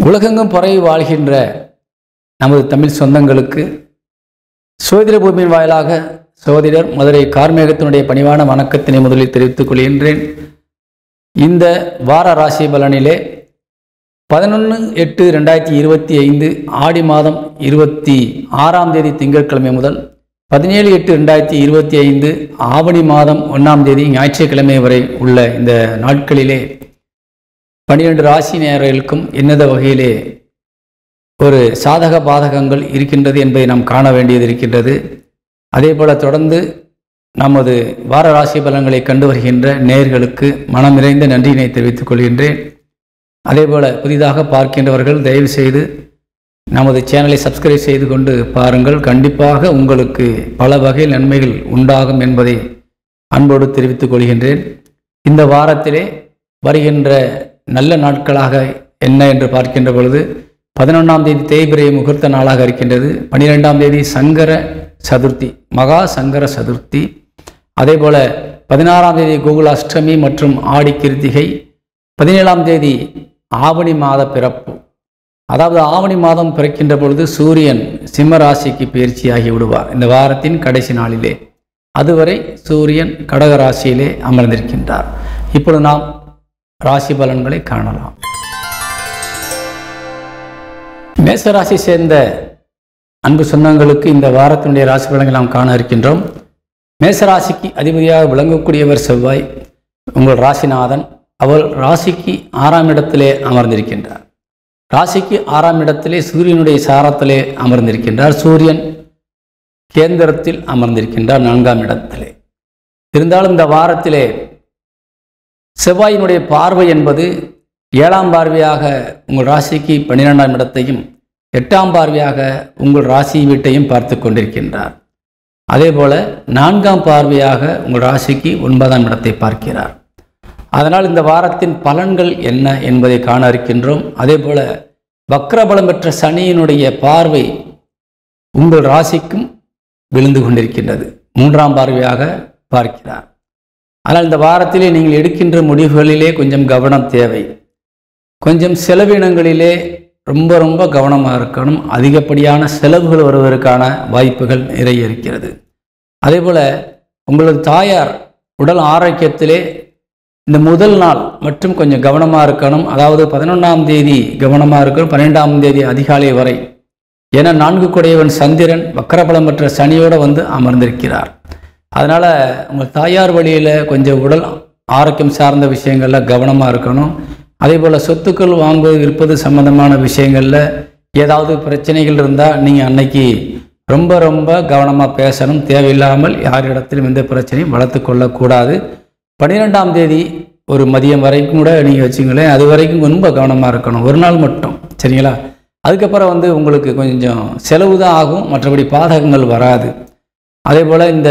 உலகெங்கும் பரவி வாழ்கின்ற நமது தமிழ் சொந்தங்களுக்கு சோதிட பூமியின் வாயிலாக சோதிடர் மதுரை கார்மேகத்தினுடைய பணிவான வணக்கத்தினை முதலில் தெரிவித்துக் கொள்கின்றேன். இந்த வார ராசி பலனிலே 11/8/2025 ஆடி மாதம் 26ஆம் தேதி திங்கட்கிழமை முதல் 17/8/2025 ஆவணி மாதம் 1ஆம் தேதி ஞாயிற்றுக்கிழமை வரை உள்ள இந்த நாட்களிலே 12 ராசி நேயர்களுக்கும் என்னத வகையிலே ஒரு சாதக பாதகங்கள் இருக்கின்றது என்பதை நாம் காண வேண்டியது இருக்கின்றது. அதே போல தொடர்ந்து நமது வார ராசி பலன்களை கண்டு வருகின்ற நேயர்களுக்கு மனம் நிறைந்த நன்றியினை தெரிவித்துக் கொள்கின்றேன். அதே போல புதிதாக பார்க்கின்றவர்கள் தயவு செய்து நமது சேனலை சப்ஸ்கிரைப் செய்து கொண்டு பாருங்கள். கண்டிப்பாக உங்களுக்கு பல வகையில் நன்மைகள் உண்டாகும் என்பதை அன்போடு தெரிவித்துக் கொள்கின்றேன். இந்த வாரத்திலே வருகின்ற நல்ல நாட்களாக என்ன என்று பார்க்கின்ற பொழுது 11ஆம் தேதி தேய்பிரை முகூர்த்த நாளாக இருக்கின்றது. 12ஆம் தேதி சங்கர சதுர்த்தி, மகா சங்கர சதுர்த்தி. அதே போல 16ஆம் தேதி கோகுல அஷ்டமி மற்றும் ஆடி கிருத்திகை. 17ஆம் தேதி ஆவணி மாத பிறப்பு. அதாவது ஆவணி மாதம் பிறக்கின்ற பொழுது சூரியன் சிம்ம ராசிக்கு பயிற்சியாகி விடுவார் இந்த வாரத்தின் கடைசி நாளிலே. அதுவரை சூரியன் கடக ராசியிலே அமர்ந்திருக்கின்றார். இப்பொழுது நாம் ராசி பலன்களை காணலாம். மேசராசி சேர்ந்த அன்பு சொந்தங்களுக்கு இந்த வாரத்தினுடைய ராசி பலன்களை நாம் காண இருக்கின்றோம். மேசராசிக்கு அதிபதியாக விளங்கக்கூடியவர் செவ்வாய், உங்கள் ராசிநாதன். அவர் ராசிக்கு 6ஆம் இடத்திலே அமர்ந்திருக்கின்றார். ராசிக்கு 6ஆம் இடத்திலே சூரியனுடைய சாரத்திலே அமர்ந்திருக்கின்றார். சூரியன் கேந்திரத்தில் அமர்ந்திருக்கின்றார் 4ஆம் இடத்திலே. இருந்தாலும் இந்த வாரத்திலே செவ்வாயினுடைய பார்வை என்பது 7ஆம் பார்வையாக உங்கள் ராசிக்கு 12ஆம் இடத்தையும் 8ஆம் பார்வையாக உங்கள் ராசி வீட்டையும் பார்த்து கொண்டிருக்கின்றார். அதே போல 4ஆம் பார்வையாக உங்கள் ராசிக்கு 9ஆம் இடத்தை பார்க்கிறார். அதனால் இந்த வாரத்தின் பலன்கள் என்ன என்பதை காண இருக்கின்றோம். அதே போல வக்ரபலம் பெற்ற சனியினுடைய பார்வை உங்கள் ராசிக்கும் விழுந்து கொண்டிருக்கின்றது. 3ஆம் பார்வையாக பார்க்கிறார். ஆனால் இந்த வாரத்திலே நீங்கள் எடுக்கின்ற முடிவுகளிலே கொஞ்சம் கவனம் தேவை. கொஞ்சம் செலவினங்களிலே ரொம்ப கவனமாக இருக்கணும். அதிகப்படியான செலவுகள் வருவதற்கான வாய்ப்புகள் நிறைய இருக்கிறது. அதே போல் உங்களது தாயார் உடல் ஆரோக்கியத்திலே இந்த முதல் நாள் மற்றும் கொஞ்சம் கவனமாக இருக்கணும். அதாவது 11ஆம் தேதி கவனமாக இருக்கணும், 12ஆம் தேதி அதிகாலை வரை. ஏன்னா 4 குடையவன் சந்திரன் வக்ரபலம் பெற்ற சனியோடு வந்து அமர்ந்திருக்கிறார். அதனால் உங்கள் தாயார் வழியில் கொஞ்சம் உடல் ஆரோக்கியம் சார்ந்த விஷயங்களில் கவனமாக இருக்கணும். அதே போல் சொத்துக்கள் வாங்குவது விற்பது சம்பந்தமான விஷயங்களில் ஏதாவது பிரச்சனைகள் இருந்தால் நீங்கள் அன்னைக்கு ரொம்ப கவனமாக பேசணும். தேவையில்லாமல் யாரிடத்திலும் எந்த பிரச்சனையும் வளர்த்து கொள்ளக்கூடாது. 12ஆம் தேதி ஒரு மதியம் வரைக்கும் கூட நீங்கள் வச்சுங்களேன், அது வரைக்கும் ரொம்ப கவனமாக இருக்கணும். ஒரு நாள் மட்டும், சரிங்களா? அதுக்கப்புறம் வந்து உங்களுக்கு கொஞ்சம் செலவு தான் ஆகும், மற்றபடி பாதகங்கள் வராது. அதே போல் இந்த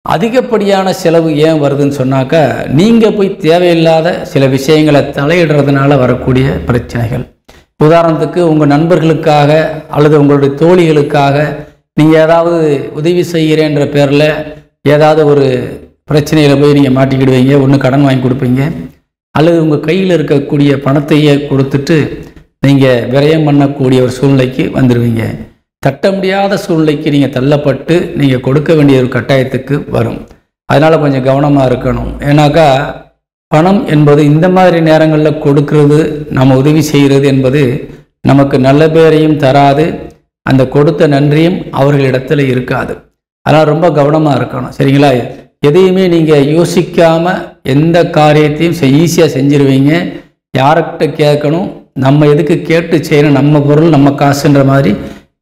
அதிகப்படியான செலவு ஏன் வருதுன்னு சொன்னாக்கா, நீங்கள் போய் தேவையில்லாத சில விஷயங்களை தலையிடுறதுனால வரக்கூடிய பிரச்சனைகள். உதாரணத்துக்கு உங்கள் நண்பர்களுக்காக அல்லது உங்களுடைய தோழிகளுக்காக நீங்கள் ஏதாவது உதவி செய்கிறேன்ற பேரில் ஏதாவது ஒரு பிரச்சனையில் போய் நீங்கள் மாட்டிக்கிடுவீங்க. ஒன்று கடன் வாங்கி கொடுப்பீங்க, அல்லது உங்கள் கையில் இருக்கக்கூடிய பணத்தையே கொடுத்துட்டு நீங்கள் விரயம் பண்ணக்கூடிய ஒரு சூழ்நிலைக்கு வந்துடுவீங்க. தட்ட முடியாத சூழ்நிலைக்கு நீங்கள் தள்ளப்பட்டு நீங்கள் கொடுக்க வேண்டிய ஒரு கட்டாயத்துக்கு வரும். அதனால் கொஞ்சம் கவனமாக இருக்கணும். ஏன்னாக்கா பணம் என்பது இந்த மாதிரி நேரங்களில் கொடுக்கறது, நம்ம உதவி செய்கிறது என்பது நமக்கு நல்ல பேரையும் தராது, அந்த கொடுத்த நன்றியும் அவர்களிடத்தில் இருக்காது. அதனால் ரொம்ப கவனமாக இருக்கணும், சரிங்களா? எதையுமே நீங்கள் யோசிக்காமல் எந்த காரியத்தையும் ஈஸியாக செஞ்சிருவீங்க. யார்கிட்ட கேட்கணும், நம்ம எதுக்கு கேட்டு செய்யணும், நம்ம பொருள் நம்ம காசுன்ற மாதிரி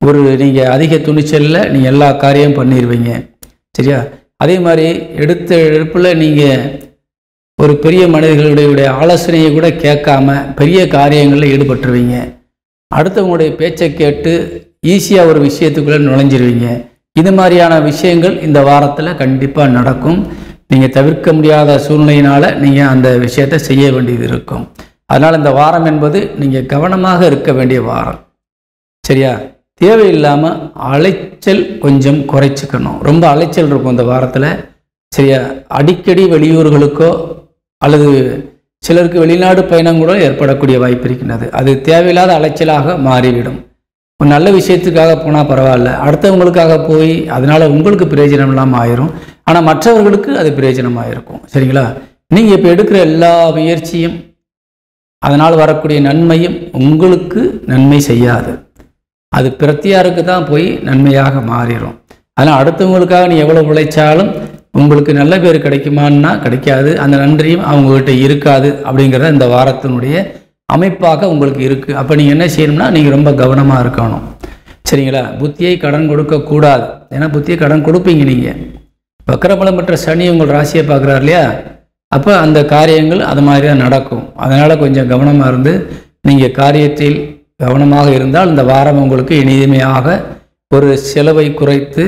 ஒரு நீங்கள் அதிக துணிச்சலில் நீங்கள் எல்லா காரியம் பண்ணிடுவீங்க, சரியா? அதே மாதிரி எடுத்த எடுப்பில் நீங்கள் ஒரு பெரிய மனிதர்களுடைய ஆலோசனையை கூட கேட்காம பெரிய காரியங்களில் ஈடுபட்டுருவீங்க. அடுத்தவங்களுடைய பேச்சை கேட்டு ஈஸியாக ஒரு விஷயத்துக்குள்ளே நுழைஞ்சிருவீங்க. இது மாதிரியான விஷயங்கள் இந்த வாரத்தில் கண்டிப்பாக நடக்கும். நீங்கள் தவிர்க்க முடியாத சூழ்நிலையினால் நீங்கள் அந்த விஷயத்தை செய்ய வேண்டியது இருக்கும். அதனால் இந்த வாரம் என்பது நீங்கள் கவனமாக இருக்க வேண்டிய வாரம், சரியா? தேவையில்லாமல் அலைச்சல் கொஞ்சம் குறைச்சிக்கணும். ரொம்ப அலைச்சல் இருக்கும் இந்த வாரத்தில், சரியா? அடிக்கடி வெளியூர்களுக்கோ அல்லது சிலருக்கு வெளிநாடு பயணம் கூட ஏற்படக்கூடிய வாய்ப்பு இருக்கின்றது. அது தேவையில்லாத அலைச்சலாக மாறிவிடும். ஒரு நல்ல விஷயத்துக்காக போனால் பரவாயில்ல, அடுத்தவங்களுக்காக போய் அதனால் உங்களுக்கு பிரயோஜனம் இல்லாமல் ஆயிரும். ஆனால் மற்றவர்களுக்கு அது பிரயோஜனமாக இருக்கும். சரிங்களா? நீங்கள் இப்போ எடுக்கிற எல்லா முயற்சியும் அதனால் வரக்கூடிய நன்மையும் உங்களுக்கு நன்மை செய்யாது. அது பிரத்தியாருக்கு தான் போய் நன்மையாக மாறிடும். அதனால் அடுத்தவங்களுக்காக நீ எவ்வளோ உழைச்சாலும் உங்களுக்கு நல்ல பேர் கிடைக்குமான்னா கிடைக்காது. அந்த நன்றியும் அவங்ககிட்ட இருக்காது. அப்படிங்கிறத இந்த வாரத்தினுடைய அமைப்பாக உங்களுக்கு இருக்குது. அப்போ நீங்கள் என்ன செய்யணும்னா நீங்கள் ரொம்ப கவனமாக இருக்கணும். சரிங்களா? புத்தியை கடன் கொடுக்கக்கூடாது. ஏன்னா புத்தியை கடன் கொடுப்பீங்க. நீங்கள் வக்கரபலம் பெற்ற சனி உங்கள் ராசியை பார்க்குறாரு இல்லையா? அப்போ அந்த காரியங்கள் அது மாதிரி தான் நடக்கும். அதனால் கொஞ்சம் கவனமாக இருந்து நீங்கள் காரியத்தில் கவனமாக இருந்தால் இந்த வாரம் உங்களுக்கு இனிமையாக ஒரு செலவை குறைத்து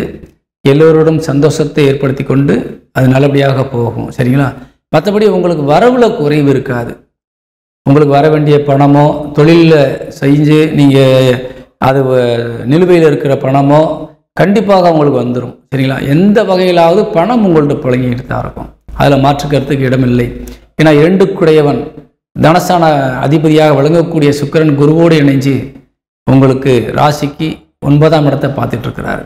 எல்லோரோடும் சந்தோஷத்தை ஏற்படுத்தி கொண்டு அது நல்லபடியாக போகும். சரிங்களா? மற்றபடி உங்களுக்கு வரவுல குறைவு இருக்காது. உங்களுக்கு வர வேண்டிய பணமோ தொழிலில் செஞ்சு நீங்கள் அது நிலுவையில் இருக்கிற பணமோ கண்டிப்பாக உங்களுக்கு வந்துடும். சரிங்களா? எந்த வகையிலாவது பணம் உங்கள்கிட்ட புழங்கிட்டு தான் இருக்கும். அதில் மாற்றுக்கிறதுக்கு இடமில்லை. ஏன்னா 2 தனஸ்தான அதிபதியாக விளங்கக்கூடிய சுக்கிரன் குருவோடு இணைஞ்சு உங்களுக்கு ராசிக்கு 9ஆம் இடத்தை பார்த்துட்டு இருக்கிறாரு.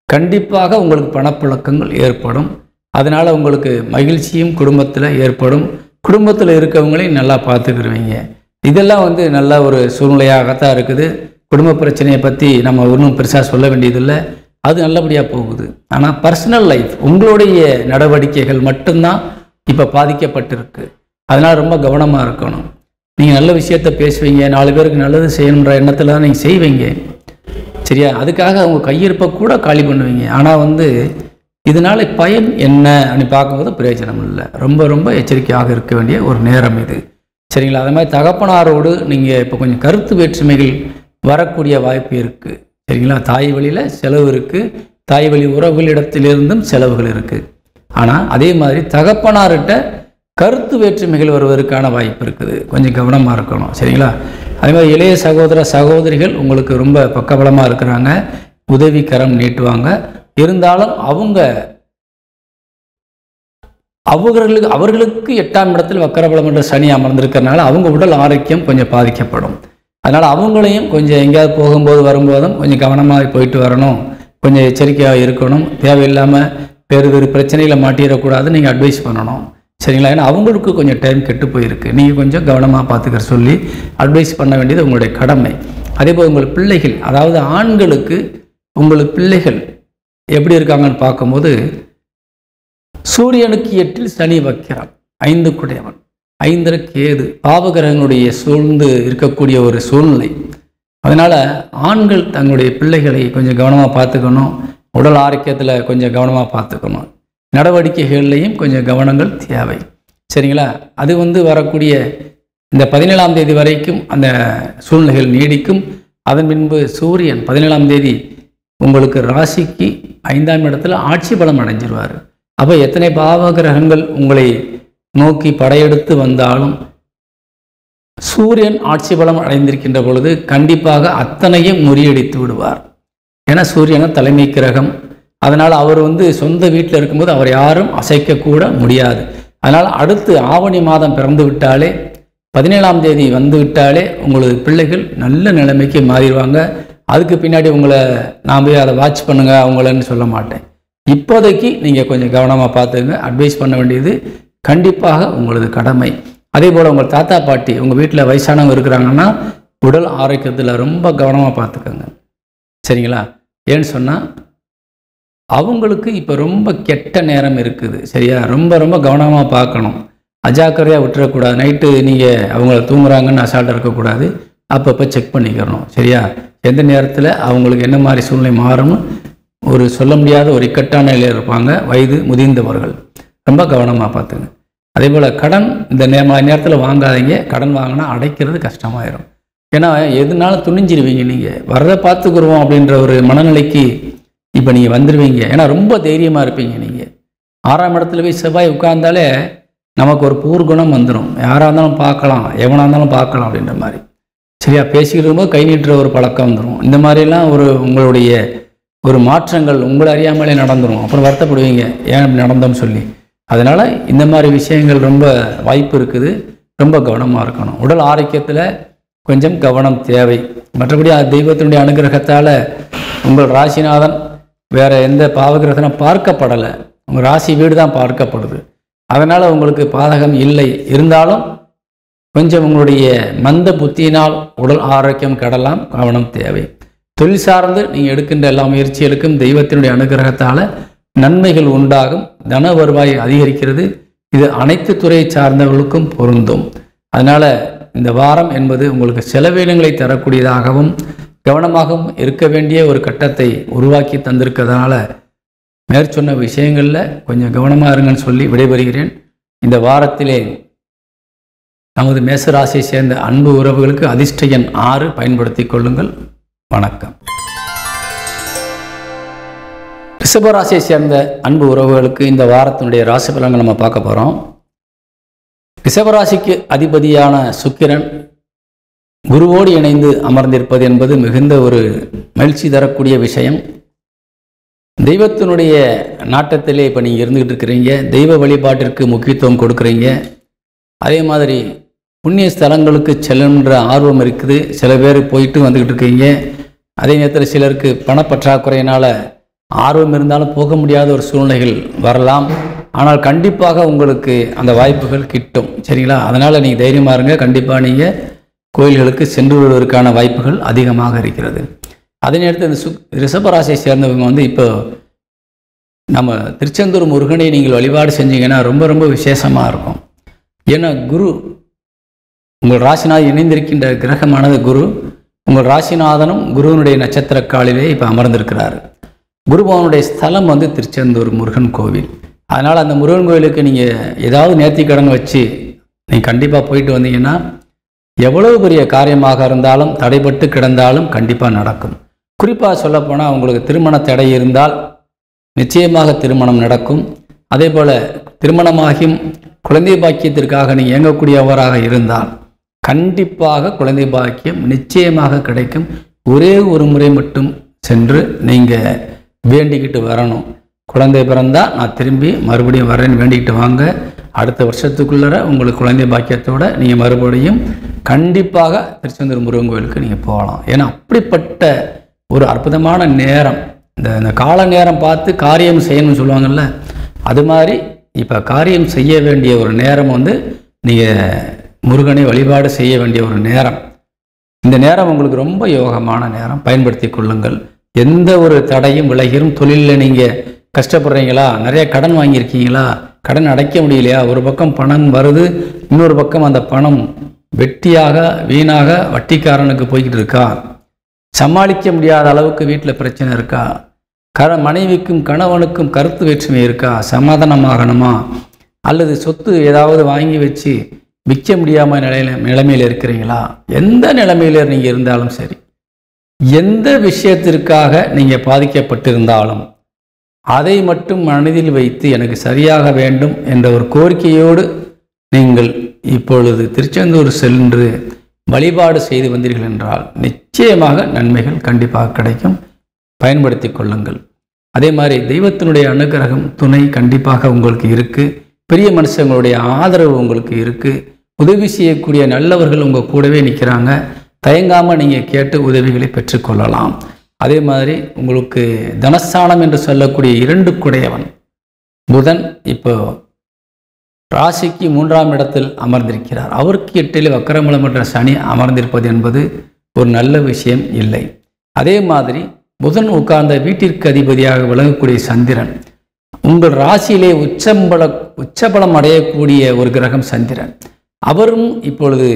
கண்டிப்பாக உங்களுக்கு பணப்புழக்கங்கள் ஏற்படும். அதனால் உங்களுக்கு மகிழ்ச்சியும் குடும்பத்தில் ஏற்படும். குடும்பத்தில் இருக்கவங்களையும் நல்லா பார்த்துக்கிடுவீங்க. இதெல்லாம் நல்ல ஒரு சூழ்நிலையாகத்தான் இருக்குது. குடும்ப பிரச்சனையை பற்றி நம்ம ஒன்றும் பெருசாக சொல்ல வேண்டியதில்லை. அது நல்லபடியாக போகுது. ஆனால் பர்சனல் லைஃப் உங்களுடைய நடவடிக்கைகள் மட்டும்தான் இப்போ பாதிக்கப்பட்டிருக்கு. அதனால் ரொம்ப கவனமாக இருக்கணும். நீங்கள் நல்ல விஷயத்த பேசுவீங்க, 4 பேருக்கு நல்லது செய்யணுன்ற எண்ணத்தில் தான் நீங்கள் செய்வீங்க. சரியா? அதுக்காக அவங்க கையிருப்பை கூட காலி பண்ணுவீங்க. ஆனால் இதனால் பயன் என்ன அப்படின்னு பார்க்கும்போது பிரயோஜனம் இல்லை. ரொம்ப ரொம்ப எச்சரிக்கையாக இருக்க வேண்டிய ஒரு நேரம் இது. சரிங்களா? அது மாதிரி தகப்பனாரோடு நீங்கள் இப்போ கொஞ்சம் கருத்து வேற்றுமைகள் வரக்கூடிய வாய்ப்பு இருக்குது. சரிங்களா? தாய் வழியில் செலவு இருக்குது. தாய் வழி உறவுகளிடத்திலிருந்தும் செலவுகள் இருக்குது. ஆனால் அதே மாதிரி தகப்பனார்கிட்ட கருத்து வேற்றுமைகள் வருவதற்கான வாய்ப்பு இருக்குது. கொஞ்சம் கவனமாக இருக்கணும். சரிங்களா? அதே மாதிரி இளைய சகோதர சகோதரிகள் உங்களுக்கு ரொம்ப பக்கபலமாக இருக்கிறாங்க. உதவி கரம் நீட்டுவாங்க. இருந்தாலும் அவர்களுக்கு 8ஆம் இடத்தில் வக்கரபலம் என்ற சனி அமர்ந்திருக்கிறதுனால அவங்க உடல் ஆரோக்கியம் கொஞ்சம் பாதிக்கப்படும். அதனால் அவங்களையும் கொஞ்சம் எங்கேயாவது போகும்போது வரும்போதும் கொஞ்சம் கவனமாக போயிட்டு வரணும். கொஞ்சம் எச்சரிக்கையாக இருக்கணும். தேவையில்லாமல் வேறு பிரச்சனையில் மாட்டிடக்கூடாது. நீங்கள் அட்வைஸ் பண்ணணும். சரிங்களா? ஏன்னா அவங்களுக்கு கொஞ்சம் டைம் கெட்டு போயிருக்கு. நீங்கள் கொஞ்சம் கவனமாக பார்த்துக்கிற சொல்லி அட்வைஸ் பண்ண வேண்டியது உங்களுடைய கடமை. அதேபோல் உங்கள் பிள்ளைகள், அதாவது ஆண்களுக்கு உங்களுக்கு பிள்ளைகள் எப்படி இருக்காங்கன்னு பார்க்கும்போது சூரியனுக்கு 8இல் சனி வக்ரம், 5 குடையவன், 5 கேது, பாவகிரகங்களுடைய சூழ்ந்து இருக்கக்கூடிய ஒரு சூழ்நிலை. அதனால் ஆண்கள் தங்களுடைய பிள்ளைகளை கொஞ்சம் கவனமாக பார்த்துக்கணும். உடல் ஆரோக்கியத்தில் கொஞ்சம் கவனமாக பார்த்துக்கணும். நடவடிக்கைகள்லையும் கொஞ்சம் கவனங்கள் தேவை. சரிங்களா? அது வரக்கூடிய இந்த 17ஆம் தேதி வரைக்கும் அந்த சூழ்நிலைகள் நீடிக்கும். அதன் பின்பு சூரியன் 17ஆம் தேதி உங்களுக்கு ராசிக்கு 5ஆம் இடத்துல ஆட்சி பலம் அடைஞ்சிருவார். அப்போ எத்தனை பாவகிரகங்கள் உங்களை நோக்கி படையெடுத்து வந்தாலும் சூரியன் ஆட்சி பலம் அடைந்திருக்கின்ற பொழுது கண்டிப்பாக அத்தனையும் முறியடித்து விடுவார். ஏன்னா சூரியன் தலைமை கிரகம். அதனால் அவர் சொந்த வீட்டில் இருக்கும்போது அவர் யாரும் அசைக்கக்கூட முடியாது. அதனால் அடுத்து ஆவணி மாதம் பிறந்து விட்டாலே 17ஆம் தேதி வந்து விட்டாலே உங்களது பிள்ளைகள் நல்ல நிலைமைக்கு மாறிடுவாங்க. அதுக்கு பின்னாடி உங்களை நான் போய் அதை வாட்ச் பண்ணுங்க அவங்களன்னு சொல்ல மாட்டேன். இப்போதைக்கு நீங்கள் கொஞ்சம் கவனமாக பார்த்துங்க. அட்வைஸ் பண்ண வேண்டியது கண்டிப்பாக உங்களது கடமை. அதே போல் உங்கள் தாத்தா பாட்டி உங்கள் வீட்டில் வயசானவங்க இருக்கிறாங்கன்னா உடல் ஆரோக்கியத்தில் ரொம்ப கவனமாக பார்த்துக்கோங்க. சரிங்களா? ஏன்னு சொன்னால் அவங்களுக்கு இப்போ ரொம்ப கெட்ட நேரம் இருக்குது. சரியா? ரொம்ப ரொம்ப கவனமாக பார்க்கணும். அஜாக்கிரதையாக விட்டுறக்கூடாது. நைட்டு நீங்கள் அவங்கள தூங்குறாங்கன்னு அசால்ட்டாக இருக்கக்கூடாது. அப்பப்போ செக் பண்ணிக்கிறணும். சரியா? எந்த நேரத்தில் அவங்களுக்கு என்ன மாதிரி சூழ்நிலை மாறும்னு ஒரு சொல்ல முடியாத ஒரு இக்கட்டான நிலையில் இருப்பாங்க வயது முதிர்ந்தவர்கள். ரொம்ப கவனமாக பார்த்துங்க. அதே போல் கடன் இந்த நேரத்தில் வாங்காதீங்க. கடன் வாங்கினா அடைக்கிறது கஷ்டமாயிரும். ஏன்னா எதுனாலும் துணிஞ்சிருவீங்க. நீங்கள் வரதை பார்த்துக்குருவோம் அப்படின்ற ஒரு மனநிலைக்கு இப்போ நீங்கள் வந்துடுவீங்க. ஏன்னா ரொம்ப தைரியமாக இருப்பீங்க. நீங்கள் 6ஆம் இடத்துல போய் செவ்வாய் உட்கார்ந்தாலே நமக்கு ஒரு பூர்குணம் வந்துடும். யாராக இருந்தாலும் பார்க்கலாம், எவனாக இருந்தாலும் பார்க்கலாம் அப்படின்ற மாதிரி. சரியா? பேசிக்கிட்டு இருக்கும்போது கை நீட்டுற ஒரு பழக்கம் வந்துடும். இந்த மாதிரிலாம் உங்களுடைய ஒரு மாற்றங்கள் உங்களை அறியாமலே நடந்துடும். அப்புறம் வருத்தப்படுவீங்க, ஏன் இப்படி நடந்தோம்னு சொல்லி. அதனால் இந்த மாதிரி விஷயங்கள் ரொம்ப வாய்ப்பு இருக்குது. ரொம்ப கவனமாக இருக்கணும். உடல் ஆரோக்கியத்தில் கொஞ்சம் கவனம் தேவை. மற்றபடி தெய்வத்தினுடைய அனுகிரகத்தால் உங்கள் ராசிநாதன் வேறு எந்த பாவகிரகத்திலும் பார்க்கப்படலை, உங்கள் ராசி வீடு தான் பார்க்கப்படுது. அதனால் உங்களுக்கு பாதகம் இல்லை. இருந்தாலும் கொஞ்சம் உங்களுடைய மந்த புத்தியினால் உடல் ஆரோக்கியம் கெடலாம், கவனம் தேவை. தொழில் சார்ந்து நீங்கள் எடுக்கின்ற எல்லா முயற்சிகளுக்கும் தெய்வத்தினுடைய அனுகிரகத்தால் நன்மைகள் உண்டாகும், தன வருவாய் அதிகரிக்கிறது. இது அனைத்து துறையை சார்ந்தவர்களுக்கும் பொருந்தும். அதனால் இந்த வாரம் என்பது உங்களுக்கு செலவினங்களை தரக்கூடியதாகவும் கவனமாகவும் இருக்க வேண்டிய ஒரு கட்டத்தை உருவாக்கி தந்திருக்கிறதுனால மேற்சொன்ன விஷயங்களில் கொஞ்சம் கவனமாக இருங்கன்னு சொல்லி விடைபெறுகிறேன். இந்த வாரத்திலே நமது மேசராசியை சேர்ந்த அன்பு உறவுகளுக்கு அதிர்ஷ்ட எண் 6 பயன்படுத்தி கொள்ளுங்கள். வணக்கம். ரிஷபராசியை சேர்ந்த அன்பு உறவுகளுக்கு இந்த வாரத்தினுடைய ராசி பலன்கள் நம்ம பார்க்க போகிறோம். ரிஷபராசிக்கு அதிபதியான சுக்கிரன் குருவோடு இணைந்து அமர்ந்திருப்பது என்பது மிகுந்த ஒரு மகிழ்ச்சி தரக்கூடிய விஷயம். தெய்வத்தினுடைய நாட்டத்திலே இப்போ நீங்கள் இருந்துகிட்டு இருக்கிறீங்க, தெய்வ வழிபாட்டிற்கு முக்கியத்துவம் கொடுக்குறீங்க. அதே மாதிரி புண்ணிய ஸ்தலங்களுக்கு செல்லுன்ற ஆர்வம் இருக்குது. சில பேர் போயிட்டு வந்துக்கிட்டு இருக்கீங்க. அதே நேரத்தில் சிலருக்கு பணப்பற்றாக்குறையினால் ஆர்வம் இருந்தாலும் போக முடியாத ஒரு சூழ்நிலைகள் வரலாம். ஆனால் கண்டிப்பாக உங்களுக்கு அந்த வாய்ப்புகள் கிட்டும். சரிங்களா? அதனால் நீங்கள் தைரியமாக இருங்க. கண்டிப்பாக நீங்கள் கோயில்களுக்கு சென்று வருவதற்கான வாய்ப்புகள் அதிகமாக இருக்கிறது. அதே நேரத்தில் இந்த ரிஷபராசியை சேர்ந்தவங்க இப்போ நம்ம திருச்செந்தூர் முருகனை நீங்கள் வழிபாடு செஞ்சீங்கன்னா ரொம்ப ரொம்ப விசேஷமாக இருக்கும். ஏன்னா குரு உங்கள் ராசிநாதன் இணைந்திருக்கின்ற கிரகமானது குரு. உங்கள் ராசிநாதனும் குருவனுடைய நட்சத்திர காலிலே இப்போ அமர்ந்திருக்கிறார். குருபவனுடைய ஸ்தலம் திருச்செந்தூர் முருகன் கோவில். அதனால் அந்த முருகன் கோவிலுக்கு நீங்கள் ஏதாவது நேர்த்திக்கடன் வச்சு நீங்கள் கண்டிப்பாக போயிட்டு வந்தீங்கன்னா எவ்வளவு பெரிய காரியமாக இருந்தாலும் தடைபட்டு கிடந்தாலும் கண்டிப்பாக நடக்கும். குறிப்பாக சொல்லப்போனால் உங்களுக்கு திருமண தடை இருந்தால் நிச்சயமாக திருமணம் நடக்கும். அதே போல் திருமணமாகியும் குழந்தை பாக்கியத்திற்காக நீங்கள் இயங்கக்கூடியவராக இருந்தால் கண்டிப்பாக குழந்தை பாக்கியம் நிச்சயமாக கிடைக்கும். ஒரே ஒரு முறை மட்டும் சென்று நீங்கள் வேண்டிக்கிட்டு வரணும். குழந்தை பிறந்தால் நான் திரும்பி மறுபடியும் வரேன்னு வேண்டிக்கிட்டு வாங்க. அடுத்த வருஷத்துக்குள்ளே உங்களுக்கு குழந்தை பாக்கியத்தோடு நீங்கள் மறுபடியும் கண்டிப்பாக திருச்செந்தூர் முருகன் கோவிலுக்கு நீங்கள் போகலாம். ஏன்னா அப்படிப்பட்ட ஒரு அற்புதமான நேரம். இந்த கால நேரம் பார்த்து காரியம் செய்யணும்னு சொல்லுவாங்கள்ல, அது மாதிரி இப்போ காரியம் செய்ய வேண்டிய ஒரு நேரம் நீங்கள் முருகனை வழிபாடு செய்ய வேண்டிய ஒரு நேரம். இந்த நேரம் உங்களுக்கு ரொம்ப யோகமான நேரம், பயன்படுத்தி கொள்ளுங்கள். எந்த ஒரு தடையும் விலகிரும். தொழிலில் நீங்கள் கஷ்டப்படுறீங்களா, நிறைய கடன் வாங்கியிருக்கீங்களா, கடன் அடைக்க முடியலையா, ஒரு பக்கம் பணம் வருது, இன்னொரு பக்கம் அந்த பணம் வெட்டியாக வீணாக வட்டிக்காரனுக்கு போய்கிட்டு இருக்கா, சமாளிக்க முடியாத அளவுக்கு வீட்டில் பிரச்சனை இருக்கா, மனைவிக்கும் கணவனுக்கும் கருத்து வேற்றுமை இருக்கா, சமாதானமாகணுமா, அல்லது சொத்து ஏதாவது வாங்கி வச்சு விற்க முடியாமல் நிலைமையில் இருக்கிறீங்களா, எந்த நிலைமையில் நீங்கள் இருந்தாலும் சரி, எந்த விஷயத்திற்காக நீங்கள் பாதிக்கப்பட்டிருந்தாலும் அதை மட்டும் மனதில் வைத்து எனக்கு சரியாக வேண்டும் என்ற ஒரு கோரிக்கையோடு நீங்கள் இப்பொழுது திருச்செந்தூர் சென்று வழிபாடு செய்து வந்தீர்கள் என்றால் நிச்சயமாக நன்மைகள் கண்டிப்பாக கிடைக்கும். பயன்படுத்தி கொள்ளுங்கள். அதே மாதிரி தெய்வத்தினுடைய அனுகிரகம் துணை கண்டிப்பாக உங்களுக்கு இருக்குது. பெரிய மனுஷங்களுடைய ஆதரவு உங்களுக்கு இருக்குது. உதவி செய்யக்கூடிய நல்லவர்கள் உங்கள் கூடவே நிற்கிறாங்க. தயங்காமல் நீங்கள் கேட்டு உதவிகளை பெற்றுக்கொள்ளலாம். அதே மாதிரி உங்களுக்கு தனஸ்தானம் என்று சொல்லக்கூடிய 2 குடையவன் புதன் இப்போ ராசிக்கு 3ஆம் இடத்தில் அமர்ந்திருக்கிறார். அவருக்கு 8 வக்கரமூலமற்ற சனி அமர்ந்திருப்பது என்பது ஒரு நல்ல விஷயம் இல்லை. அதே மாதிரி புதன் உட்கார்ந்த வீட்டிற்கு அதிபதியாக விளங்கக்கூடிய சந்திரன் உங்கள் ராசியிலே உச்சபலம் அடையக்கூடிய ஒரு கிரகம் சந்திரன். அவரும் இப்பொழுது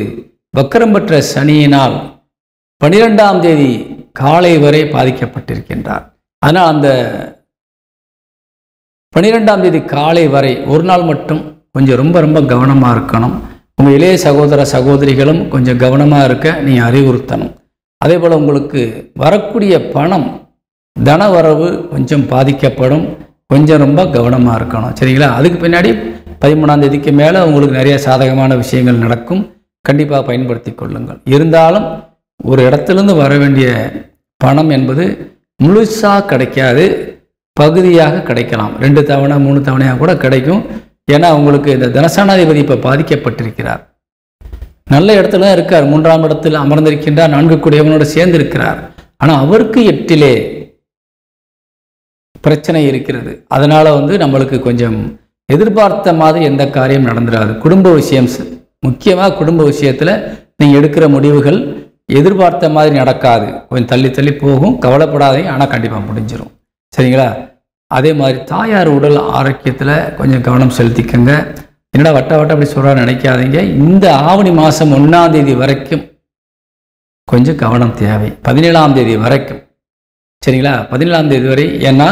வக்கரம் பெற்ற சனியினால் 12ஆம் தேதி காலை வரை பாதிக்கப்பட்டிருக்கின்றார். ஆனால் அந்த 12ஆம் தேதி காலை வரை ஒரு நாள் மட்டும் கொஞ்சம் ரொம்ப கவனமாக இருக்கணும். உங்கள் இளைய சகோதர சகோதரிகளும் கொஞ்சம் கவனமாக இருக்க நீங்கள் அறிவுறுத்தணும். அதே போல் உங்களுக்கு வரக்கூடிய பணம் தன வரவு கொஞ்சம் பாதிக்கப்படும். கொஞ்சம் ரொம்ப கவனமாக இருக்கணும். சரிங்களா? அதுக்கு பின்னாடி 13ஆம் தேதிக்கு மேலே உங்களுக்கு நிறைய சாதகமான விஷயங்கள் நடக்கும். கண்டிப்பாக பயன்படுத்தி கொள்ளுங்கள். இருந்தாலும் ஒரு இடத்துலேருந்து வர வேண்டிய பணம் என்பது முழுசாக கிடைக்காது, பகுதியாக கிடைக்கலாம். 2 தவணை 3 தவணையாக கூட கிடைக்கும். ஏன்னா உங்களுக்கு இந்த தனசானாதிபதி இப்போ பாதிக்கப்பட்டிருக்கிறார். நல்ல இடத்துல தான் இருக்கார், 3ஆம் இடத்தில் அமர்ந்திருக்கின்றார், 4 கூடியவனோடு சேர்ந்து இருக்கிறார். ஆனால் அவருக்கு 8லே பிரச்சனை இருக்கிறது. அதனால நம்மளுக்கு கொஞ்சம் எதிர்பார்த்த மாதிரி எந்த காரியம் நடந்துடாது. குடும்ப விஷயம் முக்கியமாக குடும்ப விஷயத்தில் நீங்கள் எடுக்கிற முடிவுகள் எதிர்பார்த்த மாதிரி நடக்காது, கொஞ்சம் தள்ளி தள்ளி போகும். கவலைப்படாதீங்க, ஆனால் கண்டிப்பாக முடிஞ்சிடும். சரிங்களா? அதே மாதிரி தாயார் உடல் ஆரோக்கியத்தில் கொஞ்சம் கவனம் செலுத்திக்கங்க. என்னடா வட்ட அப்படி சொல்கிற நினைக்காதீங்க. இந்த ஆவணி மாதம் 1ஆம் தேதி வரைக்கும் கொஞ்சம் கவனம் தேவை. 17ஆம் தேதி வரைக்கும். சரிங்களா? 17ஆம் தேதி வரை. ஏன்னா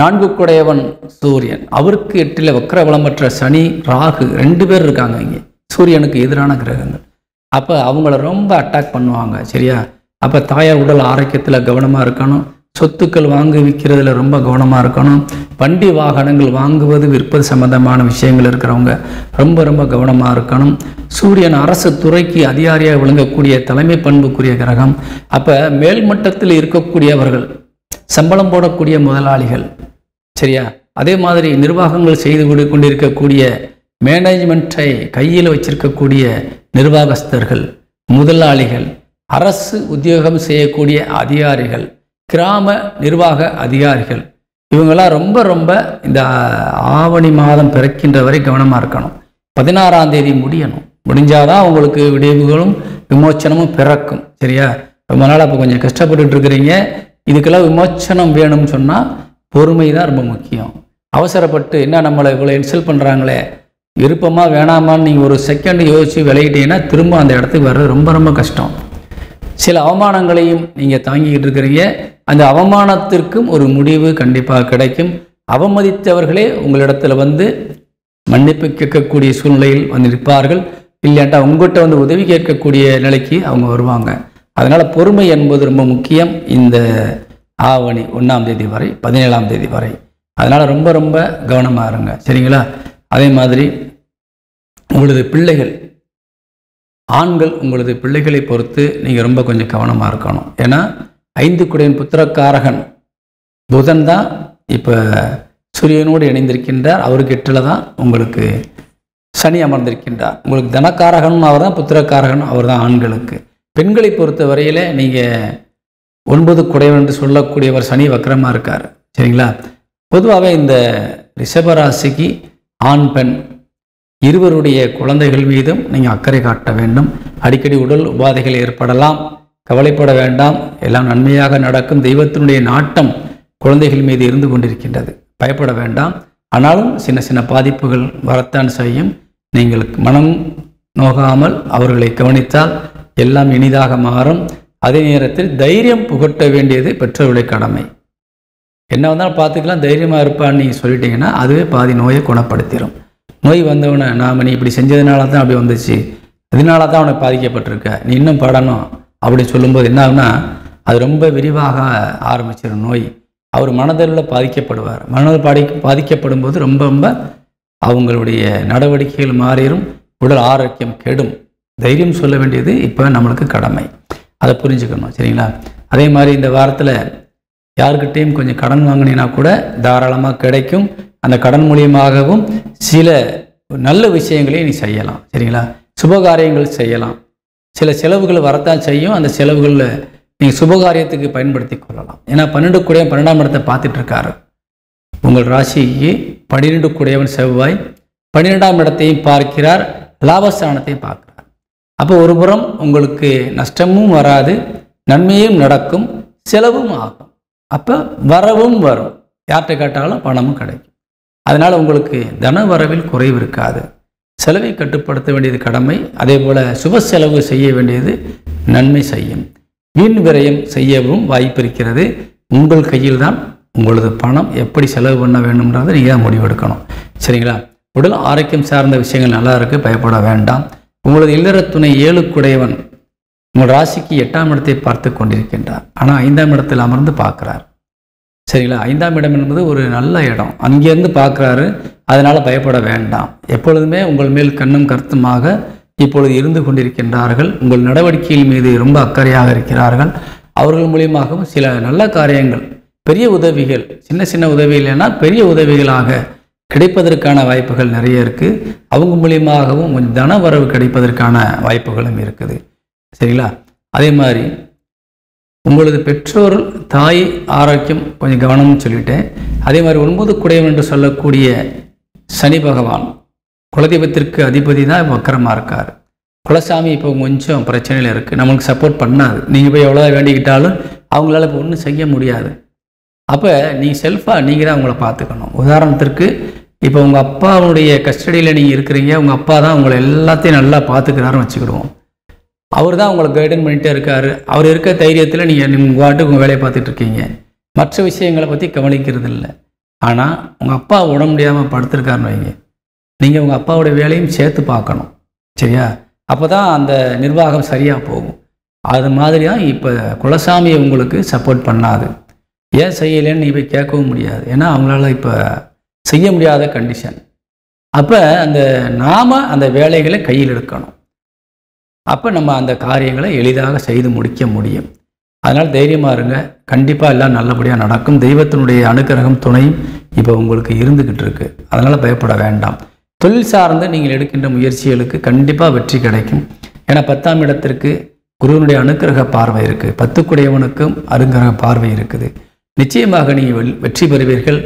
4 கூடையவன் சூரியன், அவருக்கு 8ல் வக்ரபலமற்ற சனி, ராகு 2 பேர் இருக்காங்க இங்கே, சூரியனுக்கு எதிரான கிரகங்கள். அப்போ அவங்கள ரொம்ப அட்டாக் பண்ணுவாங்க. சரியா? அப்போ தாயார் உடல் ஆரோக்கியத்தில் கவனமாக இருக்கணும். சொத்துக்கள் வாங்கி விற்கிறதுல ரொம்ப கவனமாக இருக்கணும். வண்டி வாகனங்கள் வாங்குவது விற்பது சம்பந்தமான விஷயங்கள் இருக்கிறவங்க ரொம்ப ரொம்ப கவனமாக இருக்கணும். சூரியன் அரசு துறைக்கு அதிகாரியாக விளங்கக்கூடிய தலைமை பண்புக்குரிய கிரகம். அப்போ மேல்மட்டத்தில் இருக்கக்கூடியவர்கள், சம்பளம் போடக்கூடிய முதலாளிகள், சரியா? அதே மாதிரி நிர்வாகங்கள் செய்து கொண்டிருக்கக்கூடிய மேனேஜ்மெண்ட்டை கையில் வச்சிருக்கக்கூடிய நிர்வாகஸ்தர்கள், முதலாளிகள், அரசு உத்தியோகம் செய்யக்கூடிய அதிகாரிகள், கிராம நிர்வாக அதிகாரிகள், இவங்கெல்லாம் ரொம்ப ரொம்ப இந்த ஆவணி மாதம் பிறக்கின்ற வரை கவனமாக இருக்கணும். 16ஆம் தேதி முடியணும். முடிஞ்சாதான் உங்களுக்கு விடிவுகளும் விமோச்சனமும் பிறக்கும். சரியா? ரொம்ப நாள் அப்போ கொஞ்சம் கஷ்டப்பட்டுட்டு இருக்கிறீங்க. இதுக்கெல்லாம் விமோச்சனம் வேணும்னு சொன்னால் பொறுமை தான் ரொம்ப முக்கியம். அவசரப்பட்டு என்ன நம்மளை இவ்வளோ இன்சல்ட் பண்ணுறாங்களே, விருப்பமாக வேணாமான்னு நீங்கள் ஒரு செகண்ட் யோசித்து விளையிட்டீங்கன்னா திரும்ப அந்த இடத்துக்கு வர்றது ரொம்ப ரொம்ப கஷ்டம். சில அவமானங்களையும் நீங்கள் தாங்கிக்கிட்டு இருக்கிறீங்க. அந்த அவமானத்திற்கும் ஒரு முடிவு கண்டிப்பாக கிடைக்கும். அவமதித்தவர்களே உங்களிடத்தில் மன்னிப்பு கேட்கக்கூடிய சூழ்நிலையில் நிற்பார்கள். இல்லைண்டா உங்கள்கிட்ட உதவி கேட்கக்கூடிய நிலைக்கு அவங்க வருவாங்க. அதனால் பொறுமை என்பது ரொம்ப முக்கியம். இந்த ஆவணி 1ஆம் தேதி வரை, 17ஆம் தேதி வரை. அதனால் ரொம்ப ரொம்ப கவனமாக இருங்க. சரிங்களா? அதே மாதிரி உங்களது பிள்ளைகள், ஆண்கள் உங்களது பிள்ளைகளை பொறுத்து நீங்கள் ரொம்ப கொஞ்சம் கவனமாக இருக்கணும். ஏன்னா 5 கூடையன் புத்திரக்காரகன் புதன் தான் இப்போ சூரியனோடு இணைந்திருக்கின்றார். அவருக்கு 8ல் தான் உங்களுக்கு சனி அமர்ந்திருக்கின்றார். உங்களுக்கு தனக்காரகனும் அவர் தான், புத்திரக்காரகனும் அவர் தான் ஆண்களுக்கு. பெண்களை பொறுத்த வரையில் நீங்கள் 9 கூடையவன் என்று சொல்லக்கூடியவர் சனி வக்கரமாக இருக்கார். சரிங்களா? பொதுவாகவே இந்த ரிஷபராசிக்கு ஆண் பெண் இருவருடைய குழந்தைகள் மீதும் நீங்கள் அக்கறை காட்ட வேண்டும். அடிக்கடி உடல் உபாதைகள் ஏற்படலாம், கவலைப்பட வேண்டாம், எல்லாம் நன்மையாக நடக்கும். தெய்வத்தினுடைய நாட்டம் குழந்தைகள் மீது இருந்து கொண்டிருக்கின்றது, பயப்பட வேண்டாம். ஆனாலும் சின்ன சின்ன பாதிப்புகள் வரத்தான் செய்யும். நீங்கள் மனம் நோகாமல் அவர்களை கவனித்தால் எல்லாம் இனிதாக மாறும். அதே நேரத்தில் தைரியம் புகட்ட வேண்டியது பெற்றோருடைய கடமை. என்ன வந்தாலும் பார்த்துக்கலாம், தைரியமாக இருப்பான்னு நீங்கள் சொல்லிட்டீங்கன்னா அதுவே பாதி நோயை குணப்படுத்திடும். நோய் வந்தவனை நாம் நீ இப்படி செஞ்சதுனால தான் அப்படி வந்துச்சு, இதனால தான் அவனை பாதிக்கப்பட்டிருக்க, நீ இன்னும் படணும் அப்படி சொல்லும்போது என்ன ஆகுனா அது ரொம்ப விரிவாக ஆரம்பிச்சிடும் நோய். அவர் மனதளவில் பாதிக்கப்படுவார். பாதிக்கப்படும் போது ரொம்ப ரொம்ப அவங்களுடைய நடவடிக்கைகள் மாறிடும், உடல் ஆரோக்கியம் கெடும். தைரியம் சொல்ல வேண்டியது இப்போ நம்மளுக்கு கடமை, அதை புரிஞ்சுக்கணும். சரிங்களா? அதே மாதிரி இந்த வாரத்தில் யாருக்கிட்டையும் கொஞ்சம் கடன் வாங்கினீங்கன்னா கூட தாராளமாக கிடைக்கும். அந்த கடன் மூலியமாகவும் சில நல்ல விஷயங்களையும் நீ செய்யலாம். சரிங்களா? சுபகாரியங்கள் செய்யலாம். சில செலவுகள் வரத்தான் செய்யும். அந்த செலவுகளில் நீங்கள் சுபகாரியத்துக்கு பயன்படுத்தி கொள்ளலாம். ஏன்னா 12 கூடையவன் 12ஆம் இடத்தை பார்த்துட்டு இருக்காரு. உங்கள் ராசிக்கு 12 கூடையவன் செவ்வாய் 12ஆம் இடத்தையும் பார்க்கிறார், லாபஸ்தானத்தையும் பார்க்கிறார். அப்போ ஒரு புறம் உங்களுக்கு நஷ்டமும் வராது, நன்மையும் நடக்கும், செலவும் ஆகும். அப்போ வரவும் வரும், யார்கிட்ட கேட்டாலும் பணமும் கிடைக்கும். அதனால் உங்களுக்கு தன வரவில் குறைவு இருக்காது. செலவை கட்டுப்படுத்த வேண்டியது கடமை. அதே போல் சுப செலவு செய்ய வேண்டியது நன்மை செய்யும். வீண் விரயம் செய்யவும் வாய்ப்பு இருக்கிறது. உங்கள் கையில் தான் உங்களது பணம் எப்படி செலவு பண்ண வேண்டும்ன்றதை நீங்கள் தான் முடிவெடுக்கணும். சரிங்களா? உடல் ஆரோக்கியம் சார்ந்த விஷயங்கள் நல்லா இருக்குது, பயப்பட வேண்டாம். உங்களது இல்லற துணை 7 கூடையவன் உங்கள் ராசிக்கு 8ஆம் இடத்தை பார்த்து கொண்டிருக்கின்றார். ஆனால் 5ஆம் இடத்தில் அமர்ந்து பார்க்குறார். சரிங்களா? 5ஆம் இடம் என்பது ஒரு நல்ல இடம், அங்கேருந்து பார்க்குறாரு. அதனால் பயப்பட வேண்டாம். எப்பொழுதுமே உங்கள் மேல் கண்ணும் கருத்துமாக இப்பொழுது இருந்து கொண்டிருக்கின்றார்கள். உங்கள் நடவடிக்கையின் மீது ரொம்ப அக்கறையாக இருக்கிறார்கள். அவர்கள் மூலியமாகவும் சில நல்ல காரியங்கள், பெரிய உதவிகள், சின்ன சின்ன உதவி இல்லைன்னா பெரிய உதவிகளாக கிடைப்பதற்கான வாய்ப்புகள் நிறைய இருக்குது. அவங்க மூலியமாகவும் கொஞ்சம் தன வரவு கிடைப்பதற்கான வாய்ப்புகளும் இருக்குது. சரிங்களா? அதே மாதிரி உங்களது பெற்றோர் தாய் ஆரோக்கியம் கொஞ்சம் கவனம்னு சொல்லிட்டேன். அதே மாதிரி 9 குடையவன் என்று சொல்லக்கூடிய சனி பகவான் குலதெய்வத்திற்கு அதிபதி தான் வக்கரமாக இருக்கார். குலசாமி இப்போ கொஞ்சம் பிரச்சனையில் இருக்குது, நம்மளுக்கு சப்போர்ட் பண்ணாது. நீங்கள் போய் எவ்வளோ வேண்டிக்கிட்டாலும் அவங்களால இப்போ ஒன்றும் செய்ய முடியாது. அப்போ நீங்கள் செல்ஃபாக நீங்கள் தான் உங்களை பார்த்துக்கணும். உதாரணத்திற்கு இப்போ உங்கள் அப்பாவுடைய கஸ்டடியில் நீங்கள் இருக்கிறீங்க, உங்கள் அப்பா தான் உங்களை எல்லாத்தையும் நல்லா பார்த்துக்கிறாருன்னு வச்சுக்கிடுவோம். அவர் தான் உங்களை கைடன் பண்ணிகிட்டே இருக்கார். அவர் இருக்க தைரியத்தில் நீங்கள் உங்கள் வாட்டுக்கு உங்கள் வேலையை பார்த்துட்ருக்கீங்க, மற்ற விஷயங்களை பற்றி கவனிக்கிறது இல்லை. ஆனால் உங்கள் அப்பா உடம்பு முடியாமல் படுத்திருக்காருன்னு வைங்க, நீங்கள் உங்கள் அப்பாவுடைய வேலையும் சேர்த்து பார்க்கணும். சரியா? அப்போ தான் அந்த நிர்வாகம் சரியாக போகும். அது மாதிரி தான் இப்போ குலசாமியை உங்களுக்கு சப்போர்ட் பண்ணாது. ஏன் செய்யலைன்னு நீ போய் கேட்கவும் முடியாது, ஏன்னா அவங்களால இப்போ செய்ய முடியாத கண்டிஷன். அப்போ நாம் அந்த வேலைகளை கையில் எடுக்கணும். அப்போ நம்ம அந்த காரியங்களை எளிதாக செய்து முடிக்க முடியும். அதனால் தைரியமாக இருங்க, கண்டிப்பாக எல்லாம் நல்லபடியாக நடக்கும். தெய்வத்தினுடைய அனுக்கிரகம் துணையும் இப்போ உங்களுக்கு இருந்துக்கிட்டு இருக்கு. அதனால் பயப்பட வேண்டாம். தொழில் சார்ந்து நீங்கள் எடுக்கின்ற முயற்சிகளுக்கு கண்டிப்பாக வெற்றி கிடைக்கும். ஏன்னா 10ஆம் இடத்திற்கு குருவினுடைய அனுக்கிரக பார்வை இருக்குது, 10 குடையவனுக்கும் அனுக்கிரக பார்வை இருக்குது. நிச்சயமாக நீங்கள் வெற்றி பெறுவீர்கள்.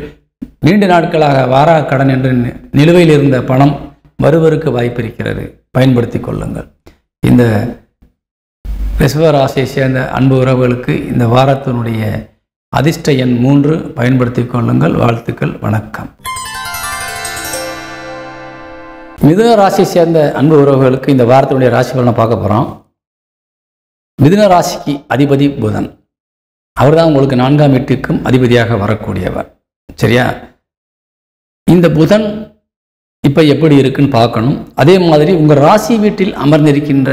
நீண்ட நாட்களாக வாரா கடன் என்று நிலுவையில் இருந்த பணம் வருவதற்கு வாய்ப்பு இருக்கிறது, பயன்படுத்தி கொள்ளுங்கள். இந்த ரிஷப ராசியை சேர்ந்த அன்பு உறவுகளுக்கு இந்த வாரத்தினுடைய அதிர்ஷ்ட எண் 3 பயன்படுத்தி கொள்ளுங்கள். வாழ்த்துக்கள், வணக்கம். மிதுன ராசியை சேர்ந்த அன்பு உறவுகளுக்கு இந்த வாரத்தினுடைய ராசி பலனை பார்க்க போகிறோம். மிதுன ராசிக்கு அதிபதி புதன். அவர் தான் உங்களுக்கு 4ஆம் வீட்டுக்கும் அதிபதியாக வரக்கூடியவர். சரியா? இந்த புதன் இப்போ எப்படி இருக்குன்னு பார்க்கணும். அதே மாதிரி உங்கள் ராசி வீட்டில் அமர்ந்திருக்கின்ற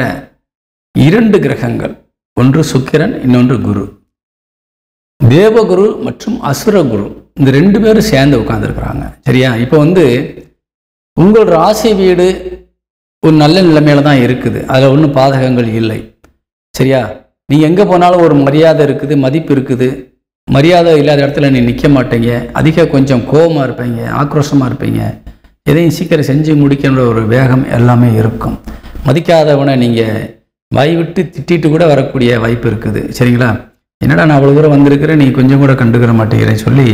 2 கிரகங்கள், ஒன்று சுக்கிரன், இன்னொன்று குரு. தேவகுரு மற்றும் அசுரகுரு, இந்த 2 பேரும் சேர்ந்து உட்கார்ந்துருக்குறாங்க. சரியா? இப்போ உங்கள் ராசி வீடு ஒரு நல்ல நிலைமையில தான் இருக்குது, அதில் ஒன்றும் பாதகங்கள் இல்லை. சரியா? நீங்கள் எங்கே போனாலும் ஒரு மரியாதை இருக்குது, மதிப்பு இருக்குது. மரியாதை இல்லாத இடத்துல நீ நிற்க மாட்டீங்க, அதிக கொஞ்சம் கோபமாக இருப்பீங்க, ஆக்ரோஷமாக இருப்பீங்க, எதையும் சீக்கிரம் செஞ்சு முடிக்கின்ற ஒரு வேகம் எல்லாமே இருக்கும். மதிக்காதவனை நீங்கள் வாய் விட்டு திட்டிட்டு கூட வரக்கூடிய வாய்ப்பு இருக்குது. சரிங்களா? என்னடா நான் அவ்வளோ தூரம் வந்திருக்கிறேன், நீ கொஞ்சம் கூட கண்டுக்கிற மாட்டேங்கிறேன்னு சொல்லி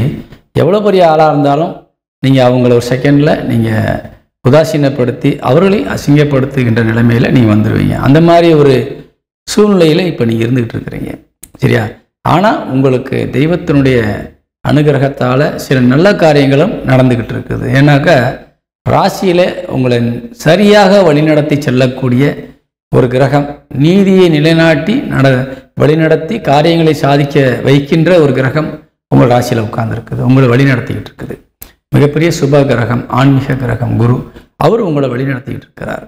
எவ்வளோ பெரிய ஆளாக இருந்தாலும் நீங்கள் அவங்கள ஒரு செகண்டில் நீங்கள் உதாசீனப்படுத்தி அவர்களையும் அசிங்கப்படுத்துகின்ற நிலைமையில் நீங்கள் வந்துடுவீங்க. அந்த மாதிரி ஒரு சூழ்நிலையில் இப்போ நீங்கள் இருந்துக்கிட்டு இருக்கிறீங்க. சரியா? ஆனால் உங்களுக்கு தெய்வத்தினுடைய அனுகிரகத்தால் சில நல்ல காரியங்களும் நடந்துக்கிட்டு இருக்குது. ஏன்னாக்கா ராசியில் உங்களை சரியாக வழிநடத்தி செல்லக்கூடிய ஒரு கிரகம், நீதியை நிலைநாட்டி வழிநடத்தி காரியங்களை சாதிக்க வைக்கின்ற ஒரு கிரகம் உங்கள் ராசியில் உட்கார்ந்துருக்குது, உங்களை வழிநடத்திக்கிட்டு இருக்குது. மிகப்பெரிய சுப கிரகம், ஆன்மீக கிரகம் குரு, அவர் உங்களை வழிநடத்திக்கிட்டு இருக்கிறார்.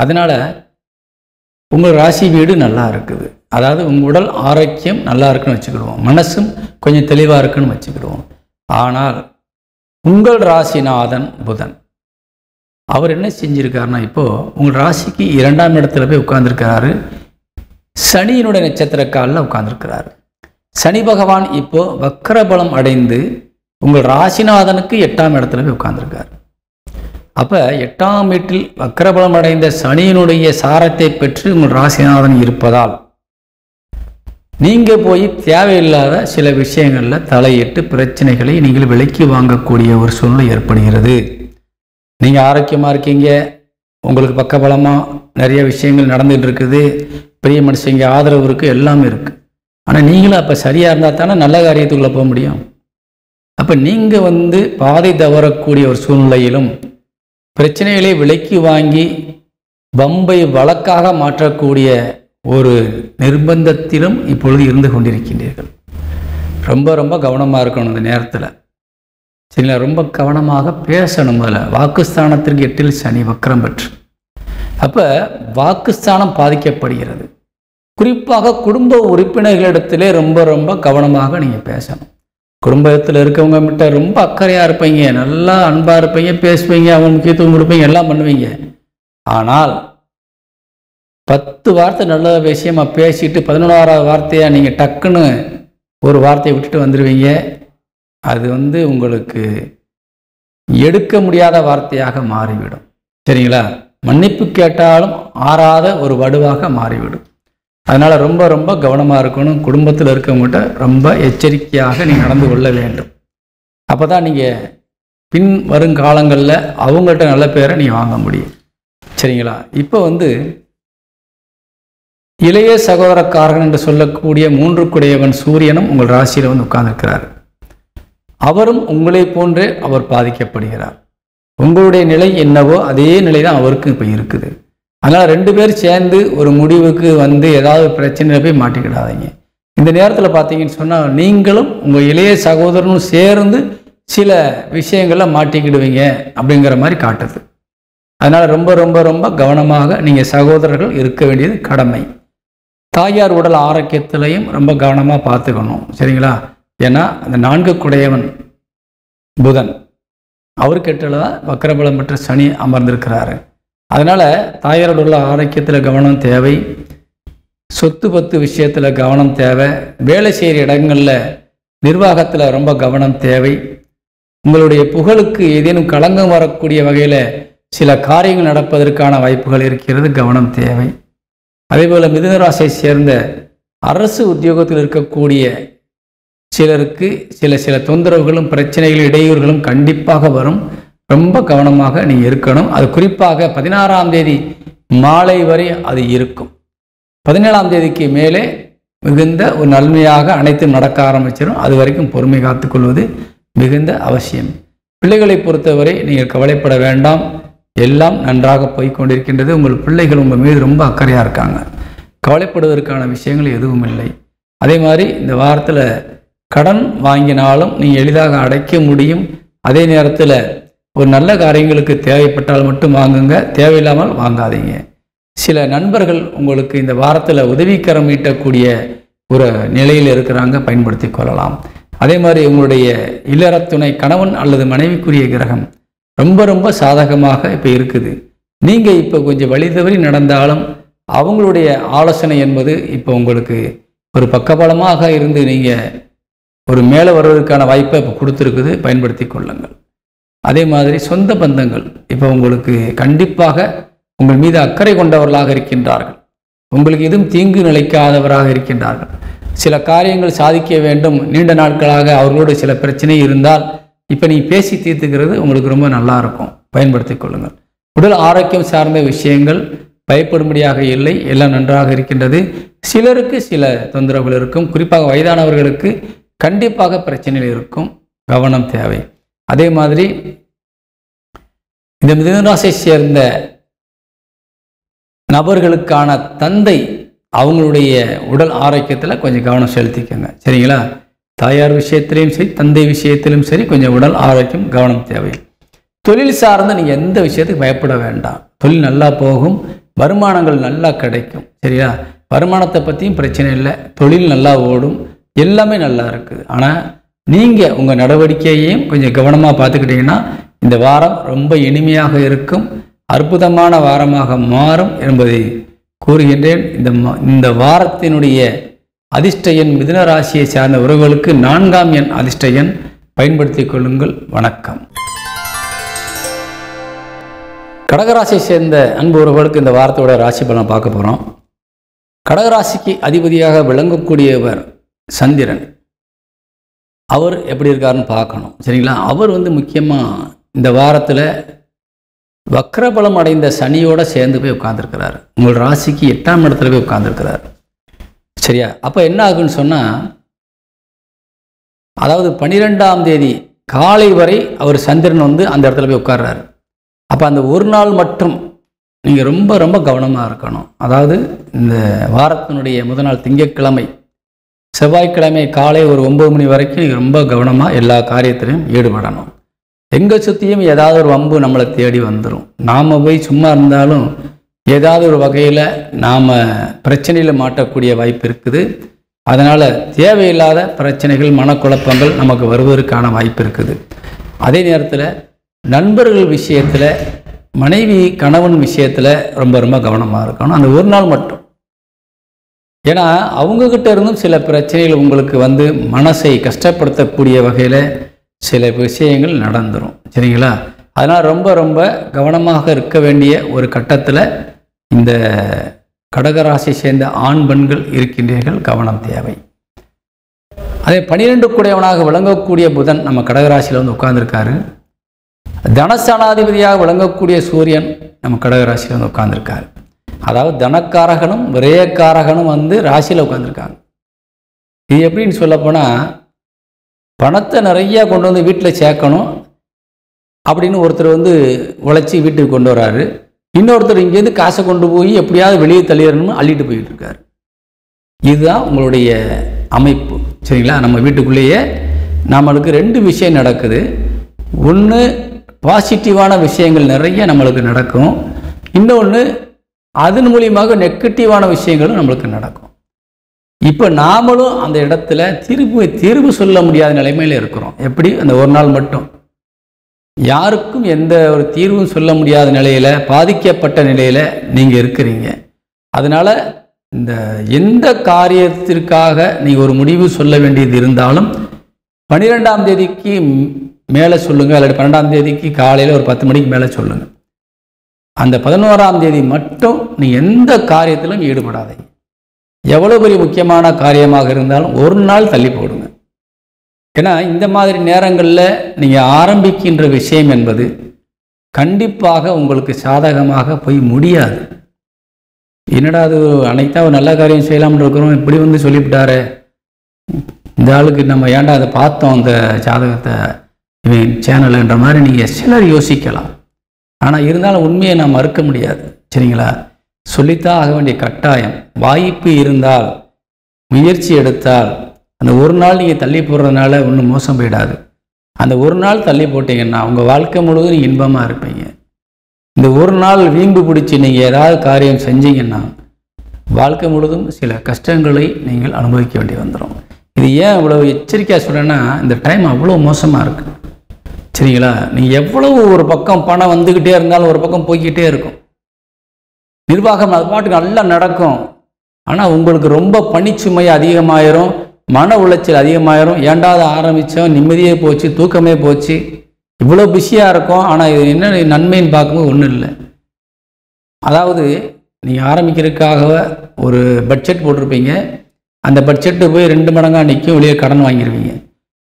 அதனால் உங்கள் ராசி வீடு நல்லா இருக்குது. அதாவது உங்கள் உடல் ஆரோக்கியம் நல்லா இருக்குன்னு வச்சுக்கிடுவோம், மனசும் கொஞ்சம் தெளிவாக இருக்குன்னு வச்சுக்கிடுவோம். ஆனால் உங்கள் ராசிநாதன் புதன் அவர் என்ன செஞ்சிருக்காருன்னா, இப்போது உங்கள் ராசிக்கு 2ஆம் இடத்துல போய் உட்கார்ந்துருக்கிறாரு. சனியினுடைய நட்சத்திர காலில் உட்கார்ந்துருக்கிறாரு. சனி பகவான் இப்போது வக்கரபலம் அடைந்து உங்கள் ராசிநாதனுக்கு 8ஆம் இடத்துல போய் உட்கார்ந்துருக்காரு. அப்போ 8ஆம் வீட்டில் வக்கரபலம் அடைந்த சனியினுடைய சாரத்தை பெற்று உங்கள் ராசிநாதன் இருப்பதால் நீங்கள் போய் தேவையில்லாத சில விஷயங்களில் தலையிட்டு பிரச்சனைகளை நீங்கள் விலக்கி வாங்கக்கூடிய ஒரு சூழ்நிலை ஏற்படுகிறது. நீங்கள் ஆரோக்கியமாக இருக்கீங்க, உங்களுக்கு பக்கபலமாக நிறைய விஷயங்கள் நடந்துகிட்டு இருக்குது, பெரிய மனுஷங்க ஆதரவு இருக்குது, எல்லாமே இருக்குது. ஆனால் நீங்களும் அப்போ சரியாக இருந்தால் தானே நல்ல காரியத்துக்குள்ளே போக முடியும். அப்போ நீங்கள் பாதை தவறக்கூடிய ஒரு சூழ்நிலையிலும் பிரச்சனைகளை விலக்கி வாங்கி பம்பை வழக்காக மாற்றக்கூடிய ஒரு நிர்பந்தத்திலும் இப்பொழுது இருந்து கொண்டிருக்கின்றீர்கள். ரொம்ப ரொம்ப கவனமாக இருக்கணும் இந்த நேரத்தில். சரிங்களா? ரொம்ப கவனமாக பேசணும். முதல்ல வாக்குஸ்தானத்திற்கு 8இல் சனி வக்கரம் பெற்று, அப்போ வாக்குஸ்தானம் பாதிக்கப்படுகிறது. குறிப்பாக குடும்ப உறுப்பினர்களிடத்திலே ரொம்ப ரொம்ப கவனமாக நீங்கள் பேசணும். குடும்பத்தில் இருக்கவங்க கிட்ட ரொம்ப அக்கறையாக இருப்பீங்க, நல்லா அன்பாக இருப்பீங்க, பேசுவீங்க, அவங்க முக்கியத்துவம் கொடுப்பீங்க, எல்லாம் பண்ணுவீங்க. ஆனால் 10 வார்த்தை நல்ல விஷயமாக பேசிட்டு 11ஆவது வார்த்தையாக நீங்கள் டக்குன்னு ஒரு வார்த்தையை விட்டுட்டு வந்துடுவீங்க. அது உங்களுக்கு எடுக்க முடியாத வார்த்தையாக மாறிவிடும். சரிங்களா? மன்னிப்பு கேட்டாலும் ஆறாத ஒரு வடுவாக மாறிவிடும். அதனால் ரொம்ப ரொம்ப கவனமாக இருக்கணும். குடும்பத்தில் இருக்கவங்ககிட்ட ரொம்ப எச்சரிக்கையாக நீங்கள் நடந்து கொள்ள வேண்டும். அப்போ தான் நீங்கள் பின் வருங்காலங்களில் அவங்கள்ட்ட நல்ல பேரை நீங்கள் வாங்க முடியும். சரிங்களா? இப்போ இளைய சகோதரக்காரன் என்று சொல்லக்கூடிய 3 குடையவன் சூரியனும் உங்கள் ராசியில் உட்கார்ந்திருக்கிறார். அவரும் உங்களை போன்றே அவர் பாதிக்கப்படுகிறார். உங்களுடைய நிலை என்னவோ அதே நிலை தான் அவருக்கும் இப்போ இருக்குது. அதனால் 2 பேர் சேர்ந்து ஒரு முடிவுக்கு ஏதாவது பிரச்சனையில் போய் மாட்டிக்கிடாதீங்க. இந்த நேரத்தில் பார்த்தீங்கன்னு சொன்னால் நீங்களும் உங்கள் இளைய சகோதரனும் சேர்ந்து சில விஷயங்களில் மாட்டிக்கிடுவீங்க அப்படிங்கிற மாதிரி காட்டுது. அதனால் ரொம்ப ரொம்ப ரொம்ப கவனமாக நீங்கள் சகோதரர்கள் இருக்க வேண்டியது கடமை. தாயார் உடல் ஆரோக்கியத்திலையும் ரொம்ப கவனமாக பார்த்துக்கணும். சரிங்களா? ஏன்னா அந்த 4 குடையவன் புதன் அவர் கெட்டல தான் வக்கரபலம் பெற்ற சனி அமர்ந்திருக்கிறாரு. அதனால் தாயாரோட உள்ள ஆரோக்கியத்தில் கவனம் தேவை. சொத்து பத்து விஷயத்தில் கவனம் தேவை. வேலை செய்கிற இடங்களில் நிர்வாகத்தில் ரொம்ப கவனம் தேவை. உங்களுடைய புகழுக்கு ஏதேனும் களங்கம் வரக்கூடிய வகையில் சில காரியங்கள் நடப்பதற்கான வாய்ப்புகள் இருக்கிறது, கவனம் தேவை. அதேபோல் மிதுன ராசியை சேர்ந்த அரசு உத்தியோகத்தில் இருக்கக்கூடிய சிலருக்கு சில தொந்தரவுகளும் பிரச்சனைகளும் இடையூறுகளும் கண்டிப்பாக வரும். ரொம்ப கவனமாக நீங்கள் இருக்கணும். அது குறிப்பாக 16ஆம் தேதி மாலை வரை அது இருக்கும். 17ஆம் தேதிக்கு மேலே மிகுந்த ஒரு நன்மையாக அனைத்தும் நடக்க ஆரம்பிச்சிடும். அது வரைக்கும் பொறுமை காத்துக்கொள்வது மிகுந்த அவசியம். பிள்ளைகளை பொறுத்தவரை நீங்கள் கவலைப்பட வேண்டாம். எல்லாம் நன்றாக போய்கொண்டிருக்கின்றது. உங்கள் பிள்ளைகள் உங்கள் மீது ரொம்ப அக்கறையாக இருக்காங்க. கவலைப்படுவதற்கான விஷயங்கள் எதுவும் இல்லை. அதே மாதிரி இந்த வாரத்தில் கடன் வாங்கினாலும் நீங்கள் எளிதாக அடைக்க முடியும். அதே நேரத்தில் ஒரு நல்ல காரியங்களுக்கு தேவைப்பட்டால் மட்டும் வாங்குங்க, தேவையில்லாமல் வாங்காதீங்க. சில நண்பர்கள் உங்களுக்கு இந்த வாரத்தில் உதவிக்கரம் ஈட்டக்கூடிய ஒரு நிலையில் இருக்கிறாங்க, பயன்படுத்தி கொள்ளலாம். அதே மாதிரி உங்களுடைய இல்லறத்துணை கணவன் அல்லது மனைவிக்குரிய கிரகம் ரொம்ப ரொம்ப சாதகமாக இப்போ இருக்குது. நீங்கள் இப்போ கொஞ்சம் வழி தவறி நடந்தாலும் அவங்களுடைய ஆலோசனை என்பது இப்போ உங்களுக்கு ஒரு பக்கபலமாக இருந்து நீங்கள் ஒரு மேலே வருவதற்கான வாய்ப்பை இப்போ கொடுத்துருக்குது, பயன்படுத்தி கொள்ளுங்கள். அதே மாதிரி சொந்த பந்தங்கள் இப்போ உங்களுக்கு கண்டிப்பாக உங்கள் மீது அக்கறை கொண்டவர்களாக இருக்கின்றார்கள். உங்களுக்கு எதுவும் தீங்கு நிலைக்காதவராக இருக்கின்றார்கள். சில காரியங்கள் சாதிக்க வேண்டும், நீண்ட நாட்களாக அவர்களோடு சில பிரச்சனை இருந்தால் இப்போ நீங்கள் பேசி தீர்த்துக்கிறது உங்களுக்கு ரொம்ப நல்லா இருக்கும், பயன்படுத்தி கொள்ளுங்கள். உடல் ஆரோக்கியம் சார்ந்த விஷயங்கள் பயப்படும்படியாக இல்லை, எல்லாம் நன்றாக இருக்கின்றது. சிலருக்கு சில தொந்தரவுகள் இருக்கும். குறிப்பாக வயதானவர்களுக்கு கண்டிப்பாக பிரச்சனைகள் இருக்கும், கவனம் தேவை. அதே மாதிரி இந்த மிதுனராசியை சேர்ந்த நபர்களுக்கான தந்தை அவங்களுடைய உடல் ஆரோக்கியத்தில் கொஞ்சம் கவனம் செலுத்திக்கங்க. சரிங்களா? தாயார் விஷயத்திலையும் சரி, தந்தை விஷயத்திலும் சரி, கொஞ்சம் உடல் ஆரோக்கியம் கவனம் தேவை. தொழில் சார்ந்து நீங்கள் எந்த விஷயத்துக்கு பயப்பட வேண்டாம். தொழில் நல்லா போகும், வருமானங்கள் நல்லா கிடைக்கும். சரியா? வருமானத்தை பற்றியும் பிரச்சனை இல்லை, தொழில் நல்லா ஓடும், எல்லாமே நல்லா இருக்குது. ஆனால் நீங்கள் உங்கள் நடவடிக்கையையும் கொஞ்சம் கவனமாக பார்த்துக்கிட்டிங்கன்னா இந்த வாரம் ரொம்ப இனிமையாக இருக்கும், அற்புதமான வாரமாக மாறும் என்பதை கூறுகின்றேன். இந்த வாரத்தினுடைய அதிர்ஷ்ட எண் மிதுன ராசியை சார்ந்த உறவுகளுக்கு 4ஆம் எண் அதிர்ஷ்ட எண், பயன்படுத்திக் கொள்ளுங்கள். வணக்கம். கடகராசியை சேர்ந்த அன்பு உறவுகளுக்கு இந்த வாரத்தோட ராசி பலன் பார்க்க போகிறோம். கடகராசிக்கு அதிபதியாக விளங்கக்கூடியவர் சந்திரன். அவர் எப்படி இருக்காருன்னு பார்க்கணும். சரிங்களா? அவர் முக்கியமாக இந்த வாரத்தில் வக்ரபலம் அடைந்த சனியோடு சேர்ந்து போய் உட்கார்ந்துருக்கிறார். உங்கள் ராசிக்கு 8ஆம் இடத்துல போய் உட்கார்ந்துருக்கிறார். சரியா? அப்போ என்ன ஆகுன்னு சொன்னால், அதாவது 12ஆம் தேதி காலை வரை அவர் சந்திரன் அந்த இடத்துல போய் உட்கார்றாரு. அப்போ அந்த ஒரு நாள் மட்டும் நீங்கள் ரொம்ப ரொம்ப கவனமாக இருக்கணும். அதாவது இந்த வாரத்தினுடைய முதல் நாள் திங்கட்கிழமை, செவ்வாய்க்கிழமை காலை ஒரு 9 மணி வரைக்கும் நீங்கள் ரொம்ப கவனமாக எல்லா காரியத்திலையும் ஈடுபடணும். எங்கே சுற்றியும் ஏதாவது ஒரு வம்பு நம்மளை தேடி வந்துடும். நாம் போய் சும்மா இருந்தாலும் ஏதாவது ஒரு வகையில் நாம் பிரச்சனையில் மாட்டக்கூடிய வாய்ப்பு இருக்குது. அதனால் தேவையில்லாத பிரச்சனைகள், மனக்குழப்பங்கள் நமக்கு வருவதற்கான வாய்ப்பு இருக்குது. அதே நேரத்தில் நண்பர்கள் விஷயத்தில், மனைவி கணவன் விஷயத்தில் ரொம்ப ரொம்ப கவனமாக இருக்கணும் அந்த ஒரு நாள் மட்டும். ஏன்னா அவங்கக்கிட்ட இருந்தும் சில பிரச்சனைகள் உங்களுக்கு மனசை கஷ்டப்படுத்தக்கூடிய வகையில் சில விஷயங்கள் நடந்துடும். சரிங்களா? அதனால் ரொம்ப ரொம்ப கவனமாக இருக்க வேண்டிய ஒரு கட்டத்தில் இந்த கடகராசி சேர்ந்த ஆண் பெண்கள் இருக்கின்றீர்கள். கவனம் தேவை. அதே 12 கூடையவனாக விளங்கக்கூடிய புதன் நம்ம கடகராசியில் வந்து உட்கார்ந்துருக்காரு. தனஸ்தானாதிபதியாக விளங்கக்கூடிய சூரியன் நம்ம கடகராசியில் வந்து உட்கார்ந்துருக்காரு. அதாவது தனக்காரகனும் விரயக்காரகனும் வந்து ராசியில் உட்கார்ந்துருக்காங்க. இது எப்படின்னு சொல்லப்போனால், பணத்தை நிறையா கொண்டு வந்து வீட்டில் சேர்க்கணும் அப்படின்னு ஒருத்தர் வந்து உழைச்சி வீட்டுக்கு கொண்டு வராரு. இன்னொருத்தர் இங்கேருந்து காசை கொண்டு போய் எப்படியாவது வெளியே தள்ளிடணும்னு அள்ளிட்டு போயிட்டு இருக்காரு. இதுதான் உங்களுடைய அமைப்பு. சரிங்களா? நம்ம வீட்டுக்குள்ளேயே நம்மளுக்கு 2 விஷயம் நடக்குது. ஒன்று, பாசிட்டிவான விஷயங்கள் நிறைய நம்மளுக்கு நடக்கும். இன்னொன்று, அதன் மூலியமாக நெகட்டிவான விஷயங்களும் நம்மளுக்கு நடக்கும். இப்போ நாமளும் அந்த இடத்துல தீர்வு சொல்ல முடியாத நிலைமையில் இருக்கிறோம். எப்படி? அந்த ஒரு நாள் மட்டும் யாருக்கும் எந்த ஒரு தீர்வும் சொல்ல முடியாத நிலையில், பாதிக்கப்பட்ட நிலையில் நீங்கள் இருக்கிறீங்க. அதனால் இந்த எந்த காரியத்திற்காக நீங்கள் ஒரு முடிவு சொல்ல வேண்டியது இருந்தாலும் 12ஆம் தேதிக்கு மேலே சொல்லுங்கள், அல்லது 12ஆம் தேதிக்கு காலையில் ஒரு 10 மணிக்கு மேலே சொல்லுங்கள். அந்த 11ஆம் தேதி மட்டும் நீ எந்த காரியத்திலும் ஈடுபடாதீங்க. எவ்வளோ பெரிய முக்கியமான காரியமாக இருந்தாலும் ஒரு நாள் தள்ளி போடுங்க. ஏன்னா இந்த மாதிரி நேரங்களில் நீங்கள் ஆரம்பிக்கின்ற விஷயம் என்பது கண்டிப்பாக உங்களுக்கு சாதகமாக போய் முடியாது. என்னடா அது, அன்னைக்கு தான் ஒரு நல்ல காரியம் செய்யலாம்னு இருக்கிறோம், இப்படி வந்து சொல்லிவிட்டாரு, இந்த ஆளுக்கு நம்ம ஏன்டா அதை பார்த்தோம் அந்த ஜாதகத்தை இவன் சேனலுன்ற மாதிரி நீங்கள் சிலர் யோசிக்கலாம். ஆனால் இருந்தாலும் உண்மையை நான் மறுக்க முடியாது. சரிங்களா? சொல்லித்தான் ஆக வேண்டிய கட்டாயம். வாய்ப்பு இருந்தால், முயற்சி எடுத்தால், அந்த ஒரு நாள் நீங்கள் தள்ளி போடுறதுனால ஒன்றும் மோசம் போயிடாது. அந்த ஒரு நாள் தள்ளி போட்டிங்கன்னா உங்கள் வாழ்க்கை முழுவதும் நீங்கள் இன்பமாக இருப்பீங்க. இந்த ஒரு நாள் வீம்பு பிடிச்சி நீங்கள் ஏதாவது காரியம் செஞ்சீங்கன்னா வாழ்க்கை முழுவதும் சில கஷ்டங்களை நீங்கள் அனுபவிக்க வேண்டி வந்துடும். இது ஏன் இவ்வளோ எச்சரிக்கையாக சொல்கிறேன்னா, இந்த டைம் அவ்வளோ மோசமாக இருக்குது. சரிங்களா? நீங்கள் எவ்வளவு ஒரு பக்கம் பணம் வந்துக்கிட்டே இருந்தாலும் ஒரு பக்கம் போய்கிட்டே இருக்கும். நிர்வாகம் அது பாட்டுக்கு நல்லா நடக்கும். ஆனால் உங்களுக்கு ரொம்ப பணிச்சுமை அதிகமாயிரும், மன உளைச்சல் அதிகமாயிரும். ஏண்டாவது ஆரம்பித்தோம், நிம்மதியே போச்சு, தூக்கமே போச்சு, இவ்வளோ பிஸியாக இருக்கும். ஆனால் இது என்ன நன்மைன்னு பார்க்கும்போது ஒன்றும் இல்லை. அதாவது நீங்கள் ஆரம்பிக்கிறதுக்காக ஒரு பட்ஜெட் போட்டிருப்பீங்க, அந்த பட்ஜெட்டு போய் 2 மடங்காக நிற்கும், வெளியே கடன் வாங்கிடுவீங்க.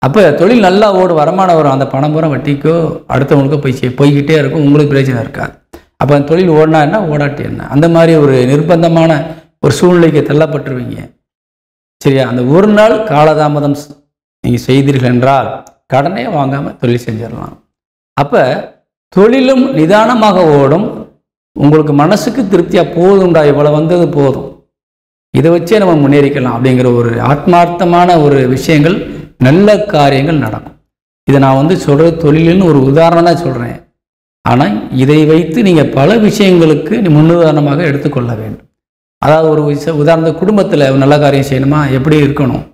அப்போ தொழில் நல்லா ஓடு, வருமானம் வரும், அந்த பணம் பூரா வட்டிக்கோ அடுத்தவங்களுக்கோ போய்கிட்டே இருக்கும், உங்களுக்கு பிரச்சனை இருக்காது. அப்போ அந்த தொழில் ஓடினா என்ன, ஓடாட்டி என்ன, அந்த மாதிரி ஒரு நிர்பந்தமான ஒரு சூழ்நிலைக்கு தள்ளப்பட்டுருவீங்க. சரியா? அந்த ஒரு நாள் காலதாமதம் நீங்கள் செய்தீர்கள் என்றால் கடனே வாங்காமல் தொழில் செஞ்சிடலாம். அப்போ தொழிலும் நிதானமாக ஓடும். உங்களுக்கு மனசுக்கு திருப்தியாக போதும்டா, இவ்வளோ வந்தது போதும், இதை வச்சே நம்ம முன்னேறிக்கலாம் அப்படிங்கிற ஒரு ஆத்மார்த்தமான ஒரு விஷயங்கள், நல்ல காரியங்கள் நடக்கும். இதை நான் வந்து சொல்கிறது தொழில்னு ஒரு உதாரணம் தான் சொல்கிறேன். ஆனால் இதை வைத்து நீங்கள் பல விஷயங்களுக்கு முன்னுதாரணமாக எடுத்துக்கொள்ள வேண்டும். அதாவது ஒரு உதாரணத்து குடும்பத்தில் ஒரு நல்ல காரியம் செய்யணுமா, எப்படி இருக்கணும்,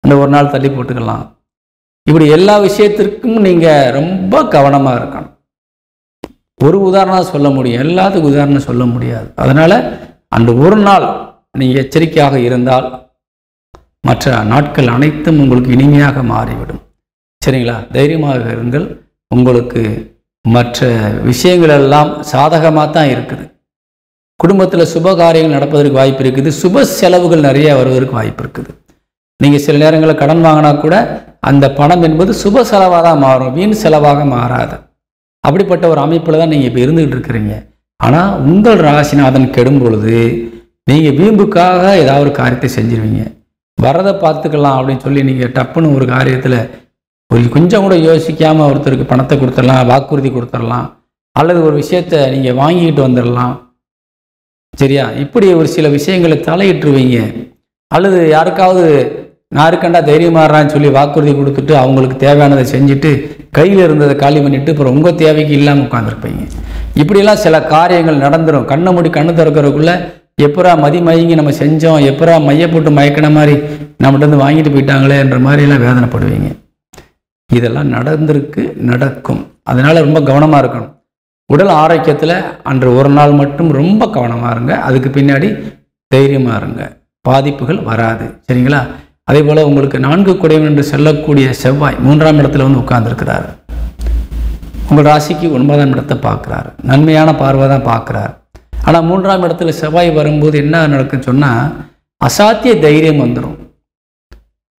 அந்த ஒரு நாள் தள்ளி போட்டுக்கலாம். இப்படி எல்லா விஷயத்திற்கும் நீங்கள் ரொம்ப கவனமாக இருக்கணும். ஒரு உதாரணம் சொல்ல முடியும், எல்லாத்துக்கும் உதாரணம் சொல்ல முடியாது. அதனால் அந்த ஒரு நாள் நீங்கள் எச்சரிக்கையாக இருந்தால் மற்ற நாட்கள் அனைத்தும் உங்களுக்கு இனிமையாக மாறிவிடும். சரிங்களா? தைரியமாக இருங்கள். உங்களுக்கு மற்ற விஷயங்கள் எல்லாம் சாதகமாக தான் இருக்குது. குடும்பத்தில் சுப காரியங்கள் நடப்பதற்கு வாய்ப்பு இருக்குது. சுப செலவுகள் நிறைய வருவதற்கு வாய்ப்பு இருக்குது. நீங்கள் சில நேரங்களில் கடன் வாங்கினா கூட அந்த பணம் என்பது சுப செலவாக தான் மாறும், வீண் செலவாக மாறாது. அப்படிப்பட்ட ஒரு அமைப்பில் தான் நீங்கள் இப்போ இருந்துகிட்டு இருக்கிறீங்க. ஆனால் உங்கள் ராசிநாதன் கெடும் பொழுது நீங்கள் வீம்புக்காக ஏதாவது ஒரு காரியத்தை செஞ்சிருவீங்க. வரதை பார்த்துக்கலாம் அப்படின்னு சொல்லி நீங்கள் டப்புன்னு ஒரு காரியத்தில் ஒரு கொஞ்சம் கூட யோசிக்காமல் ஒருத்தருக்கு பணத்தை கொடுத்துடலாம், வாக்குறுதி கொடுத்துடலாம், அல்லது ஒரு விஷயத்தை நீங்கள் வாங்கிக்கிட்டு வந்துடலாம். சரியா? இப்படி ஒரு சில விஷயங்களை தலையிட்டுருவீங்க. அல்லது யாருக்காவது நான் இருக்கண்டா தைரியமாகறான்னு சொல்லி வாக்குறுதி கொடுத்துட்டு அவங்களுக்கு தேவையானதை செஞ்சுட்டு கையில் இருந்ததை காலி பண்ணிவிட்டு அப்புறம் உங்கள் தேவைக்கு இல்லாமல் உட்காந்துருப்பீங்க. இப்படிலாம் சில காரியங்கள் நடந்துடும். கண்ணை மூடி கண்ணு திறக்கிறதுக்குள்ளே எப்பரா மயங்கி நம்ம செஞ்சோம், எப்பரா மைய போட்டு மயக்கின மாதிரி நம்மகிட்ட வாங்கிட்டு போயிட்டாங்களே என்ற மாதிரிலாம் வேதனைப்படுவீங்க. இதெல்லாம் நடக்கும். அதனால் ரொம்ப கவனமாக இருக்கணும். உடல் ஆரோக்கியத்தில் அன்று ஒரு நாள் மட்டும் ரொம்ப கவனமாக இருங்க. அதுக்கு பின்னாடி தைரியமாக இருங்க, பாதிப்புகள் வராது. சரிங்களா? அதே போல் உங்களுக்கு 4 குடைவன் என்று சொல்லக்கூடிய செவ்வாய் 3ஆம் இடத்துல வந்து உட்கார்ந்துருக்கிறார். உங்கள் ராசிக்கு 9ஆம் இடத்தை பார்க்குறாரு. நன்மையான பார்வை தான் பார்க்குறார். ஆனால் 3ஆம் இடத்துல செவ்வாய் வரும்போது என்ன நடக்குன்னு சொன்னால் அசாத்திய தைரியம் வந்துடும்,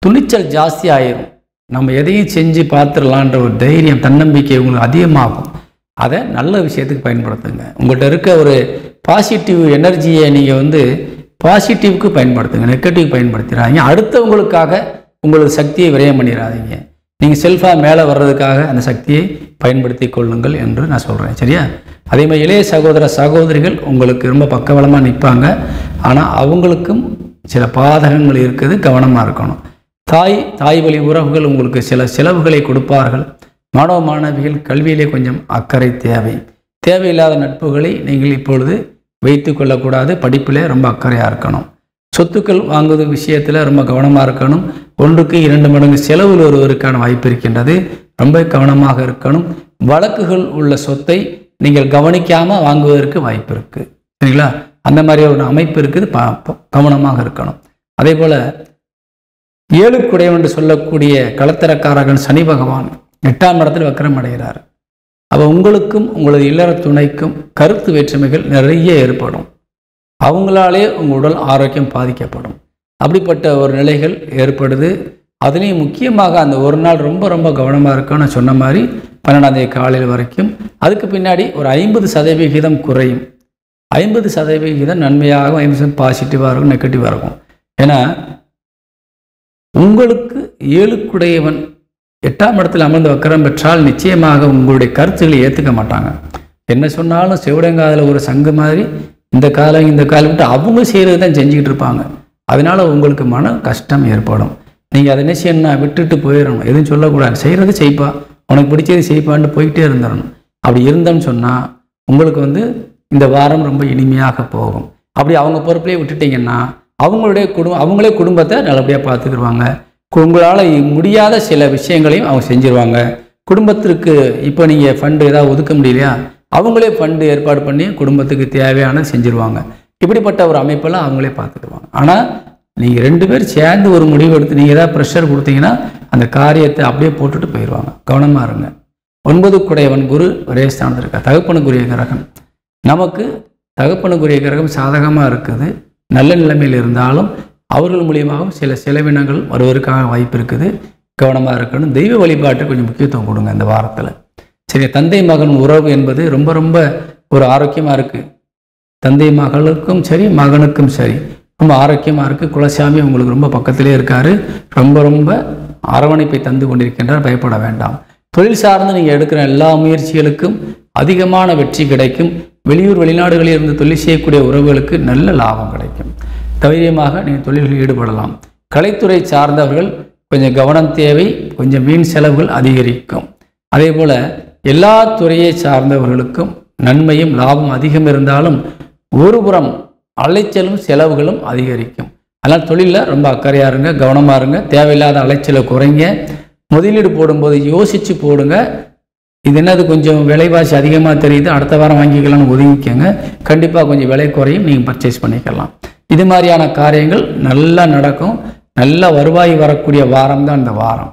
துணிச்சல் ஜாஸ்தி ஆயிரும். நம்ம எதையும் செஞ்சு பார்த்துடலான்ற ஒரு தைரியம் தன்னம்பிக்கை உங்களுக்கு அதிகமாகும். அதை நல்ல விஷயத்துக்கு பயன்படுத்துங்க. உங்கள்கிட்ட இருக்க ஒரு பாசிட்டிவ் எனர்ஜியை நீங்கள் வந்து பாசிட்டிவ்க்கு பயன்படுத்துங்க, நெகட்டிவ் பயன்படுத்திடாதீங்க. அடுத்தவங்களுக்காக உங்களுக்கு சக்தியை விரயம் பண்ணிடாதீங்க. நீங்கள் செல்ஃபாக மேலே வர்றதுக்காக அந்த சக்தியை பயன்படுத்தி கொள்ளுங்கள் என்று நான் சொல்கிறேன். சரியா? அதே மாதிரி இளைய சகோதர சகோதரிகள் உங்களுக்கு ரொம்ப பக்கபலமாக நிற்பாங்க. ஆனால் அவங்களுக்கும் சில பாதகங்கள் இருக்குது, கவனமாக இருக்கணும். தாய் வழி உறவுகள் உங்களுக்கு சில செலவுகளை கொடுப்பார்கள். மாணவ மாணவிகள் கல்வியிலே கொஞ்சம் அக்கறை தேவை. தேவையில்லாத நட்புகளை நீங்கள் இப்பொழுது வைத்து கொள்ளக்கூடாது. படிப்பில் ரொம்ப அக்கறையாக இருக்கணும். சொத்துக்கள் வாங்குவது விஷயத்தில் ரொம்ப கவனமாக இருக்கணும். 1க்கு 2 மடங்கு செலவில் வருவதற்கான வாய்ப்பு இருக்கின்றது. ரொம்ப கவனமாக இருக்கணும். வழக்குகள் உள்ள சொத்தை நீங்கள் கவனிக்காமல் வாங்குவதற்கு வாய்ப்பு இருக்குது. சரிங்களா? அந்த மாதிரி ஒரு அமைப்பு இருக்குது, கவனமாக இருக்கணும். அதே போல் 7 குடைவன் என்று சொல்லக்கூடிய களத்திரக்காரகன் சனி பகவான் 8ஆம் இடத்தில் வக்ரம் அடைகிறார். அப்போ உங்களுக்கும் உங்களது இல்லற துணைக்கும் கருத்து வேற்றுமைகள் நிறைய ஏற்படும். அவங்களாலே உங்கள் உடல் ஆரோக்கியம் பாதிக்கப்படும். அப்படிப்பட்ட ஒரு நிலைகள் ஏற்படுது. அதுலேயும் முக்கியமாக அந்த ஒரு நாள் ரொம்ப ரொம்ப கவனமாக இருக்கும்னு நான் சொன்ன மாதிரி 12ஆம் தேதி காலையில் வரைக்கும். அதுக்கு பின்னாடி ஒரு 50% குறையும். 50% நன்மையாகவும் 50% பாசிட்டிவாக இருக்கும், நெகட்டிவாக இருக்கும். ஏன்னா உங்களுக்கு 7 குடையவன் 8ஆம் இடத்தில் அமர்ந்து வக்கரம் பெற்றால் நிச்சயமாக உங்களுடைய கருத்துக்களை ஏற்றுக்க மாட்டாங்க. என்ன சொன்னாலும் செவிடங்காதில் ஒரு சங்கு மாதிரி இந்த காலம் விட்டு அவங்க செய்கிறது தான் செஞ்சுக்கிட்டு இருப்பாங்க. அதனால் உங்களுக்கு மன கஷ்டம் ஏற்படும். நீங்கள் அதை என்ன செய்யணும்னா விட்டுட்டு போயிடணும், எதுவும் சொல்லக்கூடாது. செய்கிறது செய்ப்பா, உனக்கு பிடிச்சது செய்ப்பான்னு போய்கிட்டே இருந்துடணும். அப்படி இருந்தோம்னு சொன்னால் உங்களுக்கு வந்து இந்த வாரம் ரொம்ப இனிமையாக போகும். அப்படி அவங்க பொறுப்பிலே விட்டுட்டிங்கன்னா அவங்களே குடும்பத்தை நல்லபடியாக பார்த்துக்கிடுவாங்க. உங்களால் முடியாத சில விஷயங்களையும் அவங்க செஞ்சுருவாங்க. குடும்பத்திற்கு இப்போ நீங்கள் ஃபண்டு ஏதாவது ஒதுக்க முடியலையா, அவங்களே ஃபண்டு ஏற்பாடு பண்ணி குடும்பத்துக்கு தேவையான செஞ்சுருவாங்க. இப்படிப்பட்ட ஒரு அமைப்பெல்லாம் அவங்களே பார்த்துக்குவாங்க. ஆனால் நீங்கள் 2 பேர் சேர்ந்து ஒரு முடிவு எடுத்து நீங்கள் ஏதாவது ப்ரெஷர் கொடுத்தீங்கன்னா அந்த காரியத்தை அப்படியே போட்டுட்டு போயிடுவாங்க. கவனமாக இருங்க. 9 குடையவன் குரு ஒரே ஸ்தானத்தில் இருக்கா. தகப்பனுக்குரிய கிரகம். நமக்கு தகப்பனுக்குரிய கிரகம் சாதகமாக இருக்குது. நல்ல நிலைமையில் இருந்தாலும் அவர்கள் மூலியமாகவும் சில செலவினங்கள் வருவதற்காக வாய்ப்பு இருக்குது. கவனமாக இருக்கணும். தெய்வ வழிபாட்டுக்கு கொஞ்சம் முக்கியத்துவம் கொடுங்க இந்த வாரத்தில். சரி, தந்தை மகன் உறவு என்பது ரொம்ப ரொம்ப ஒரு ஆரோக்கியமாக இருக்குது. தந்தை மகளுக்கும் சரி மகனுக்கும் சரி ரொம்ப ஆரோக்கியமாக இருக்குது. குலசாமி உங்களுக்கு ரொம்ப பக்கத்திலே இருக்கார். ரொம்ப ரொம்ப அரவணைப்பை தந்து கொண்டிருக்கின்றார். பயப்பட வேண்டாம். தொழில் சார்ந்து நீங்கள் எடுக்கிற எல்லா முயற்சிகளுக்கும் அதிகமான வெற்றி கிடைக்கும். வெளியூர் வெளிநாடுகளில் இருந்து தொழில் செய்யக்கூடிய உறவுகளுக்கு நல்ல லாபம் கிடைக்கும். தைரியமாக நீங்கள் தொழில்களில் ஈடுபடலாம். கலைத்துறை சார்ந்தவர்கள் கொஞ்சம் கவனம் தேவை. கொஞ்சம் வீண் செலவுகள் அதிகரிக்கும். அதே போல் எல்லா துறையை சார்ந்தவர்களுக்கும் நன்மையும் லாபம் அதிகம் இருந்தாலும் ஒருபுறம் அலைச்சலும் செலவுகளும் அதிகரிக்கும். அதனால் தொழிலில் ரொம்ப அக்கறையாக இருங்க, கவனமாக இருங்க. தேவையில்லாத அலைச்சலை குறைங்க. முதலீடு போடும்போது யோசித்து போடுங்க. இது என்னது கொஞ்சம் விலைவாசி அதிகமாக தெரியுது, அடுத்த வாரம் வாங்கிக்கலாம்னு ஒதுங்கிக்கங்க. கண்டிப்பாக கொஞ்சம் விலை குறையும், நீங்கள் பர்ச்சேஸ் பண்ணிக்கலாம். இது மாதிரியான காரியங்கள் நல்லா நடக்கும். நல்ல வருவாய் வரக்கூடிய வாரம் தான் இந்த வாரம்.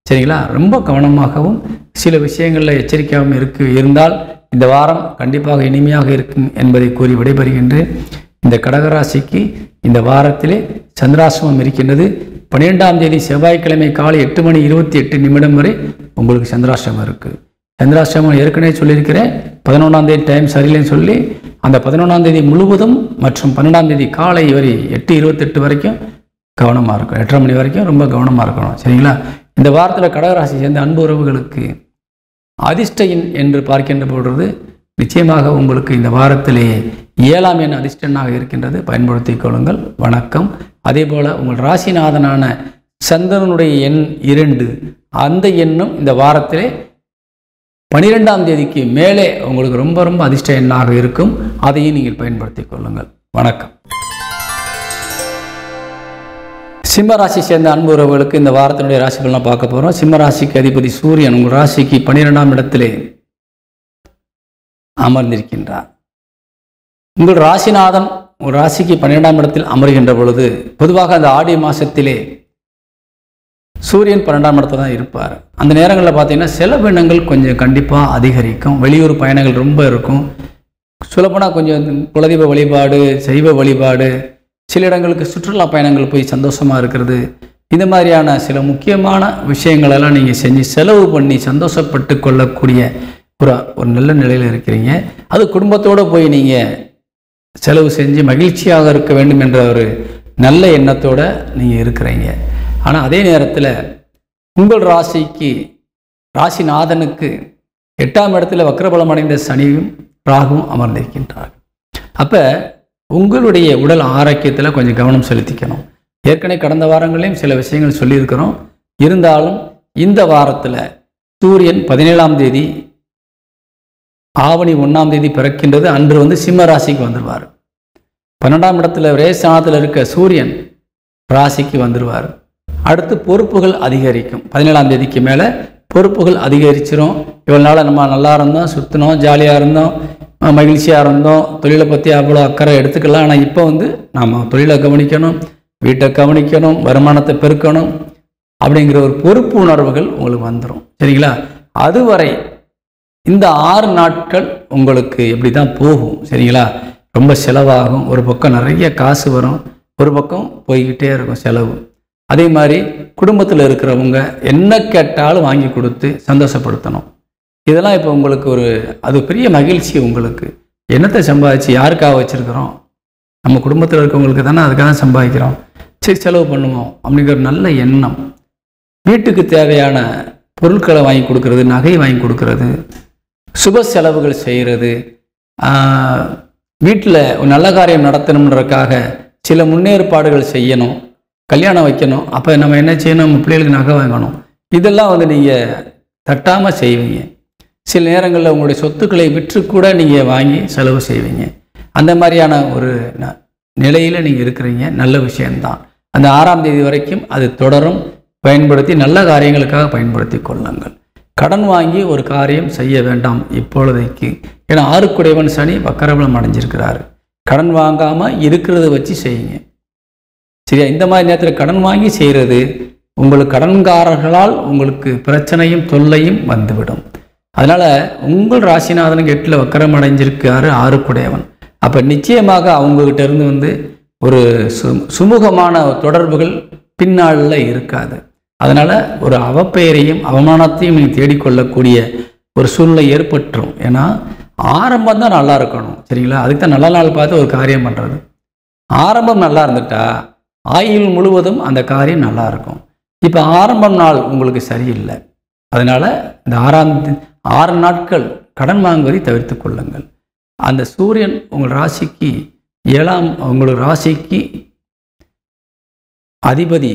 சரிங்களா? ரொம்ப கவனமாகவும் சில விஷயங்களில் எச்சரிக்கையாகவும் இருந்தால் இந்த வாரம் கண்டிப்பாக இனிமையாக இருக்கும் என்பதை கூறி விடைபெறுகின்றேன். இந்த கடகராசிக்கு இந்த வாரத்திலே சந்திராசிரமம் இருக்கின்றது. 12ஆம் தேதி செவ்வாய்க்கிழமை காலை 8:28 வரை உங்களுக்கு சந்திராசிரமம் இருக்குது. சந்திராசிரமம் ஏற்கனவே சொல்லியிருக்கிறேன். 11ஆம் தேதி டைம் சரியில்லைன்னு சொல்லி அந்த 11ஆம் தேதி முழுவதும் மற்றும் 12ஆம் தேதி காலை வரை 8:28 வரைக்கும் கவனமாக இருக்கும். 8:30 மணி வரைக்கும் ரொம்ப கவனமாக இருக்கணும். சரிங்களா? இந்த வாரத்தில் கடகராசி சேர்ந்த அன்பு உறவுகளுக்கு அதிர்ஷ்ட எண் என்று பார்க்கின்ற பொழுது நிச்சயமாக உங்களுக்கு இந்த வாரத்திலேயே 7ஆம் எண் அதிர்ஷ்ட எண்ணாக இருக்கின்றது. பயன்படுத்திக் கொள்ளுங்கள். வணக்கம். அதே போல் உங்கள் ராசிநாதனான சந்திரனுடைய எண் 2, அந்த எண்ணும் இந்த வாரத்திலே 12ஆம் தேதிக்கு மேலே உங்களுக்கு ரொம்ப ரொம்ப அதிர்ஷ்ட எண்ணாக இருக்கும். அதையும் நீங்கள் பயன்படுத்திக் கொள்ளுங்கள். வணக்கம். சிம்ம ராசி சேர்ந்த அன்பு உறவுகளுக்கு இந்த வாரத்தினுடைய ராசி பலனை பார்க்க போகிறோம். சிம்ம ராசிக்கு அதிபதி சூரியன் உங்கள் ராசிக்கு 12ஆம் இடத்திலே அமர்ந்திருக்கின்றார். உங்கள் ராசிநாதன் உங்கள் ராசிக்கு 12ஆம் இடத்தில் அமர்கின்ற பொழுது பொதுவாக அந்த ஆடி மாதத்திலே சூரியன் 12ஆம் இடத்துல தான் இருப்பார். அந்த நேரங்களில் பார்த்தீங்கன்னா செலவினங்கள் கொஞ்சம் கண்டிப்பாக அதிகரிக்கும். வெளியூர் பயணங்கள் ரொம்ப இருக்கும். சொல்லப்போனால் கொஞ்சம் குலதெய்வ வழிபாடு, சைவ வழிபாடு, சில இடங்களுக்கு சுற்றுலா பயணங்கள் போய் சந்தோஷமாக இருக்கிறது, இந்த மாதிரியான சில முக்கியமான விஷயங்களெல்லாம் நீங்கள் செஞ்சு செலவு பண்ணி சந்தோஷப்பட்டு கொள்ளக்கூடிய ஒரு நல்ல நிலையில் இருக்கிறீங்க. அது குடும்பத்தோடு போய் நீங்கள் செலவு செஞ்சு மகிழ்ச்சியாக இருக்க வேண்டும் என்ற ஒரு நல்ல எண்ணத்தோடு நீங்கள் இருக்கிறீங்க. ஆனால் அதே நேரத்தில் உங்கள் ராசிக்கு ராசிநாதனுக்கு 8ஆம் இடத்துல வக்ரபலம் அடைந்த சனியும் ராகுவும் அமர்ந்திருக்கின்றார். அப்போ உங்களுடைய உடல் ஆரோக்கியத்தில் கொஞ்சம் கவனம் செலுத்திக்கணும். ஏற்கனவே கடந்த வாரங்களையும் சில விஷயங்கள் சொல்லியிருக்கிறோம். இருந்தாலும் இந்த வாரத்தில் சூரியன் 17ஆம் தேதி ஆவணி 1ஆம் தேதி பிறக்கின்றது. அன்று சிம்ம ராசிக்கு வந்துடுவார். 12ஆம் இடத்துல ரேசானத்தில் இருக்க சூரியன் ராசிக்கு வந்துடுவார். அடுத்து பொறுப்புகள் அதிகரிக்கும். 17ஆம் தேதிக்கு மேலே பொறுப்புகள் அதிகரிச்சிடும். இவ்வளோ நாள் நம்ம நல்லா இருந்தோம், சுற்றினோம், ஜாலியாக இருந்தோம், மகிழ்ச்சியாக இருந்தோம், தொழிலை பற்றி அவ்வளோ அக்கறை எடுத்துக்கலாம். ஆனால் இப்போ நாம் தொழிலை கவனிக்கணும், வீட்டை கவனிக்கணும், வருமானத்தை பெருக்கணும் அப்படிங்கிற ஒரு பொறுப்பு உணர்வுகள் உங்களுக்கு வந்துடும். சரிங்களா? அதுவரை இந்த 6 நாட்கள் உங்களுக்கு எப்படி தான் போகும். சரிங்களா? ரொம்ப செலவாகும். ஒரு பக்கம் நிறைய காசு வரும், ஒரு பக்கம் போய்கிட்டே இருக்கும் செலவு. அதே மாதிரி குடும்பத்தில் இருக்கிறவங்க என்ன கேட்டாலும் வாங்கி கொடுத்து சந்தோஷப்படுத்தணும். இதெல்லாம் இப்போ உங்களுக்கு அது பெரிய மகிழ்ச்சி. உங்களுக்கு என்னத்தை சம்பாதிச்சு யாருக்காக வச்சுருக்கிறோம்? நம்ம குடும்பத்தில் இருக்கவங்களுக்கு தானே அதுக்காக சம்பாதிக்கிறோம். சரி, செலவு பண்ணுவோம் அப்படிங்கிற நல்ல எண்ணம். வீட்டுக்கு தேவையான பொருட்களை வாங்கி கொடுக்கறது, நகை வாங்கி கொடுக்கறது, சுப செலவுகள் செய்கிறது, வீட்டில் ஒரு நல்ல காரியம் நடத்தணுன்றதுக்காக சில முன்னேற்பாடுகள் செய்யணும், கல்யாணம் வைக்கணும். அப்போ நம்ம என்ன செய்யணும்? நம்ம பிள்ளைகளுக்கு நகை வாங்கணும். இதெல்லாம் நீங்கள் தட்டாமல் செய்வீங்க. சில நேரங்களில் உங்களுடைய சொத்துக்களை விற்று கூட நீங்கள் வாங்கி செலவு செய்வீங்க. அந்த மாதிரியான ஒரு நிலையில் நீங்கள் இருக்கிறீங்க. நல்ல விஷயம்தான். அந்த 6ஆம் தேதி வரைக்கும் அது தொடரும். பயன்படுத்தி நல்ல காரியங்களுக்காக பயன்படுத்தி கொள்ளுங்கள். கடன் வாங்கி ஒரு காரியம் செய்ய வேண்டாம் இப்பொழுதைக்கு. ஏன்னா 6 சனி வக்கரபலம் அடைஞ்சிருக்கிறாரு. கடன் வாங்காமல் இருக்கிறத வச்சு செய்யுங்க. சரியா? இந்த மாதிரி நேரத்தில் கடன் வாங்கி செய்கிறது உங்களுக்கு கடன்காரர்களால் உங்களுக்கு பிரச்சனையும் தொல்லையும் வந்துவிடும். அதனால் உங்கள் ராசிநாதனுக்கு 8ல் வக்கரம் அடைஞ்சிருக்காரு 6. அப்போ நிச்சயமாக அவங்ககிட்ட இருந்து ஒரு சுமூகமான தொடர்புகள் பின்னாளில் இருக்காது. அதனால் ஒரு அவப்பெயரையும் அவமானத்தையும் நீங்கள் தேடிக்கொள்ளக்கூடிய ஒரு சூழ்நிலை ஏற்பட்டுரும். ஏன்னா ஆரம்பம் தான் நல்லா இருக்கணும். சரிங்களா? அதுக்கு தான் நல்ல நாள் பார்த்து ஒரு காரியம் பண்ணுறது. ஆரம்பம் நல்லா இருந்துட்டா ஆயுள் முழுவதும் அந்த காரியம் நல்லா இருக்கும். இப்போ ஆரம்பம் நாள் உங்களுக்கு சரியில்லை. அதனால் இந்த 6 நாட்கள் கடன் வாங்குவதை தவிர்த்து கொள்ளுங்கள். அந்த சூரியன் உங்கள் ராசிக்கு 7ஆம் உங்கள் ராசிக்கு அதிபதி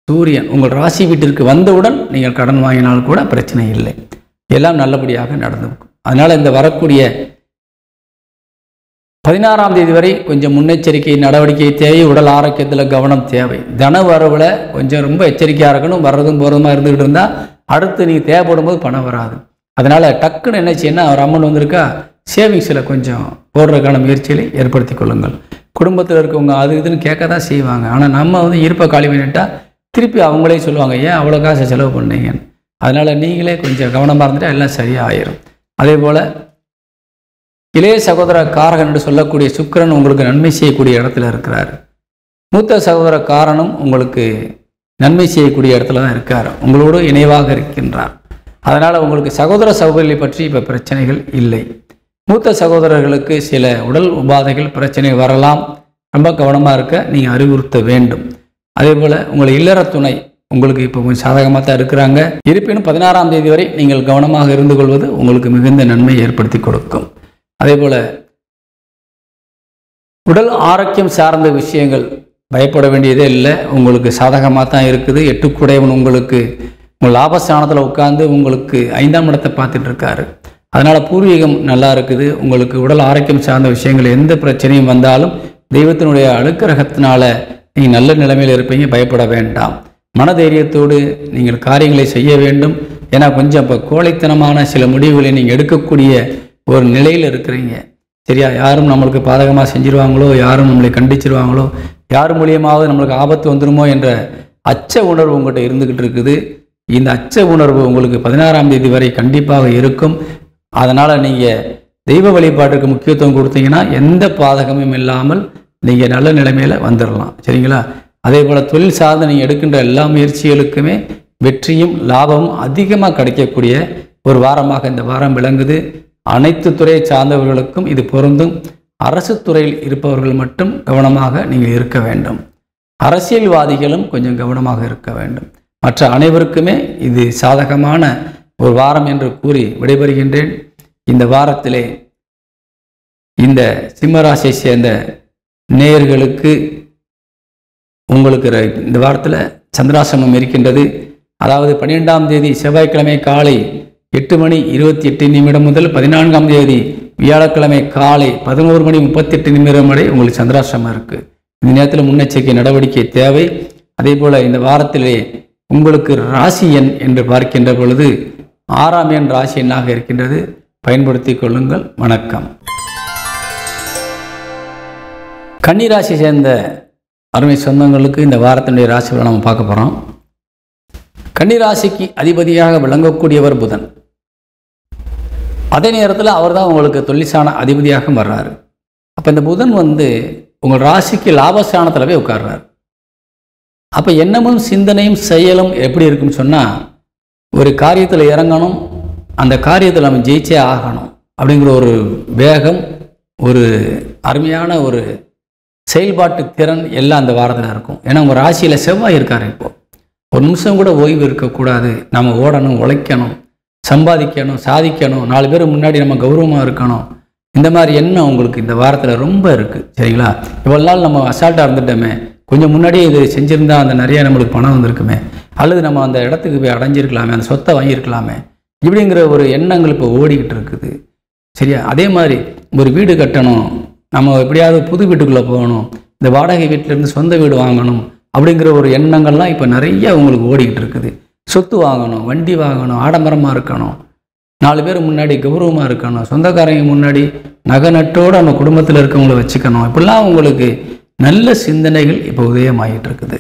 சூரியன் உங்கள் ராசி வீட்டிற்கு வந்தவுடன் நீங்கள் கடன் வாங்கினால் கூட பிரச்சனை இல்லை. எல்லாம் நல்லபடியாக நடந்துக்கும். அதனால் இந்த வரக்கூடிய 16ஆம் தேதி வரை கொஞ்சம் முன்னெச்சரிக்கை நடவடிக்கை தேவை. உடல் ஆரோக்கியத்தில் கவனம் தேவை. தன வரவில் கொஞ்சம் ரொம்ப எச்சரிக்கையாக இருக்கணும். வர்றதும் போகிறதுமா இருந்துக்கிட்டு இருந்தால் அடுத்து நீங்கள் தேவைப்படும் போது பணம் வராது. அதனால் டக்குன்னு என்ன செய்யணும்னா, ஒரு அம்மன் வந்திருக்கா, சேவிங்ஸில் கொஞ்சம் போடுறதுக்கான முயற்சிகளை ஏற்படுத்தி கொள்ளுங்கள். குடும்பத்தில் இருக்கவங்க அது இதுன்னு கேட்க தான் செய்வாங்க. ஆனால் நம்ம இருப்பை காலி பண்ணிட்டால் திருப்பி அவங்களே சொல்லுவாங்க, ஏன் அவ்வளோ காசை செலவு பண்ணீங்கன்னு. அதனால் நீங்களே கொஞ்சம் கவனமாக இருந்துட்டால் எல்லாம் சரியாக ஆயிரும். அதே போல் இளைய சகோதர காரகன் என்று சொல்லக்கூடிய சுக்கிரன் உங்களுக்கு நன்மை செய்யக்கூடிய இடத்துல இருக்கிறார். மூத்த சகோதர காரனும் உங்களுக்கு நன்மை செய்யக்கூடிய இடத்துல தான் இருக்கார். உங்களோடு இணைவாக இருக்கின்றார். அதனால் உங்களுக்கு சகோதர சகோதரிகளை பற்றி இப்போ பிரச்சனைகள் இல்லை. மூத்த சகோதரர்களுக்கு சில உடல் உபாதைகள் பிரச்சனை வரலாம். ரொம்ப கவனமாக இருக்க நீங்கள் அறிவுறுத்த வேண்டும். அதே போல் உங்கள் இல்லற துணை உங்களுக்கு இப்போ கொஞ்சம் சாதகமாக தான் இருக்கிறாங்க. இருப்பினும் 16ஆம் தேதி வரை நீங்கள் கவனமாக இருந்து கொள்வது உங்களுக்கு மிகுந்த நன்மை ஏற்படுத்தி கொடுக்கும். அதே போல் உடல் ஆரோக்கியம் சார்ந்த விஷயங்கள் பயப்பட வேண்டியதே இல்லை. உங்களுக்கு சாதகமாக தான் இருக்குது. 8 உங்களுக்கு உங்கள் லாபஸ்தானத்தில் உட்கார்ந்து உங்களுக்கு 5ஆம் இடத்தை பார்த்துட்டு இருக்காரு. அதனால் பூர்வீகம் நல்லா இருக்குது. உங்களுக்கு உடல் ஆரோக்கியம் சார்ந்த விஷயங்கள் எந்த பிரச்சனையும் வந்தாலும் தெய்வத்தினுடைய அனுக்கிரகத்தினால நீங்கள் நல்ல நிலைமையில் இருப்பீங்க. பயப்பட வேண்டாம். மனதைரியத்தோடு நீங்கள் காரியங்களை செய்ய வேண்டும். ஏன்னா கொஞ்சம் இப்போ கோழைத்தனமான சில முடிவுகளை நீங்கள் எடுக்கக்கூடிய ஒரு நிலையில் இருக்கிறீங்க. சரியா? யாரும் நம்மளுக்கு பாதகமாக செஞ்சிருவாங்களோ, யாரும் நம்மளை கண்டிச்சிருவாங்களோ, யார் மூலியமாவது நம்மளுக்கு ஆபத்து வந்துடுமோ என்ற அச்ச உணர்வு உங்கள்கிட்ட இருந்துக்கிட்டு இருக்குது. இந்த அச்ச உணர்வு உங்களுக்கு 16ஆம் தேதி வரை கண்டிப்பாக இருக்கும். அதனால் நீங்கள் தெய்வ வழிபாட்டுக்கு முக்கியத்துவம் கொடுத்தீங்கன்னா எந்த பாதகமும் இல்லாமல் நீங்கள் நல்ல நிலைமையில் வந்துடலாம். சரிங்களா? அதே போல் தொழில் சார்ந்து நீங்கள் எடுக்கின்ற எல்லா முயற்சிகளுக்குமே வெற்றியும் லாபமும் அதிகமாக கிடைக்கக்கூடிய ஒரு வாரமாக இந்த வாரம் விளங்குது. அனைத்து துறையை சார்ந்தவர்களுக்கும் இது பொருந்தும். அரசு துறையில் இருப்பவர்கள் மட்டும் கவனமாக நீங்கள் இருக்க வேண்டும். அரசியல்வாதிகளும் கொஞ்சம் கவனமாக இருக்க வேண்டும். மற்ற அனைவருக்குமே இது சாதகமான ஒரு வாரம் என்று கூறி விடைபெறுகின்றேன். இந்த வாரத்திலே இந்த சிம்மராசியை சேர்ந்த நேயர்களுக்கு உங்களுக்கு இந்த வாரத்தில் சந்திராசிரமம் இருக்கின்றது. அதாவது 12ஆம் தேதி செவ்வாய்க்கிழமை காலை 8:28 முதல் 14ஆம் தேதி வியாழக்கிழமை காலை 11:38 வரை உங்களுக்கு சந்திராசிரமம் இருக்குது. இந்த நேரத்தில் முன்னெச்சரிக்கை நடவடிக்கை தேவை. அதே போல் இந்த வாரத்திலே உங்களுக்கு ராசி எண் என்று பார்க்கின்ற பொழுது 6ஆம் எண் ராசி எண்ணாக இருக்கின்றது. பயன்படுத்தி கொள்ளுங்கள். வணக்கம். கன்னிராசி சேர்ந்த அருமை சொந்தங்களுக்கு இந்த வாரத்தினுடைய ராசிகளை நம்ம பார்க்க போகிறோம். கன்னிராசிக்கு அதிபதியாக விளங்கக்கூடியவர் புதன். அதே நேரத்தில் அவர் தான் உங்களுக்கு தொழிற்சான அதிபதியாக வர்றாரு. அப்போ இந்த புதன் உங்கள் ராசிக்கு லாபஸ்தானத்தில் போய் உட்கார்றார். அப்போ எண்ணமும் சிந்தனையும் செயலும் எப்படி இருக்குன்னு சொன்னால், ஒரு காரியத்தில் இறங்கணும், அந்த காரியத்தில் நம்ம ஜெயிச்சே ஆகணும் அப்படிங்கிற ஒரு வேகம், ஒரு அருமையான ஒரு செயல்பாட்டு திறன் எல்லாம் அந்த வாரத்தில் இருக்கும். ஏன்னா உங்கள் ராசியில் செவ்வாய் இருக்கார். இப்போது ஒரு நிமிஷம் கூட ஓய்வு இருக்கக்கூடாது. நம்ம ஓடணும், உழைக்கணும், சம்பாதிக்கணும், சாதிக்கணும், 4 பேர் முன்னாடி நம்ம கௌரவமாக இருக்கணும். இந்த மாதிரி எண்ணம் உங்களுக்கு இந்த வாரத்தில் ரொம்ப இருக்குது. சரிங்களா? இவ்வளோ நாள் நம்ம அசால்ட்டாக இருந்துட்டோமே, கொஞ்சம் முன்னாடியே இது செஞ்சுருந்தா அந்த நிறைய நம்மளுக்கு பணம் வந்திருக்குமே, அல்லது நம்ம அந்த இடத்துக்கு போய் அடைஞ்சிருக்கலாமே, அந்த சொத்தை வாங்கியிருக்கலாமே, இப்படிங்கிற ஒரு எண்ணங்கள் இப்போ ஓடிக்கிட்டு இருக்குது. சரியா? அதே மாதிரி ஒரு வீடு கட்டணும், நம்ம எப்படியாவது புது வீட்டுக்குள்ளே போகணும், இந்த வாடகை வீட்டிலேருந்து சொந்த வீடு வாங்கணும் அப்படிங்கிற ஒரு எண்ணங்கள்லாம் இப்போ நிறைய உங்களுக்கு ஓடிக்கிட்டு இருக்குது. சொத்து வாங்கணும், வண்டி வாங்கணும், ஆடம்பரமாக இருக்கணும், 4 பேர் முன்னாடி கௌரவமாக இருக்கணும், சொந்தக்காரங்க முன்னாடி நகை நட்டோடு நம்ம குடும்பத்தில் இருக்கவங்கள வச்சுக்கணும். இப்படிலாம் உங்களுக்கு நல்ல சிந்தனைகள் இப்போ உதயமாகிட்டு இருக்குது.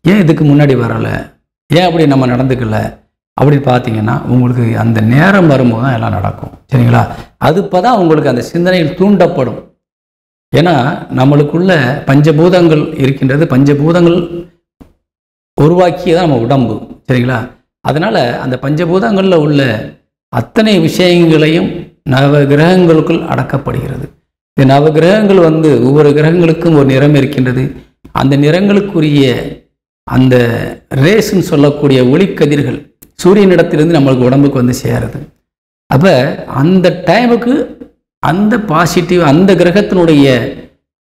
ஏன் இதுக்கு முன்னாடி வரலை, ஏன் அப்படி நம்ம நடந்துக்கல அப்படின்னு பார்த்தீங்கன்னா, உங்களுக்கு அந்த நேரம் வரும்போது தான் எல்லாம் நடக்கும். சரிங்களா? அது இப்போ தான் உங்களுக்கு அந்த சிந்தனைகள் தூண்டப்படும். ஏன்னா நம்மளுக்குள்ள பஞ்சபூதங்கள் இருக்கின்றது. பஞ்சபூதங்கள் உருவாக்கியதான் நம்ம உடம்பு. சரிங்களா? அதனால் அந்த பஞ்சபூதங்களில் உள்ள அத்தனை விஷயங்களையும் நவ கிரகங்களுக்குள் அடக்கப்படுகிறது. இந்த நவ கிரகங்கள் ஒவ்வொரு கிரகங்களுக்கும் ஒரு நிறம் இருக்கின்றது. அந்த நிறங்களுக்குரிய அந்த ரேஸ்ன்னு சொல்லக்கூடிய ஒளிக்கதிர்கள் சூரியனிடத்திலிருந்து நம்மளுக்கு உடம்புக்கு சேருது. அப்போ அந்த டைமுக்கு அந்த பாசிட்டிவ், அந்த கிரகத்தினுடைய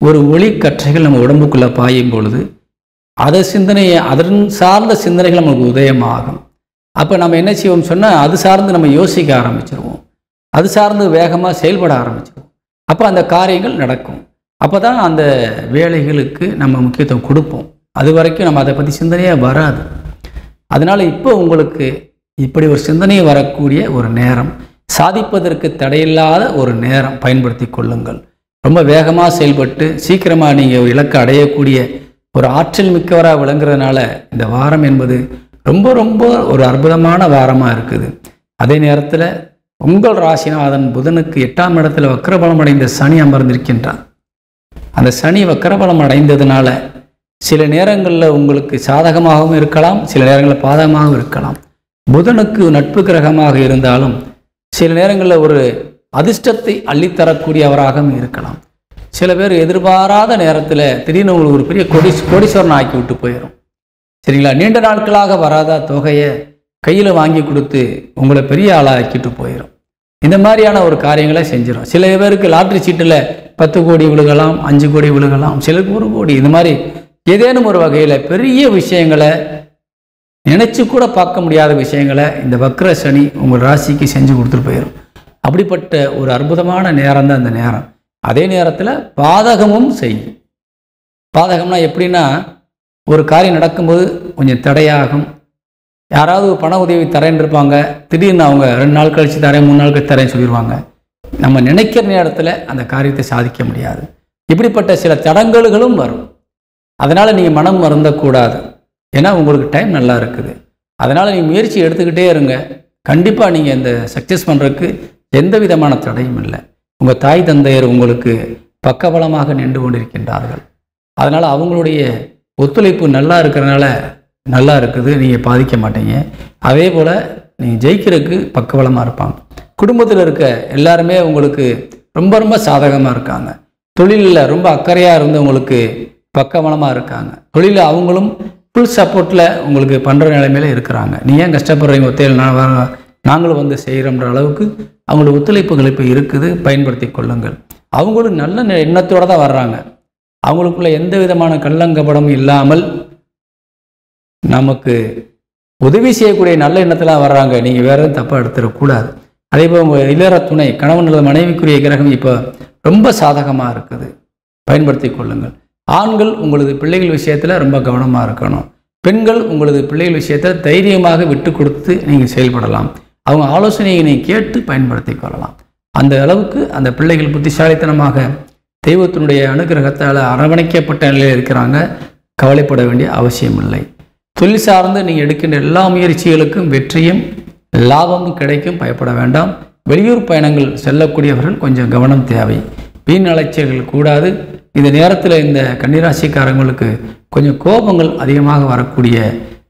ஒரு ஒளிக்கற்றைகள் நம்ம உடம்புக்குள்ளே பாயும் பொழுது அதை சிந்தனையை, அதன் சார்ந்த சிந்தனைகள் நமக்கு உதயமாகும். அப்போ நம்ம என்ன செய்வோம் சொன்னால், அது சார்ந்து நம்ம யோசிக்க ஆரம்பிச்சிருவோம், அது சார்ந்து வேகமாக செயல்பட ஆரம்பிச்சிருவோம். அப்போ அந்த காரியங்கள் நடக்கும். அப்போ தான் அந்த வேலைகளுக்கு நம்ம முக்கியத்துவம் கொடுப்போம். அது வரைக்கும் நம்ம அதை பற்றி சிந்தனையே வராது. அதனால் இப்போ உங்களுக்கு இப்படி ஒரு சிந்தனை வரக்கூடிய ஒரு நேரம், சாதிப்பதற்கு தடையில்லாத ஒரு நேரம், பயன்படுத்தி கொள்ளுங்கள். ரொம்ப வேகமாக செயல்பட்டு சீக்கிரமாக நீங்கள் இலக்கை அடையக்கூடிய ஒரு ஆற்றல் மிக்கவராக விளங்குறதுனால இந்த வாரம் என்பது ரொம்ப ரொம்ப ஒரு அற்புதமான வாரமாக இருக்குது. அதே நேரத்தில் உங்கள் ராசிநாதன் புதனுக்கு 8ஆம் இடத்துல வக்ரபலம் அடைந்த சனி அமர்ந்திருக்கின்றார். அந்த சனி வக்ரபலம் அடைந்ததுனால சில நேரங்களில் உங்களுக்கு சாதகமாகவும் இருக்கலாம், சில நேரங்களில் பாதகமாகவும் இருக்கலாம். புதனுக்கு நட்பு கிரகமாக இருந்தாலும் சில நேரங்களில் ஒரு அதிர்ஷ்டத்தை அள்ளித்தரக்கூடியவராகவும் இருக்கலாம். சில பேர் எதிர்பாராத நேரத்தில் திடீர்னு உங்களுக்கு ஒரு பெரிய கோடீஸ்வரன் ஆக்கி விட்டு போயிடும். சரிங்களா? நீண்ட நாட்களாக வராத தொகையை கையில் வாங்கி கொடுத்து உங்களை பெரிய ஆளாக ஆக்கிட்டு போயிடும். இந்த மாதிரியான ஒரு காரியங்களை செஞ்சிடும். சில பேருக்கு லாட்ரி சீட்டில் 10 கோடி விழுகலாம், 5 கோடி விழுகலாம், சிலருக்கு 1 கோடி. இது மாதிரி ஏதேனும் ஒரு வகையில் பெரிய விஷயங்களை, நினைச்சு கூட பார்க்க முடியாத விஷயங்களை இந்த வக்ர சனி உங்கள் ராசிக்கு செஞ்சு கொடுத்துட்டு போயிடும். அப்படிப்பட்ட ஒரு அற்புதமான நேரம் தான் இந்த நேரம். அதே நேரத்தில் பாதகமும் செய்யும். பாதகம்னா எப்படின்னா, ஒரு காரியம் நடக்கும்போது கொஞ்சம் தடையாகும். யாராவது பண உதவி தரேன்னு இருப்பாங்க, திடீர்னு அவங்க 2 நாள் கழித்து தரேன், 3 நாள் கழித்து தரேன்னு சொல்லிடுவாங்க. நம்ம நினைக்கிற நேரத்தில் அந்த காரியத்தை சாதிக்க முடியாது. இப்படிப்பட்ட சில தடங்கல்களும் வரும். அதனால் நீங்கள் மனம் வருந்தக்கூடாது. ஏன்னா உங்களுக்கு டைம் நல்லா இருக்குது. அதனால் நீங்கள் முயற்சி எடுத்துக்கிட்டே இருங்க. கண்டிப்பாக நீங்கள் இந்த சக்ஸஸ் பண்ணுறதுக்கு எந்த விதமான தடையும் இல்லை. உங்கள் தாய் தந்தையர் உங்களுக்கு பக்கபலமாக நின்று கொண்டிருக்கின்றார்கள். அதனால் அவங்களுடைய ஒத்துழைப்பு நல்லா இருக்கிறதுனால நல்லா இருக்குது, நீங்கள் பாதிக்க மாட்டீங்க. அதே போல் நீங்கள் ஜெயிக்கிறதுக்கு பக்கபலமாக இருப்பாங்க. குடும்பத்தில் இருக்க எல்லாருமே உங்களுக்கு ரொம்ப ரொம்ப சாதகமாக இருக்காங்க. தொழிலில் ரொம்ப அக்கறையாக இருந்து உங்களுக்கு பக்கபலமாக இருக்காங்க. தொழிலில் அவங்களும் ஃபுல் சப்போர்ட்டில் உங்களுக்கு பண்ணுற நிலைமையில இருக்கிறாங்க. நீ ஏன் கஷ்டப்படுறீங்க, ஒத்தையில் நாங்களும் வந்து செய்கிறோன்ற அளவுக்கு அவங்களோட ஒத்துழைப்புகள் இப்போ இருக்குது. பயன்படுத்தி கொள்ளுங்கள். அவங்களும் நல்ல எண்ணத்தோடு தான் வர்றாங்க. அவங்களுக்குள்ள எந்த விதமான கள்ளங்கபடமும் இல்லாமல் நமக்கு உதவி செய்யக்கூடிய நல்ல எண்ணத்தில் வர்றாங்க. நீங்கள் வேறு எதுவும் தப்பாக எடுத்துடக்கூடாது. அதே போல் உங்கள் இல்லற துணை கணவன் அல்லது மனைவிக்குரிய கிரகம் இப்போ ரொம்ப சாதகமாக இருக்குது. பயன்படுத்தி கொள்ளுங்கள். ஆண்கள் உங்களது பிள்ளைகள் விஷயத்தில் ரொம்ப கவனமாக இருக்கணும். பெண்கள் உங்களது பிள்ளைகள் விஷயத்தில் தைரியமாக விட்டு கொடுத்து நீங்கள் செயல்படலாம். அவங்க ஆலோசனையை நீங்கள் கேட்டு பயன்படுத்தி கொள்ளலாம். அந்த அளவுக்கு அந்த பிள்ளைகள் புத்திசாலித்தனமாக தெய்வத்தினுடைய அனுகிரகத்தால் அரவணைக்கப்பட்ட நிலையில் இருக்கிறாங்க. கவலைப்பட வேண்டிய அவசியம் இல்லை. தொழில் சார்ந்து நீங்கள் எடுக்கின்ற எல்லா முயற்சிகளுக்கும் வெற்றியும் லாபமும் கிடைக்கும். பயப்பட வேண்டாம். வெளியூர் பயணங்கள் செல்லக்கூடியவர்கள் கொஞ்சம் கவனம் தேவை. வீண் அலைச்சல்கள் கூடாது. இந்த நேரத்தில் இந்த கன்னிராசிக்காரங்களுக்கு கொஞ்சம் கோபங்கள் அதிகமாக வரக்கூடிய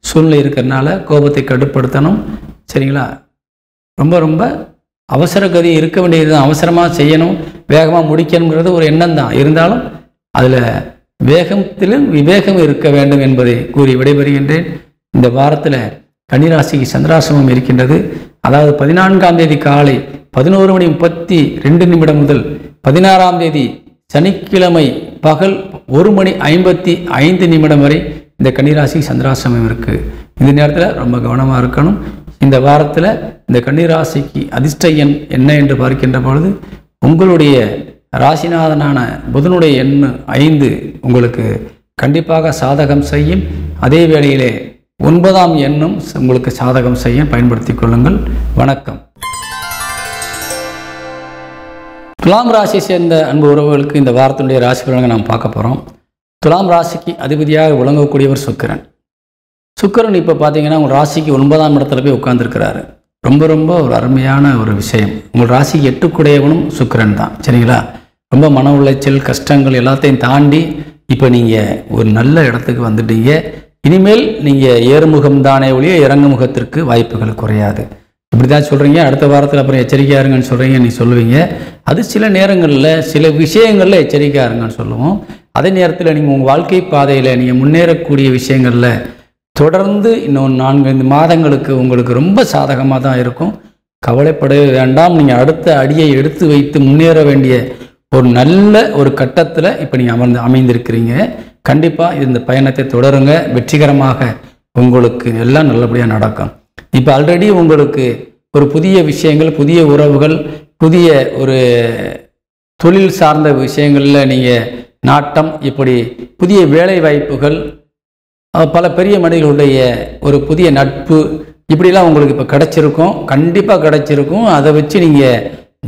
சூழ்நிலை இருக்கிறதுனால கோபத்தை கட்டுப்படுத்தணும். சரிங்களா? ரொம்ப ரொம்ப அவசர கதி இருக்க வேண்டியது தான். அவசரமாக செய்யணும், வேகமாக முடிக்கணுங்கிறது ஒரு எண்ணம் தான். இருந்தாலும் அதில் வேகத்திலும் விவேகம் இருக்க வேண்டும் என்பதை கூறி விடைபெறுகின்றேன். இந்த வாரத்தில் கன்னிராசிக்கு சந்திராசிரமம் இருக்கின்றது. அதாவது 14ஆம் தேதி காலை 11:32 முதல் 16ஆம் தேதி சனிக்கிழமை பகல் 1:55 வரை இந்த கன்னிராசிக்கு சந்திராசிரமம் இருக்குது. இந்த நேரத்தில் ரொம்ப கவனமாக இருக்கணும். இந்த வாரத்தில் இந்த கன்னிராசிக்கு அதிர்ஷ்ட எண் என்ன என்று பார்க்கின்ற பொழுது உங்களுடைய ராசிநாதனான புதனுடைய எண் 5 உங்களுக்கு கண்டிப்பாக சாதகம் செய்யும். அதே வேளையிலே 9ஆம் எண்ணும் உங்களுக்கு சாதகம் செய்ய பயன்படுத்தி கொள்ளுங்கள். வணக்கம். துலாம் ராசியை சேர்ந்த அன்பு உறவுகளுக்கு இந்த வாரத்தினுடைய ராசி பலன்களை நாம் பார்க்க போகிறோம். துலாம் ராசிக்கு அதிபதியாக விளங்கக்கூடியவர் சுக்கிரன். சுக்கிரன் இப்போ பார்த்தீங்கன்னா உங்கள் ராசிக்கு 9ஆம் இடத்துல போய் உட்கார்ந்துருக்கிறாரு. ரொம்ப ரொம்ப ஒரு அருமையான ஒரு விஷயம். உங்கள் ராசிக்கு 8 சுக்கிரன் தான். சரிங்களா? ரொம்ப மன உளைச்சல் கஷ்டங்கள் எல்லாத்தையும் தாண்டி இப்போ நீங்கள் ஒரு நல்ல இடத்துக்கு வந்துட்டீங்க. இனிமேல் நீங்கள் ஏறுமுகம் தானே ஒழிய இறங்குமுகத்திற்கு வாய்ப்புகள் குறையாது. இப்படி தான் சொல்கிறீங்க. அடுத்த வாரத்தில் அப்புறம் எச்சரிக்கையாக இருங்கன்னு சொல்கிறீங்க, நீ சொல்லுவீங்க. அது சில நேரங்களில் சில விஷயங்களில் எச்சரிக்கையாக இருங்கன்னு சொல்லுவோம். அதே நேரத்தில் நீங்கள் உங்கள் வாழ்க்கை பாதையில் நீங்கள் முன்னேறக்கூடிய விஷயங்களில் தொடர்ந்து இன்னும் 4-5 மாதங்களுக்கு உங்களுக்கு ரொம்ப சாதகமாக தான் இருக்கும். கவலைப்படவே வேண்டாம். நீங்கள் அடுத்த அடியை எடுத்து வைத்து முன்னேற வேண்டிய ஒரு நல்ல ஒரு கட்டத்தில் இப்போ நீங்கள் அமைந்திருக்கிறீங்க. கண்டிப்பாக இந்த பயணத்தை தொடருங்க. வெற்றிகரமாக உங்களுக்கு எல்லாம் நல்லபடியாக நடக்கும். இப்போ ஆல்ரெடி உங்களுக்கு ஒரு புதிய விஷயங்கள், புதிய உறவுகள், புதிய ஒரு தொழில் சார்ந்த விஷயங்களில் நீங்கள் நாட்டம், இப்படி புதிய வேலை வாய்ப்புகள், பல பெரிய மனிதர்களுடைய ஒரு புதிய நட்பு, இப்படிலாம் உங்களுக்கு இப்போ கிடச்சிருக்கும். கண்டிப்பாக கிடச்சிருக்கும். அதை வச்சு நீங்கள்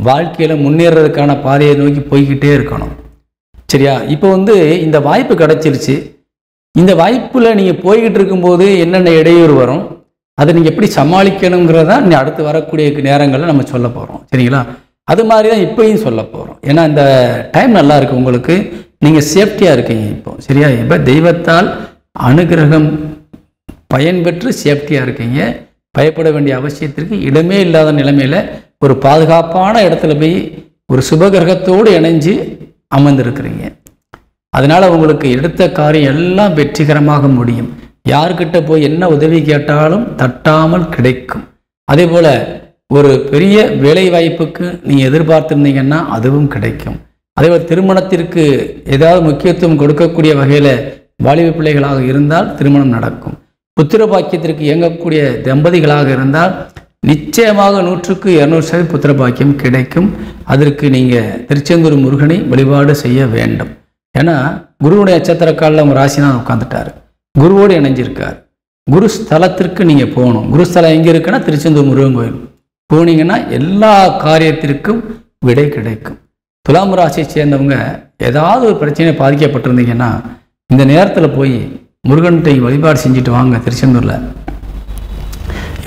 வாழ்க்கையில் முன்னேறதுக்கான பாதையை நோக்கி போய்கிட்டே இருக்கணும். சரியா? இப்போ இந்த வாய்ப்பு கிடச்சிருச்சு. இந்த வாய்ப்பில் நீங்கள் போய்கிட்டு இருக்கும்போது என்னென்ன இடையூறு வரும், அதை நீங்கள் எப்படி சமாளிக்கணுங்கிறதான் நீ அடுத்து வரக்கூடிய நேரங்களில் நம்ம சொல்ல போகிறோம். சரிங்களா? அது மாதிரி தான் இப்போயும் சொல்ல போகிறோம். ஏன்னா இந்த டைம் நல்லா இருக்குது உங்களுக்கு. நீங்கள் சேஃப்டியாக இருக்கீங்க இப்போ. சரியா? இப்போ தெய்வத்தால் அனுகிரகம் பயன்பெற்று சேஃப்டியாக இருக்கீங்க. பயப்பட வேண்டிய அவசியத்திற்கு இடமே இல்லாத நிலைமையில் ஒரு பாதுகாப்பான இடத்துல போய் ஒரு சுபகிரகத்தோடு இணைஞ்சு அமர்ந்திருக்கிறீங்க. அதனால் உங்களுக்கு எடுத்த காரியம் எல்லாம் வெற்றிகரமாக முடியும். யார்கிட்ட போய் என்ன உதவி கேட்டாலும் தட்டாமல் கிடைக்கும். அதே போல் ஒரு பெரிய வேலை வாய்ப்புக்கு நீங்கள் எதிர்பார்த்துருந்தீங்கன்னா அதுவும் கிடைக்கும். அதேபோல் திருமணத்திற்கு ஏதாவது முக்கியத்துவம் கொடுக்கக்கூடிய வகையில் வாலிப பிள்ளைகளாக இருந்தால் திருமணம் நடக்கும். புத்திர பாக்கியத்திற்கு இயங்கக்கூடிய தம்பதிகளாக இருந்தால் நிச்சயமாக 100% புத்திர பாக்கியம் கிடைக்கும். அதற்கு நீங்கள் திருச்செந்தூர் முருகனை வழிபாடு செய்ய வேண்டும். ஏன்னா குருவுடைய நட்சத்திர காலில் உங்கள் ராசிநாதன் உட்காந்துட்டார், குருவோடு இணைஞ்சிருக்கார். குரு ஸ்தலத்திற்கு நீங்கள் போகணும். குரு ஸ்தலம் எங்கே இருக்குன்னா திருச்செந்தூர் முருகன் கோயில் போனீங்கன்னா எல்லா காரியத்திற்கும் விடை கிடைக்கும். துலாம் ராசியை சேர்ந்தவங்க ஏதாவது ஒரு பிரச்சனை பாதிக்கப்பட்டிருந்தீங்கன்னா இந்த நேரத்தில் போய் முருகன்கிட்ட வழிபாடு செஞ்சுட்டு வாங்க. திருச்செந்தூரில்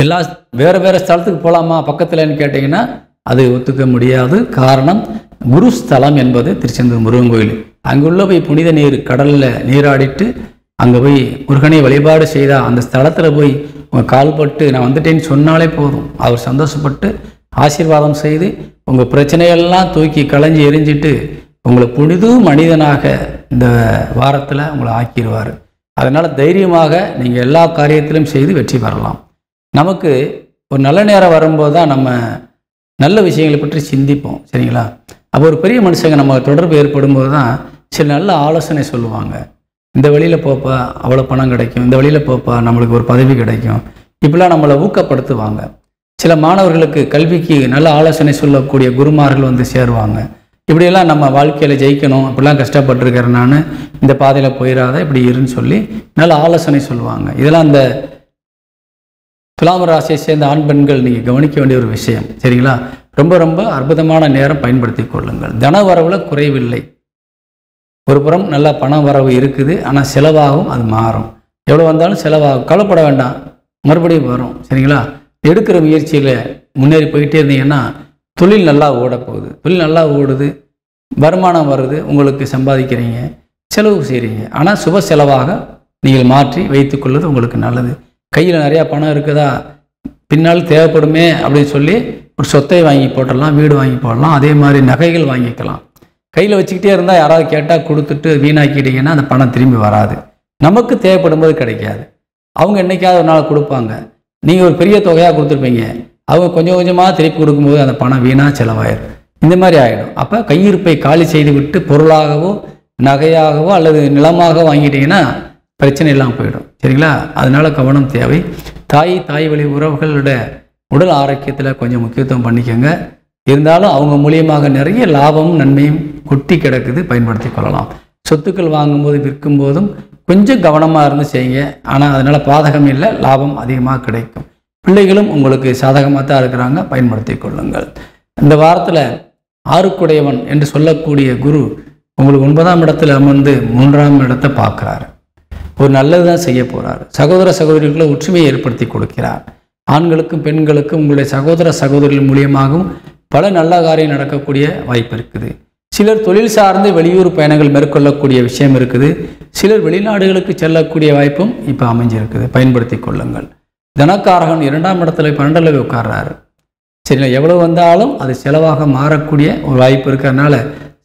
எல்லா வேறு ஸ்தலத்துக்கு போகலாமா பக்கத்துலன்னு கேட்டிங்கன்னா அது ஒத்துக்க முடியாது. காரணம், குருஸ்தலம் என்பது திருச்செந்தூர் முருகன் கோயில். அங்குள்ள போய் புனித நீர் கடலில் நீராடிட்டு அங்கே போய் முருகனை வழிபாடு செய்தால் அந்த ஸ்தலத்தில் போய் உங்கள் கால்பட்டு நான் வந்துட்டேன்னு சொன்னாலே போதும். அவர் சந்தோஷப்பட்டு ஆசீர்வாதம் செய்து உங்கள் பிரச்சனையெல்லாம் தூக்கி களைஞ்சி எரிஞ்சிட்டு உங்களை புனித மனிதனாக இந்த வாரத்தில் உங்களை ஆக்கிடுவார். அதனால் தைரியமாக நீங்கள் எல்லா காரியத்திலும் செய்து வெற்றி பெறலாம். நமக்கு ஒரு நல்ல நேரம் வரும்போது தான் நம்ம நல்ல விஷயங்களை பற்றி சிந்திப்போம். சரிங்களா? அப்போ ஒரு பெரிய மனுஷங்க நம்ம தொடர்பு ஏற்படும் போது தான் சில நல்ல ஆலோசனை சொல்லுவாங்க. இந்த வழியில் போப்பா அவ்வளோ பணம் கிடைக்கும், இந்த வழியில் போப்பா நம்மளுக்கு ஒரு பதவி கிடைக்கும், இப்படிலாம் நம்மளை ஊக்கப்படுத்துவாங்க. சில மாணவர்களுக்கு கல்விக்கு நல்ல ஆலோசனை சொல்லக்கூடிய குருமார்கள் வந்து சேருவாங்க. இப்படியெல்லாம் நம்ம வாழ்க்கையில் ஜெயிக்கணும், இப்படிலாம் கஷ்டப்பட்டுருக்கிறேன் நான், இந்த பாதையில் போயிடாத, இப்படி இருன்னு சொல்லி நல்ல ஆலோசனை சொல்லுவாங்க. இதெல்லாம் அந்த துலாம் ராசியை சேர்ந்த ஆண் பெண்கள் நீங்கள் கவனிக்க வேண்டிய ஒரு விஷயம். சரிங்களா? ரொம்ப ரொம்ப அற்புதமான நேரம் பயன்படுத்தி கொள்ளுங்கள். தன வரவில் குறைவில்லை. ஒரு புறம் நல்லா பண வரவு இருக்குது, ஆனால் செலவாகும், அது மாறும். எவ்வளோ வந்தாலும் செலவாகும், கவலைப்பட வேண்டாம், மறுபடியும் வரும். சரிங்களா? எடுக்கிற முயற்சியில் முன்னேறி போயிட்டே இருந்தீங்கன்னா தொழில் நல்லா ஓடப்போகுது. தொழில் நல்லா ஓடுது, வருமானம் வருது, உங்களுக்கு சம்பாதிக்கிறீங்க, செலவு செய்கிறீங்க. ஆனால் சுப செலவாக நீங்கள் மாற்றி வைத்துக்கொள்வது உங்களுக்கு நல்லது. கையில் நிறையா பணம் இருக்குதா, பின்னால் தேவைப்படுமே அப்படின்னு சொல்லி ஒரு சொத்தை வாங்கி போட்டுடலாம், வீடு வாங்கி போடலாம், அதே மாதிரி நகைகள் வாங்கிக்கலாம். கையில் வச்சுக்கிட்டே இருந்தால் யாராவது கேட்டால் கொடுத்துட்டு வீணாக்கிட்டீங்கன்னா அந்த பணம் திரும்பி வராது. நமக்கு தேவைப்படும் போது கிடைக்காது. அவங்க என்றைக்காவது ஒரு நாள் கொடுப்பாங்க, நீங்கள் ஒரு பெரிய தொகையாக கொடுத்துருப்பீங்க, அவங்க கொஞ்சம் கொஞ்சமாக திருப்பி கொடுக்கும்போது அந்த பணம் வீணாக செலவாயிடும். இந்த மாதிரி ஆகிடும். அப்போ கையிருப்பை காலி செய்து விட்டு பொருளாகவோ நகையாகவோ அல்லது நிலமாக வாங்கிட்டீங்கன்னா பிரச்சனை எல்லாம் போயிடும். சரிங்களா? அதனால கவனம் தேவை. தாய் வழி உறவுகளோட உடல் ஆரோக்கியத்தில் கொஞ்சம் முக்கியத்துவம் பண்ணிக்கோங்க. இருந்தாலும் அவங்க மூலியமாக நிறைய லாபமும் நன்மையும் கொட்டி கிடக்குது, பயன்படுத்தி கொள்ளலாம். சொத்துக்கள் வாங்கும்போது விற்கும் போதும் கொஞ்சம் கவனமாக இருந்து செய்யுங்க. ஆனால் அதனால் பாதகம் இல்லை, லாபம் அதிகமாக கிடைக்கும். பிள்ளைகளும் உங்களுக்கு சாதகமாக தான் இருக்கிறாங்க, பயன்படுத்தி கொள்ளுங்கள். இந்த வாரத்தில் ஆறுக்குடையவன் என்று சொல்லக்கூடிய குரு உங்களுக்கு 9ஆம் இடத்துல அமர்ந்து 3ஆம் இடத்தை பார்க்குறாரு. ஒரு நல்லது தான் செய்ய போகிறார். சகோதர சகோதரிகளை ஒற்றுமையை ஏற்படுத்தி கொடுக்கிறார். ஆண்களுக்கும் பெண்களுக்கும் உங்களுடைய சகோதர சகோதரிகள் மூலியமாகவும் பல நல்ல காரியம் நடக்கக்கூடிய வாய்ப்பு இருக்குது. சிலர் தொழில் சார்ந்து வெளியூர் பயணங்கள் மேற்கொள்ளக்கூடிய விஷயம் இருக்குது. சிலர் வெளிநாடுகளுக்கு செல்லக்கூடிய வாய்ப்பும் இப்போ அமைஞ்சிருக்குது, பயன்படுத்தி கொள்ளுங்கள். தனக்காரகன் 2ஆம் இடத்துல 12ல் உட்கார்றாரு. சரிங்களா? எவ்வளோ வந்தாலும் அது செலவாக மாறக்கூடிய ஒரு வாய்ப்பு இருக்கிறதுனால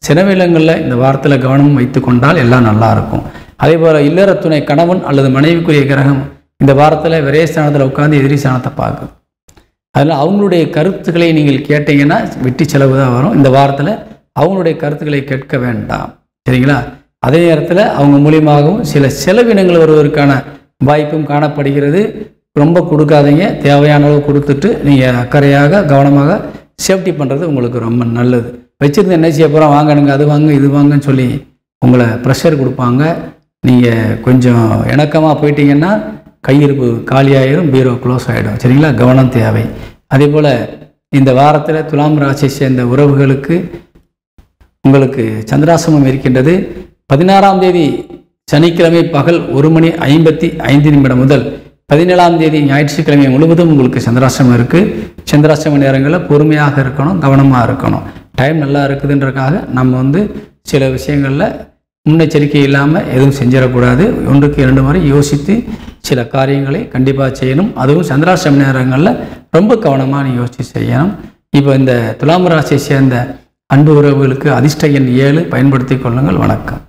செலவினங்களில் இந்த வாரத்தில் கவனம் வைத்து கொண்டால் எல்லாம் நல்லா இருக்கும். அதே போல் இல்லற துணை கணவன் அல்லது மனைவிக்குரிய கிரகம் இந்த வாரத்தில் விரயஸ்தானத்தில் உட்காந்து எதிரி ஸ்தானத்தை பார்க்குது. அதில் அவங்களுடைய கருத்துக்களை நீங்கள் கேட்டீங்கன்னா வெட்டி செலவு தான் வரும். இந்த வாரத்தில் அவங்களுடைய கருத்துக்களை கேட்க வேண்டாம். சரிங்களா? அதே நேரத்தில் அவங்க மூலியமாகவும் சில செலவினங்கள் வருவதற்கான வாய்ப்பும் காணப்படுகிறது. ரொம்ப கொடுக்காதீங்க, தேவையான அளவு கொடுத்துட்டு நீங்கள் அக்கறையாக கவனமாக சேஃப்டி பண்ணுறது உங்களுக்கு ரொம்ப நல்லது. வச்சுருந்து என்ன செய்ய போகிறோம், வாங்கணுங்க, அது வாங்க இது வாங்கன்னு சொல்லி உங்களை ப்ரெஷர் கொடுப்பாங்க. நீங்கள் கொஞ்சம் இணக்கமாக போயிட்டீங்கன்னா கையிருப்பு காலியாயிரும், பீரோ க்ளோஸ் ஆகிடும். சரிங்களா? கவனம் தேவை. அதே போல் இந்த வாரத்தில் துலாம் ராசியை சேர்ந்த உறவுகளுக்கு உங்களுக்கு சந்திராசிரமம் இருக்கின்றது. 16ஆம் தேதி சனிக்கிழமை பகல் 1:55 முதல் 17ஆம் தேதி ஞாயிற்றுக்கிழமை முழுவதும் உங்களுக்கு சந்திராசிரமம் இருக்குது. சந்திராசிரம நேரங்களில் பொறுமையாக இருக்கணும், கவனமாக இருக்கணும். டைம் நல்லா இருக்குதுன்றக்காக நம்ம சில விஷயங்களில் முன்னெச்சரிக்கை இல்லாமல் எதுவும் செஞ்சிடக்கூடாது. 1க்கு 2 முறை யோசித்து சில காரியங்களை கண்டிப்பாக செய்யணும். அதுவும் சந்திராசிரம நேரங்களில் ரொம்ப கவனமாக யோசித்து செய்யணும். இப்போ இந்த துலாம் ராசியை சேர்ந்த அன்பு உறவுகளுக்கு அதிர்ஷ்ட எண் 7 பயன்படுத்தி கொள்ளுங்கள். வணக்கம்.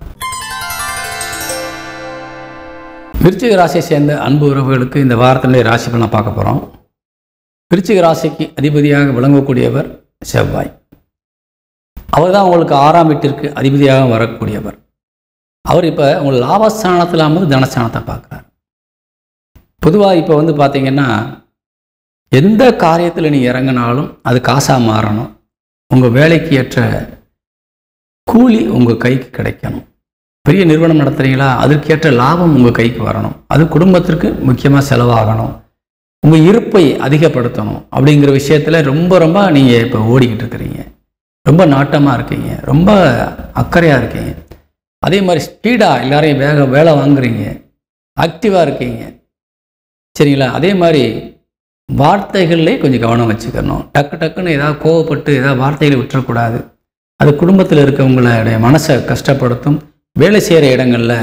விருச்சிக ராசியை சேர்ந்த அன்பு உறவுகளுக்கு இந்த வாரத்தினுடைய ராசி பலனை பார்க்க போகிறோம். விருச்சிக ராசிக்கு அதிபதியாக விளங்கக்கூடியவர் செவ்வாய். அவர் தான் உங்களுக்கு 6ஆம் வீட்டிற்கு அதிபதியாக வரக்கூடியவர். அவர் இப்போ உங்கள் லாபஸ்தானத்தில் அமர்ந்து தனஸ்தானத்தை பார்க்குறார். பொதுவாக இப்போ பார்த்தீங்கன்னா எந்த காரியத்தில் நீங்கள் இறங்கினாலும் அது காசாக மாறணும். உங்கள் வேலைக்கு ஏற்ற கூலி உங்கள் கைக்கு கிடைக்கணும். பெரிய நிறுவனம் நடத்துகிறீங்களா, அதற்கேற்ற லாபம் உங்கள் கைக்கு வரணும். அது குடும்பத்திற்கு முக்கியமாக செலவாகணும். உங்கள் இருப்பை அதிகப்படுத்தணும். அப்படிங்கிற விஷயத்தில் ரொம்ப நீங்கள் இப்போ ஓடிக்கிட்டு இருக்கிறீங்க. ரொம்ப நாட்டமாக இருக்கீங்க, ரொம்ப அக்கறையாக இருக்கீங்க. அதே மாதிரி ஸ்பீடாக எல்லாரையும் வேலை வாங்குறீங்க. ஆக்டிவாக இருக்கீங்க. சரிங்களா? அதே மாதிரி வார்த்தைகள்லேயே கொஞ்சம் கவனம் வச்சுக்கணும். டக்குன்னு ஏதாவது கோவப்பட்டு ஏதாவது வார்த்தைகளை விட்டுறக்கூடாது. அது குடும்பத்தில் இருக்கவங்களுடைய மனசை கஷ்டப்படுத்தும். வேலை செய்கிற இடங்களில்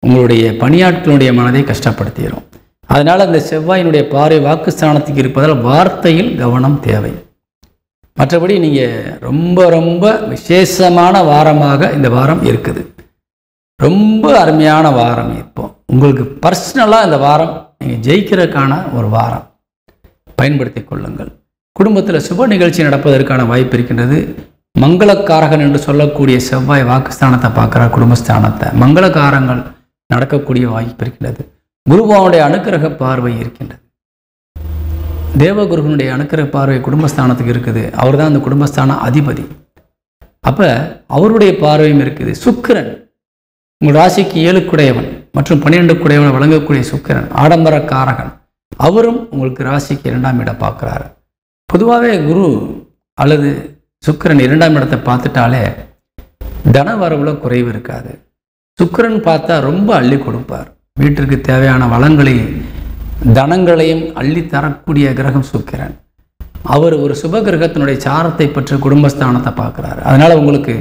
உங்களுடைய பணியாட்களுடைய மனதை கஷ்டப்படுத்திடும். அதனால் அந்த செவ்வாயினுடைய பார்வை வாக்குஸ்தானத்துக்கு இருப்பதால் வார்த்தையில் கவனம் தேவை. மற்றபடி நீங்கள் ரொம்ப ரொம்ப விசேஷமான வாரமாக இந்த வாரம் இருக்குது. ரொம்ப அருமையான வாரம். இப்போ உங்களுக்கு பர்சனலாக இந்த வாரம் நீங்கள் ஜெயிக்கிறதுக்கான ஒரு வாரம். பயன்படுத்தி கொள்ளுங்கள். குடும்பத்தில் சுப நிகழ்ச்சி நடப்பதற்கான வாய்ப்பு இருக்கின்றது. மங்களக்காரகன் என்று சொல்லக்கூடிய செவ்வாய் வாக்குஸ்தானத்தை பார்க்குறார். குடும்பஸ்தானத்தை மங்களகாரங்கள் நடக்கக்கூடிய வாய்ப்பு இருக்கின்றது. குருவானுடைய அனுக்கிரக பார்வை இருக்கின்றது. தேவகுருவனுடைய அனுக்கிரக பார்வை குடும்பஸ்தானத்துக்கு இருக்குது. அவர் தான் அந்த குடும்பஸ்தான அதிபதி. அப்போ அவருடைய பார்வையும் இருக்குது. சுக்கிரன் உங்கள் ராசிக்கு 7 குடையவன் மற்றும் 12 குடையவனை வழங்கக்கூடிய சுக்கிரன் ஆடம்பரக்காரகன். அவரும் உங்களுக்கு ராசிக்கு 2ஆம் இடம் பார்க்குறாரு. பொதுவாகவே குரு அல்லது சுக்கிரன் 2ஆம் இடத்தை பார்த்துட்டாலே தன வரவுல குறைவு இருக்காது. சுக்கிரன் பார்த்தா ரொம்ப அள்ளி கொடுப்பார். வீட்டிற்கு தேவையான வளங்களையும் தனங்களையும் அள்ளி தரக்கூடிய கிரகம் சுக்கிரன். அவர் ஒரு சுப கிரகத்தினுடைய சாரத்தை பற்றி குடும்பஸ்தானத்தை பார்க்குறாரு. அதனால் உங்களுக்கு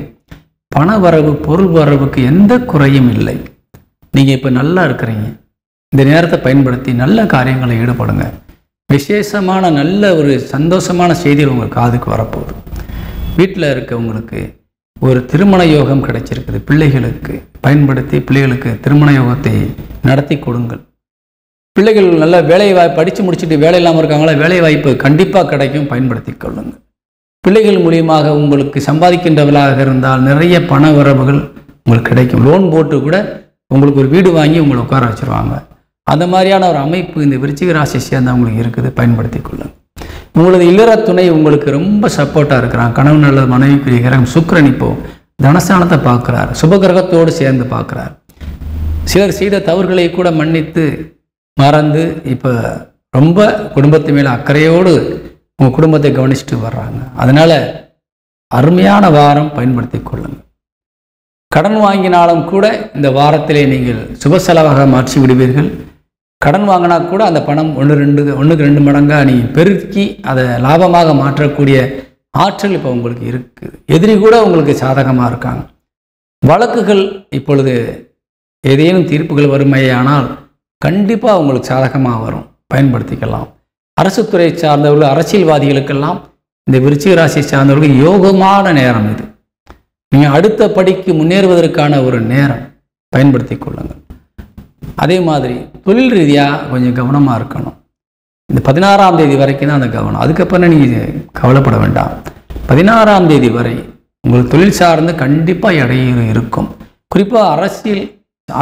பண வரவு பொருள் வரவுக்கு எந்த குறையும் இல்லை. நீங்கள் இப்போ நல்லா இருக்கிறீங்க. இந்த நேரத்தை பயன்படுத்தி நல்ல காரியங்களை ஈடுபடுங்க. விசேஷமான நல்ல ஒரு சந்தோஷமான செய்திகள் உங்கள் காதுக்கு வரப்போகுது. வீட்டில் இருக்கவங்களுக்கு ஒரு திருமண யோகம் கிடைச்சிருக்குது. பிள்ளைகளுக்கு பயன்படுத்தி பிள்ளைகளுக்கு திருமண யோகத்தை நடத்தி கொடுங்கள். பிள்ளைகள் நல்ல வேலை வாய்ப்பு படித்து முடிச்சுட்டு வேலை இல்லாமல் இருக்காங்களா, வேலை வாய்ப்பு கண்டிப்பாக கிடைக்கும். பயன்படுத்தி கொள்ளுங்கள். பிள்ளைகள் மூலியமாக உங்களுக்கு சம்பாதிக்கின்றவர்களாக இருந்தால் நிறைய பண வரவுகள் உங்களுக்கு கிடைக்கும். லோன் போட்டு கூட உங்களுக்கு ஒரு வீடு வாங்கி உங்களை உட்கார வச்சுருவாங்க. அந்த மாதிரியான ஒரு அமைப்பு இந்த விருச்சிக ராசி சேர்ந்தவங்களுக்கு இருக்குது. பயன்படுத்தி கொள்ளுங்கள். உங்களது இல்லற துணை உங்களுக்கு ரொம்ப சப்போர்ட்டாக இருக்கிறாங்க. கணவன் நல்ல மனைவிக்குரிய கிரகம் சுக்கிரன் இப்போ தனஸ்தானத்தை பார்க்குறார். சுபகிரகத்தோடு சேர்ந்து பார்க்குறார். சிலர் செய்த தவறுகளை கூட மன்னித்து மறந்து இப்போ ரொம்ப குடும்பத்து மேலே அக்கறையோடு உங்கள் குடும்பத்தை கவனிச்சுட்டு வர்றாங்க. அதனால் அருமையான வாரம். பயன்படுத்தி கொள்ளுங்கள். கடன் வாங்கினாலும் கூட இந்த வாரத்திலே நீங்கள் சுப செலவாக மாற்றி விடுவீர்கள். கடன் வாங்கினா கூட அந்த பணம் 1-2 மடங்காக நீங்கள் பெருக்கி அதை லாபமாக மாற்றக்கூடிய ஆற்றல் இப்போ உங்களுக்கு இருக்குது. எதிரி கூட உங்களுக்கு சாதகமாக இருக்காங்க. வழக்குகள் இப்பொழுது ஏதேனும் தீர்ப்புகள் வறுமையானால் கண்டிப்பாக உங்களுக்கு சாதகமாக வரும். பயன்படுத்திக்கலாம். அரசு துறை சார்ந்தவர்கள் அரசியல்வாதிகளுக்கெல்லாம் இந்த விருச்சிக ராசி சார்ந்தவர்கள் யோகமான நேரம் இது. நீங்கள் அடுத்த படிக்கு முன்னேறுவதற்கான ஒரு நேரம். பயன்படுத்தி கொள்ளுங்கள். அதே மாதிரி தொழில் ரீதியாக கொஞ்சம் கவனமாக இருக்கணும். இந்த 16ஆம் தேதி வரைக்கும் தான் அந்த கவனம். அதுக்கப்புறம் நீங்கள் கவலைப்பட வேண்டாம். 16ஆம் தேதி வரை உங்களுக்கு தொழில் சார்ந்து கண்டிப்பாக இடையூறு இருக்கும். குறிப்பாக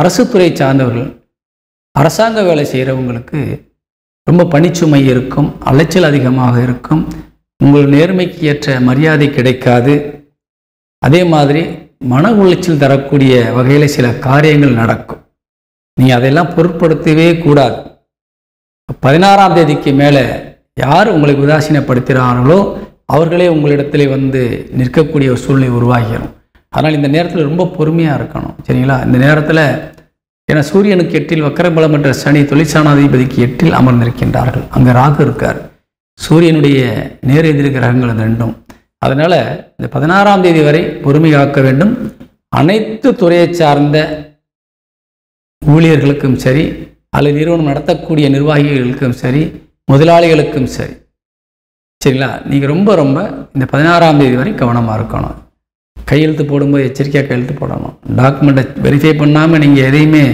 அரசு துறை சார்ந்தவர்கள் அரசாங்க வேலை செய்கிறவங்களுக்கு ரொம்ப பணிச்சுமை இருக்கும். அலைச்சல் அதிகமாக இருக்கும். உங்கள் நேர்மைக்கு ஏற்ற மரியாதை கிடைக்காது. அதே மாதிரி மன உளைச்சல் தரக்கூடிய வகையில் சில காரியங்கள் நடக்கும். நீங்கள் அதெல்லாம் பொருட்படுத்தவே கூடாது. 16ஆம் தேதிக்கு மேலே யார் உங்களை உதாசீனப்படுத்துகிறார்களோ அவர்களே உங்களிடத்தில் வந்து நிற்கக்கூடிய ஒரு சூழ்நிலை உருவாகிடும். அதனால் இந்த நேரத்தில் ரொம்ப பொறுமையாக இருக்கணும். சரிங்களா? இந்த நேரத்தில் ஏன்னா சூரியனுக்கு 8 வக்கரபலம் என்ற சனி தொழிற்சானாதிபதிக்கு 8 அமர்ந்திருக்கின்றார்கள். அங்கே ராகு இருக்கார். சூரியனுடைய நேர் எதிர் கிரகங்கள் ரெண்டும். அதனால் இந்த 16ஆம் தேதி வரை பொறுமை காக்க வேண்டும். அனைத்து துறையை சார்ந்த ஊழியர்களுக்கும் சரி, அல்லது நிறுவனம் நடத்தக்கூடிய நிர்வாகிகளுக்கும் சரி, முதலாளிகளுக்கும் சரி, சரிங்களா? நீங்கள் ரொம்ப ரொம்ப இந்த 16ஆம் தேதி வரை கவனமாக இருக்கணும். கையெழுத்து போடும்போது எச்சரிக்கையாக கையெழுத்து போடணும். டாக்குமெண்ட்டை வெரிஃபை பண்ணாமல் நீங்கள் எதையுமே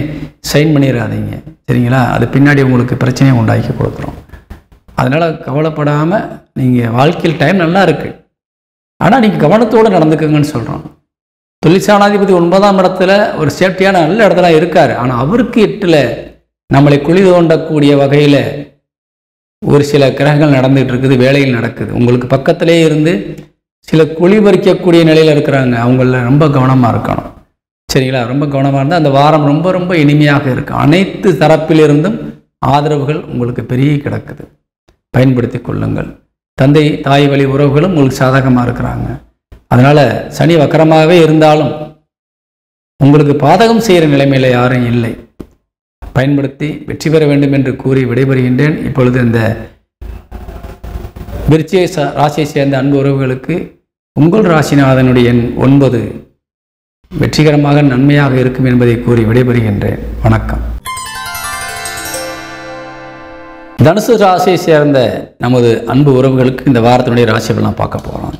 சைன் பண்ணிடாதீங்க. சரிங்களா? அது பின்னாடி உங்களுக்கு பிரச்சனையை உண்டாக்கி கொடுத்துரும். அதனால் கவலைப்படாமல் நீங்கள் வாழ்க்கையில் டைம் நல்லா இருக்குது. ஆனால் நீங்கள் கவனத்தோடு நடந்துக்குங்கன்னு சொல்கிறோம். தொழிற்சானாதிபதி 9ஆம் இடத்துல ஒரு சேஃப்டியான நல்ல இடத்துல இருக்கார். ஆனால் அவருக்கு 8ல் நம்மளை குழி தோண்டக்கூடிய வகையில் ஒரு சில கிரகங்கள் நடந்துகிட்டு இருக்குது. வேலையில் நடக்குது. உங்களுக்கு பக்கத்திலே இருந்து சில குழி பறிக்கக்கூடிய நிலையில் இருக்கிறாங்க. அவங்கள ரொம்ப கவனமாக இருக்கணும். சரிங்களா? ரொம்ப கவனமாக இருந்தால் அந்த வாரம் ரொம்ப ரொம்ப இனிமையாக இருக்கும். அனைத்து தரப்பிலிருந்தும் ஆதரவுகள் உங்களுக்கு பெரிய கிடக்குது. பயன்படுத்தி கொள்ளுங்கள். தந்தை தாய் வழி உறவுகளும் உங்களுக்கு சாதகமாக இருக்கிறாங்க. அதனால் சனி வக்கரமாகவே இருந்தாலும் உங்களுக்கு பாதகம் செய்கிற நிலைமையில் யாரும் இல்லை. பயன்படுத்தி வெற்றி பெற வேண்டும் என்று கூறி விடைபெறுகின்றேன். இப்பொழுது இந்த விருச்சிக ராசியை சேர்ந்த அன்பு உறவுகளுக்கு உங்கள் ராசிநாதனுடைய எண் 9 வெற்றிகரமாக நன்மையாக இருக்கும் என்பதை கூறி விடைபெறுகின்றேன். வணக்கம். தனுசு ராசியை சேர்ந்த நமது அன்பு உறவுகளுக்கு இந்த வாரத்தினுடைய ராசி பலன் பார்க்க போகிறோம்.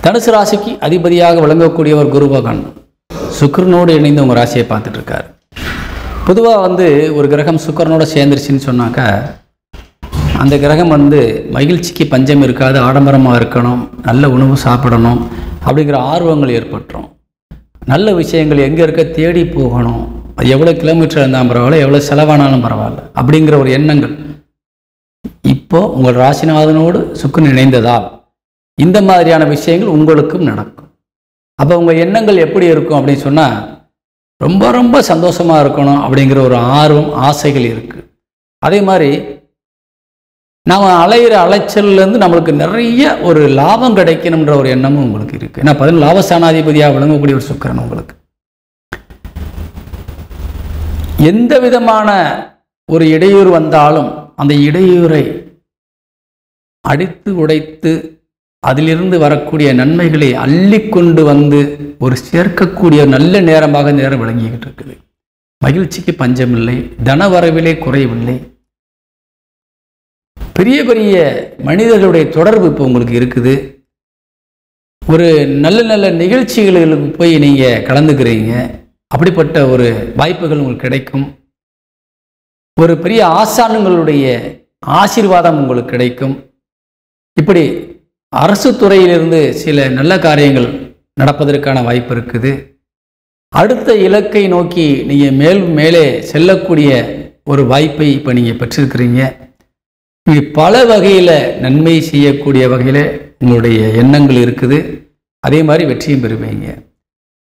தனுசு ராசிக்கு அதிபதியாக விளங்கக்கூடியவர் குரு பகவான் சுக்கிரனோடு இணைந்து உங்கள் ராசியை பார்த்துட்டு இருக்கார். பொதுவாக ஒரு கிரகம் சுக்கிரனோட சேர்ந்துருச்சுன்னு சொன்னாக்கா அந்த கிரகம் மகிழ்ச்சிக்கு பஞ்சம் இருக்காது, ஆடம்பரமாக இருக்கணும், நல்ல உணவு சாப்பிடணும் அப்படிங்கிற ஆர்வங்கள் ஏற்பட்டுரும். நல்ல விஷயங்கள் எங்கே இருக்க தேடி போகணும், எவ்வளோ கிலோமீட்டர் இருந்தாலும் பரவாயில்ல, எவ்வளோ செலவானாலும் பரவாயில்ல அப்படிங்கிற ஒரு எண்ணங்கள் இப்போது உங்கள் ராசிநாதனோடு சுக்கிரன் இணைந்ததால் இந்த மாதிரியான விஷயங்கள் உங்களுக்கும் நடக்கும். அப்போ உங்கள் எண்ணங்கள் எப்படி இருக்கும் அப்படின்னு சொன்னால் ரொம்ப ரொம்ப சந்தோஷமாக இருக்கணும் அப்படிங்கிற ஒரு ஆர்வம், ஆசைகள் இருக்குது. அதே மாதிரி நாம் அலையிற அலைச்சல்லேருந்து நம்மளுக்கு நிறைய ஒரு லாபம் கிடைக்கணுன்ற ஒரு எண்ணமும் உங்களுக்கு இருக்குது. ஏன்னா 10 லாபஸ்தானாதிபதியாக விளங்கக்கூடிய ஒரு சுக்கிரன் உங்களுக்கு எந்த விதமான ஒரு இடையூறு வந்தாலும் அந்த இடையூறை அடித்து உடைத்து அதிலிருந்து வரக்கூடிய நன்மைகளை அள்ளி கொண்டு ஒரு சேர்க்கக்கூடிய நல்ல நேரமாக நேரம் விளங்கிக்கிட்டு இருக்குது. மகிழ்ச்சிக்கு பஞ்சமில்லை, தனவரவிலே குறைவில்லை. பெரிய பெரிய மனிதர்களுடைய தொடர்பு இப்போ உங்களுக்கு இருக்குது. ஒரு நல்ல நல்ல நிகழ்ச்சிகளுக்கு போய் நீங்கள் கலந்துக்கிறீங்க, அப்படிப்பட்ட ஒரு வாய்ப்புகள் உங்களுக்கு கிடைக்கும். ஒரு பெரிய ஆசான்களுடைய ஆசீர்வாதம் உங்களுக்கு கிடைக்கும். இப்படி அரசு துறையிலிருந்து சில நல்ல காரியங்கள் நடப்பதற்கான வாய்ப்பு இருக்குது. அடுத்த இலக்கை நோக்கி நீங்கள் மேலே செல்லக்கூடிய ஒரு வாய்ப்பை இப்போ நீங்கள் பெற்றிருக்கிறீங்க. இது பல வகையில் நன்மை செய்யக்கூடிய வகையில் உங்களுடைய எண்ணங்கள் இருக்குது. அதே மாதிரி வெற்றியும் பெறுவீங்க.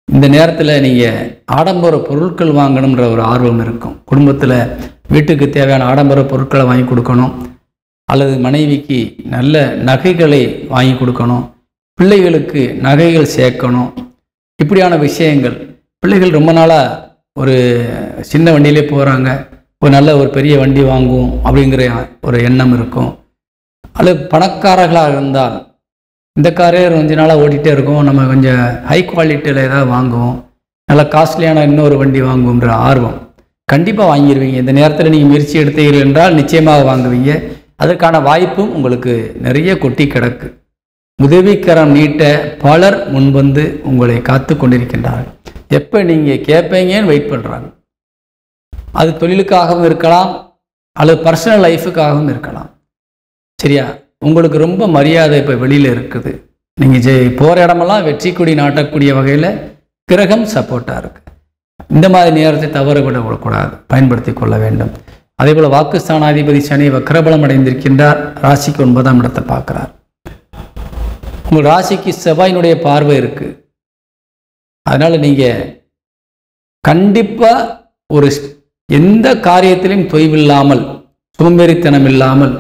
இந்த நேரத்தில் நீங்கள் ஆடம்பர பொருட்கள் வாங்கணுன்ற ஒரு ஆர்வம் இருக்கும். குடும்பத்தில் வீட்டுக்கு தேவையான ஆடம்பர பொருட்களை வாங்கி கொடுக்கணும், அல்லது மனைவிக்கு நல்ல நகைகளை வாங்கி கொடுக்கணும், பிள்ளைகளுக்கு நகைகள் சேர்க்கணும். இப்படியான விஷயங்கள் பிள்ளைகள் ரொம்ப நாளாக ஒரு சின்ன வண்டியிலே போகிறாங்க, நல்ல ஒரு பெரிய வண்டி வாங்குவோம் அப்படிங்கிற ஒரு எண்ணம் இருக்கும். அல்லது பணக்காரர்களாக இருந்தால் இந்த காரே கொஞ்ச நாளாக ஓட்டிகிட்டே இருக்கும், நம்ம கொஞ்சம் ஹை குவாலிட்டியில் ஏதாவது வாங்குவோம், நல்ல காஸ்ட்லியான இன்னொரு வண்டி வாங்குவோன்ற ஆர்வம் கண்டிப்பாக வாங்கிடுவீங்க. இந்த நேரத்தில் நீங்கள் முயற்சி எடுத்தீர்கள் என்றால் நிச்சயமாக வாங்குவீங்க. அதற்கான வாய்ப்பும் உங்களுக்கு நிறைய கொட்டி கிடக்கு. உதவிக்கரம் நீட்ட பலர் முன்வந்து உங்களை காத்து கொண்டிருக்கின்றார்கள். எப்போ நீங்கள் கேட்பீங்கன்னு வெயிட் பண்ணுறாங்க. அது தொழிலுக்காகவும் இருக்கலாம், அல்லது பர்சனல் லைஃபுக்காகவும் இருக்கலாம். சரியா? உங்களுக்கு ரொம்ப மரியாதை இப்போ வெளியில் இருக்குது. நீங்கள் போகிற இடமெல்லாம் வெற்றி கொடி நாட்டக்கூடிய வகையில் கிரகம் சப்போர்ட்டாக இருக்குது. இந்த மாதிரி நேரத்தை தவறு விடக்கூடாது, பயன்படுத்தி கொள்ள வேண்டும். அதே போல் வாக்குஸ்தானாதிபதி சனி வக்ரபலம் அடைந்திருக்கின்றார். ராசிக்கு 9ஆம் இடத்தை பார்க்குறார். உங்கள் ராசிக்கு செவ்வாயினுடைய பார்வை இருக்குது. அதனால் நீங்கள் கண்டிப்பாக ஒரு எந்த காரியத்திலையும் தொய்வில்லாமல், சோம்பேறித்தனம் இல்லாமல்,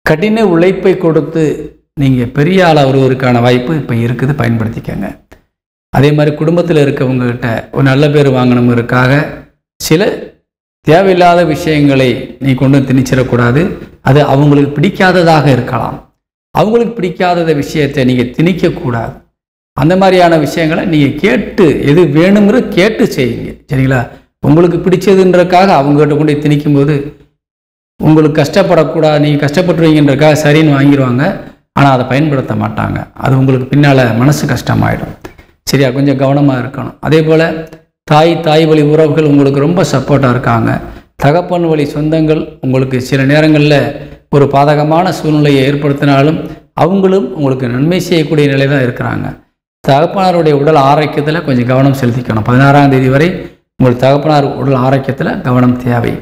கடின உழைப்பை கொடுத்து நீங்கள் பெரிய ஆளாக வருவதற்கான வாய்ப்பு இப்போ இருக்குது. பயன்படுத்திக்கங்க. அதே மாதிரி குடும்பத்தில் இருக்கவங்ககிட்ட ஒரு நல்ல பேர் வாங்கணுங்கிறதுக்காக சில தேவையில்லாத விஷயங்களை நீ கொண்டு திணிச்சிடக்கூடாது. அது அவங்களுக்கு பிடிக்காததாக இருக்கலாம். அவங்களுக்கு பிடிக்காத விஷயத்தை நீங்கள் திணிக்கக்கூடாது. அந்த மாதிரியான விஷயங்களை நீங்கள் கேட்டு எது வேணுங்கிற கேட்டு செய்யுங்க. சரிங்களா? உங்களுக்கு பிடிச்சதுன்றக்காக அவங்ககிட்ட கொண்டு திணிக்கும் போது உங்களுக்கு கஷ்டப்படக்கூடாது, நீங்கள் கஷ்டப்பட்டுருவீங்கன்றக்காக சரின்னு வாங்கிடுவாங்க. ஆனால் அதை பயன்படுத்த மாட்டாங்க. அது உங்களுக்கு பின்னால் மனசு கஷ்டமாயிடும். சரியா? கொஞ்சம் கவனமாக இருக்கணும். அதே போல் தாய் வழி உறவுகள் உங்களுக்கு ரொம்ப சப்போர்ட்டாக இருக்காங்க. தகப்பன் வழி சொந்தங்கள் உங்களுக்கு சில நேரங்களில் ஒரு பாதகமான சூழ்நிலையை ஏற்படுத்தினாலும் அவங்களும் உங்களுக்கு நன்மை செய்யக்கூடிய நிலை தான் இருக்கிறாங்க. தகப்பனாருடைய உடல் ஆரோக்கியத்தில் கொஞ்சம் கவனம் செலுத்திக்கணும். 16ஆம் தேதி வரை உங்கள் தகப்பனார் உடல் ஆரோக்கியத்தில் கவனம் தேவை.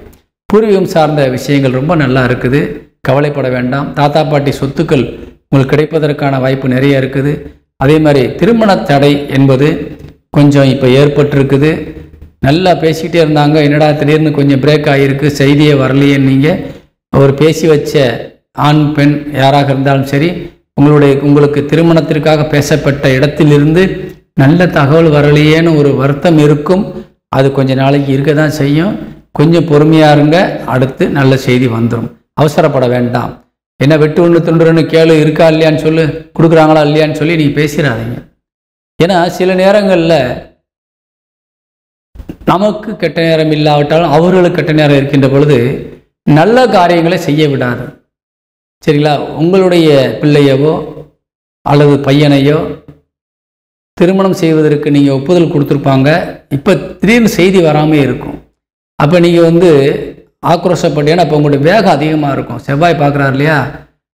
பூர்வீகம் சார்ந்த விஷயங்கள் ரொம்ப நல்லா இருக்குது, கவலைப்பட வேண்டாம். தாத்தா பாட்டி சொத்துக்கள் உங்களுக்கு கிடைப்பதற்கான வாய்ப்பு நிறைய இருக்குது. அதே மாதிரி திருமண தடை என்பது கொஞ்சம் இப்போ ஏற்பட்டிருக்குது. நல்லா பேசிக்கிட்டே இருந்தாங்க, என்னடா திடீர்னு கொஞ்சம் பிரேக் ஆகியிருக்கு, செய்தியே வரலையேன்னு நீங்கள் ஒரு பேசி வச்ச ஆண் பெண் யாராக இருந்தாலும் சரி, உங்களுக்கு திருமணத்திற்காக பேசப்பட்ட இடத்திலிருந்து நல்ல தகவல் வரலையேன்னு ஒரு வருத்தம் இருக்கும். அது கொஞ்சம் நாளைக்கு இருக்க தான் செய்யும். கொஞ்சம் பொறுமையாக இருங்க, அடுத்து நல்ல செய்தி வந்துடும். அவசரப்பட வேண்டாம். என்ன வெட்டு ஒன்று துண்டுன்னு கேளு, இருக்கா இல்லையான்னு சொல்லு, கொடுக்குறாங்களா இல்லையான்னு சொல்லி நீங்கள் பேசிடாதீங்க. ஏன்னா சில நேரங்களில் நமக்கு கெட்ட நேரம் இல்லாவிட்டாலும் அவர்களுக்கு கெட்ட நேரம் இருக்கின்ற பொழுது நல்ல காரியங்களை செய்ய விடாது. சரிங்களா? உங்களுடைய பிள்ளையவோ அல்லது பையனையோ திருமணம் செய்வதற்கு நீங்கள் ஒப்புதல் கொடுத்துருப்பாங்க. இப்போ திடீர்னு செய்தி வராமல் இருக்கும். அப்போ நீங்கள் ஆக்ரோஷப்பட்டீங்கன்னா அப்போ உங்களுடைய வேகம் அதிகமாக இருக்கும். செவ்வாய் பார்க்குறாரு இல்லையா,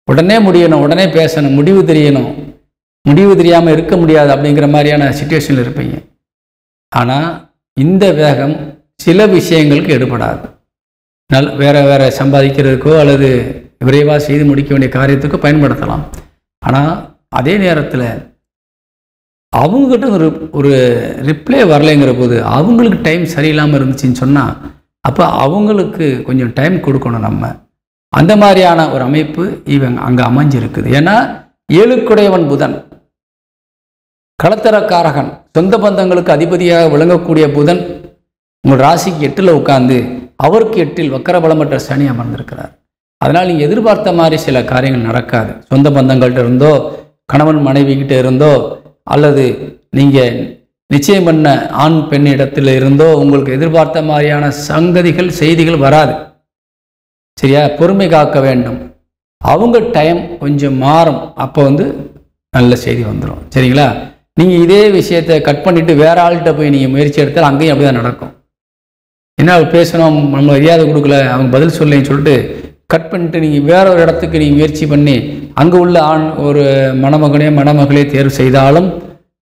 உடனே முடியணும், உடனே பேசணும், முடிவு தெரியணும், முடிவு தெரியாமல் இருக்க முடியாது அப்படிங்கிற மாதிரியான சிச்சுவேஷனில் இருப்பீங்க. ஆனால் இந்த வேகம் சில விஷயங்களுக்கு எடுபடாது. வேறு சம்பாதிக்கிறதுக்கோ அல்லது விரைவாக செய்து முடிக்க வேண்டிய காரியத்துக்கோ பயன்படுத்தலாம். ஆனால் அதே நேரத்தில் அவங்ககிட்ட ஒரு ரிப்ளை வரலைங்கிற போது அவங்களுக்கு டைம் சரியில்லாமல் இருந்துச்சுன்னு சொன்னால் அப்போ அவங்களுக்கு கொஞ்சம் டைம் கொடுக்கணும் நம்ம. அந்த மாதிரியான ஒரு அமைப்பு அங்கே அமைஞ்சிருக்குது. ஏன்னா 7க்குடையவன் புதன், களத்திரக்காரகன், சொந்த பந்தங்களுக்கு அதிபதியாக விளங்கக்கூடிய புதன் உங்கள் ராசிக்கு 8ல் உட்கார்ந்து அவருக்கு 8ல் வக்கரபலமற்ற சனி அமர்ந்திருக்கிறார். அதனால் நீங்கள் எதிர்பார்த்த மாதிரி சில காரியங்கள் நடக்காது. சொந்த பந்தங்கள்கிட்ட இருந்தோ கணவன் மனைவிக்கிட்ட இருந்தோ அல்லது நீங்கள் நிச்சயம் பண்ண ஆண் பெண் இடத்துல இருந்தோ உங்களுக்கு எதிர்பார்த்த மாதிரியான சங்கதிகள் செய்திகள் வராது. சரியா? பொறுமை காக்க வேண்டும். அவங்க டைம் கொஞ்சம் மாறும். அப்போ நல்ல செய்தி வந்துடும். சரிங்களா? நீங்கள் இதே விஷயத்தை கட் பண்ணிவிட்டு வேற ஆள்கிட்ட போய் நீங்கள் முயற்சி எடுத்தால் அங்கேயும் அப்படி தான் நடக்கும். என்ன பேசணும், நம்ம மரியாதை கொடுக்கல, அவங்க பதில் சொல்லேன்னு சொல்லிட்டு கட் பண்ணிட்டு நீங்கள் வேற ஒரு இடத்துக்கு நீங்கள் முயற்சி பண்ணி அங்கே உள்ள ஆண் ஒரு மணமகளே தேர்வு செய்தாலும்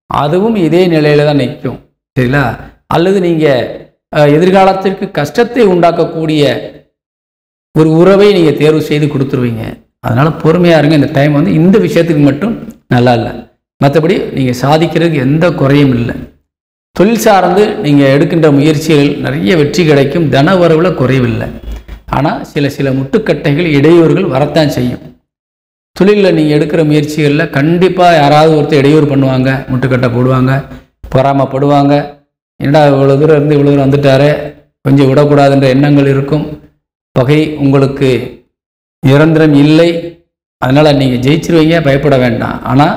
அதுவும் இதே நிலையில தான் நிற்கும். சரிங்களா? அல்லது நீங்கள் எதிர்காலத்திற்கு கஷ்டத்தை உண்டாக்கக்கூடிய ஒரு உறவை நீங்கள் தேர்வு செய்து கொடுத்துருவீங்க. அதனால் பொறுமையாக இருங்க. இந்த டைம் இந்த விஷயத்துக்கு மட்டும் நல்லா இல்லை. மற்றபடி நீங்கள் சாதிக்கிறதுக்கு எந்த குறையும் இல்லை. தொழில் சார்ந்து நீங்கள் எடுக்கின்ற முயற்சிகள் நிறைய வெற்றி கிடைக்கும். தன வரவில் குறைவில்லை. ஆனால் சில முட்டுக்கட்டைகள் இடையூறுகள் வரத்தான் செய்யும். தொழிலில் நீங்கள் எடுக்கிற முயற்சிகளில் கண்டிப்பாக யாராவது ஒருத்தர் இடையூறு பண்ணுவாங்க, முட்டுக்கட்டை போடுவாங்க, பொறாமப்படுவாங்க. என்னடா இவ்வளோ தூரம் இருந்து இவ்வளோ தூரம் வந்துட்டாரே, கொஞ்சம் விடக்கூடாதுன்ற எண்ணங்கள் இருக்கும். பகை உங்களுக்கு நிரந்தரம் இல்லை. அதனால் நீங்கள் ஜெயிச்சிருவீங்க, பயப்பட வேண்டாம். ஆனால்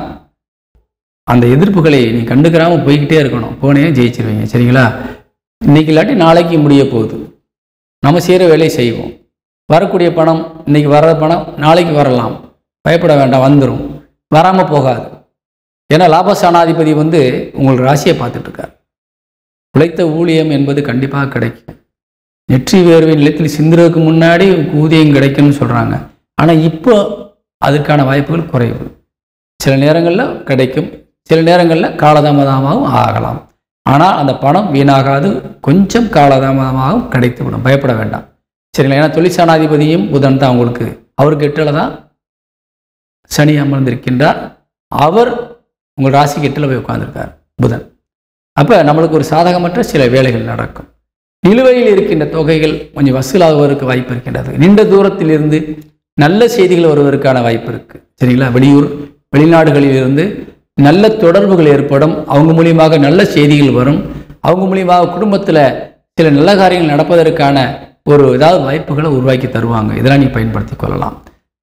அந்த எதிர்ப்புகளை நீ கண்டுக்கிறாமல் போய்கிட்டே இருக்கணும். போனே ஜெயிச்சிருவீங்க. சரிங்களா? இன்றைக்கி இல்லாட்டி நாளைக்கு முடிய போகுது. நம்ம செய்கிற வேலையை செய்வோம். வரக்கூடிய பணம், இன்றைக்கி வர்ற பணம் நாளைக்கு வரலாம். பயப்பட வேண்டாம், வந்துடும், வராமல் போகாது. ஏன்னா லாபஸ்தானாதிபதி உங்கள் ராசியை பார்த்துட்ருக்கார். உழைத்த ஊழியம் என்பது கண்டிப்பாக கிடைக்கும். நெற்றி வேர்வை நிலத்தில் சிந்துறதுக்கு முன்னாடி ஊதியம் கிடைக்கும்னு சொல்கிறாங்க. ஆனால் இப்போ அதுக்கான வாய்ப்புகள் குறைவு. சில நேரங்களில் கிடைக்கும், சில நேரங்களில் காலதாமதமாகவும் ஆகலாம். ஆனால் அந்த பணம் வீணாகாது, கொஞ்சம் காலதாமதமாகவும் கிடைத்துவிடும். பயப்பட வேண்டாம். சரிங்களா? ஏன்னா தொழிற்சானாதிபதியும் புதன் தான் உங்களுக்கு. அவருக்கு 8ல் தான் சனி அமர்ந்திருக்கின்றார். அவர் உங்கள் ராசிக்கு 8ல் போய் உட்கார்ந்துருக்கார் புதன். அப்போ நம்மளுக்கு ஒரு சாதகமற்ற சில வேலைகள் நடக்கும். நிலுவையில் இருக்கின்ற தொகைகள் கொஞ்சம் வசூலாகுவதற்கு வாய்ப்பு இருக்கின்றது. நீண்ட தூரத்திலிருந்து நல்ல செய்திகள் வருவதற்கான வாய்ப்பு இருக்குது. சரிங்களா? வெளிநாடுகளில் இருந்து நல்ல தொடர்புகள் ஏற்படும். அவங்க மூலியமாக நல்ல செய்திகள் வரும். அவங்க மூலியமாக குடும்பத்தில் சில நல்ல காரியங்கள் நடப்பதற்கான ஏதாவது வாய்ப்புகளை உருவாக்கி தருவாங்க. இதெல்லாம் நீங்கள் பயன்படுத்தி கொள்ளலாம்.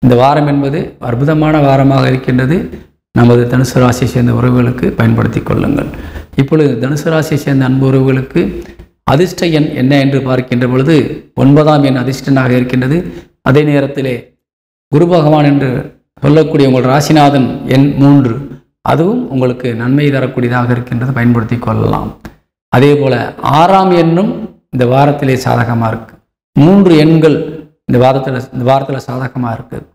இந்த வாரம் என்பது அற்புதமான வாரமாக இருக்கின்றது. நமது தனுசு ராசியை சேர்ந்த உறவுகளுக்கு பயன்படுத்தி கொள்ளுங்கள். இப்பொழுது தனுசு ராசியை சேர்ந்த அன்பு உறவுகளுக்கு அதிர்ஷ்ட எண் என்ன என்று பார்க்கின்ற பொழுது 9ஆம் எண் அதிர்ஷ்டனாக இருக்கின்றது. அதே நேரத்திலே குரு பகவான் என்று சொல்லக்கூடிய உங்கள் ராசிநாதன் எண் 3, அதுவும் உங்களுக்கு நன்மை தரக்கூடியதாக இருக்கின்றது. பயன்படுத்தி கொள்ளலாம். அதே போல 6ஆம் எண்ணும் இந்த வாரத்திலே சாதகமாக இருக்கு. 3 எண்கள் இந்த வாரத்தில் சாதகமாக இருக்குது.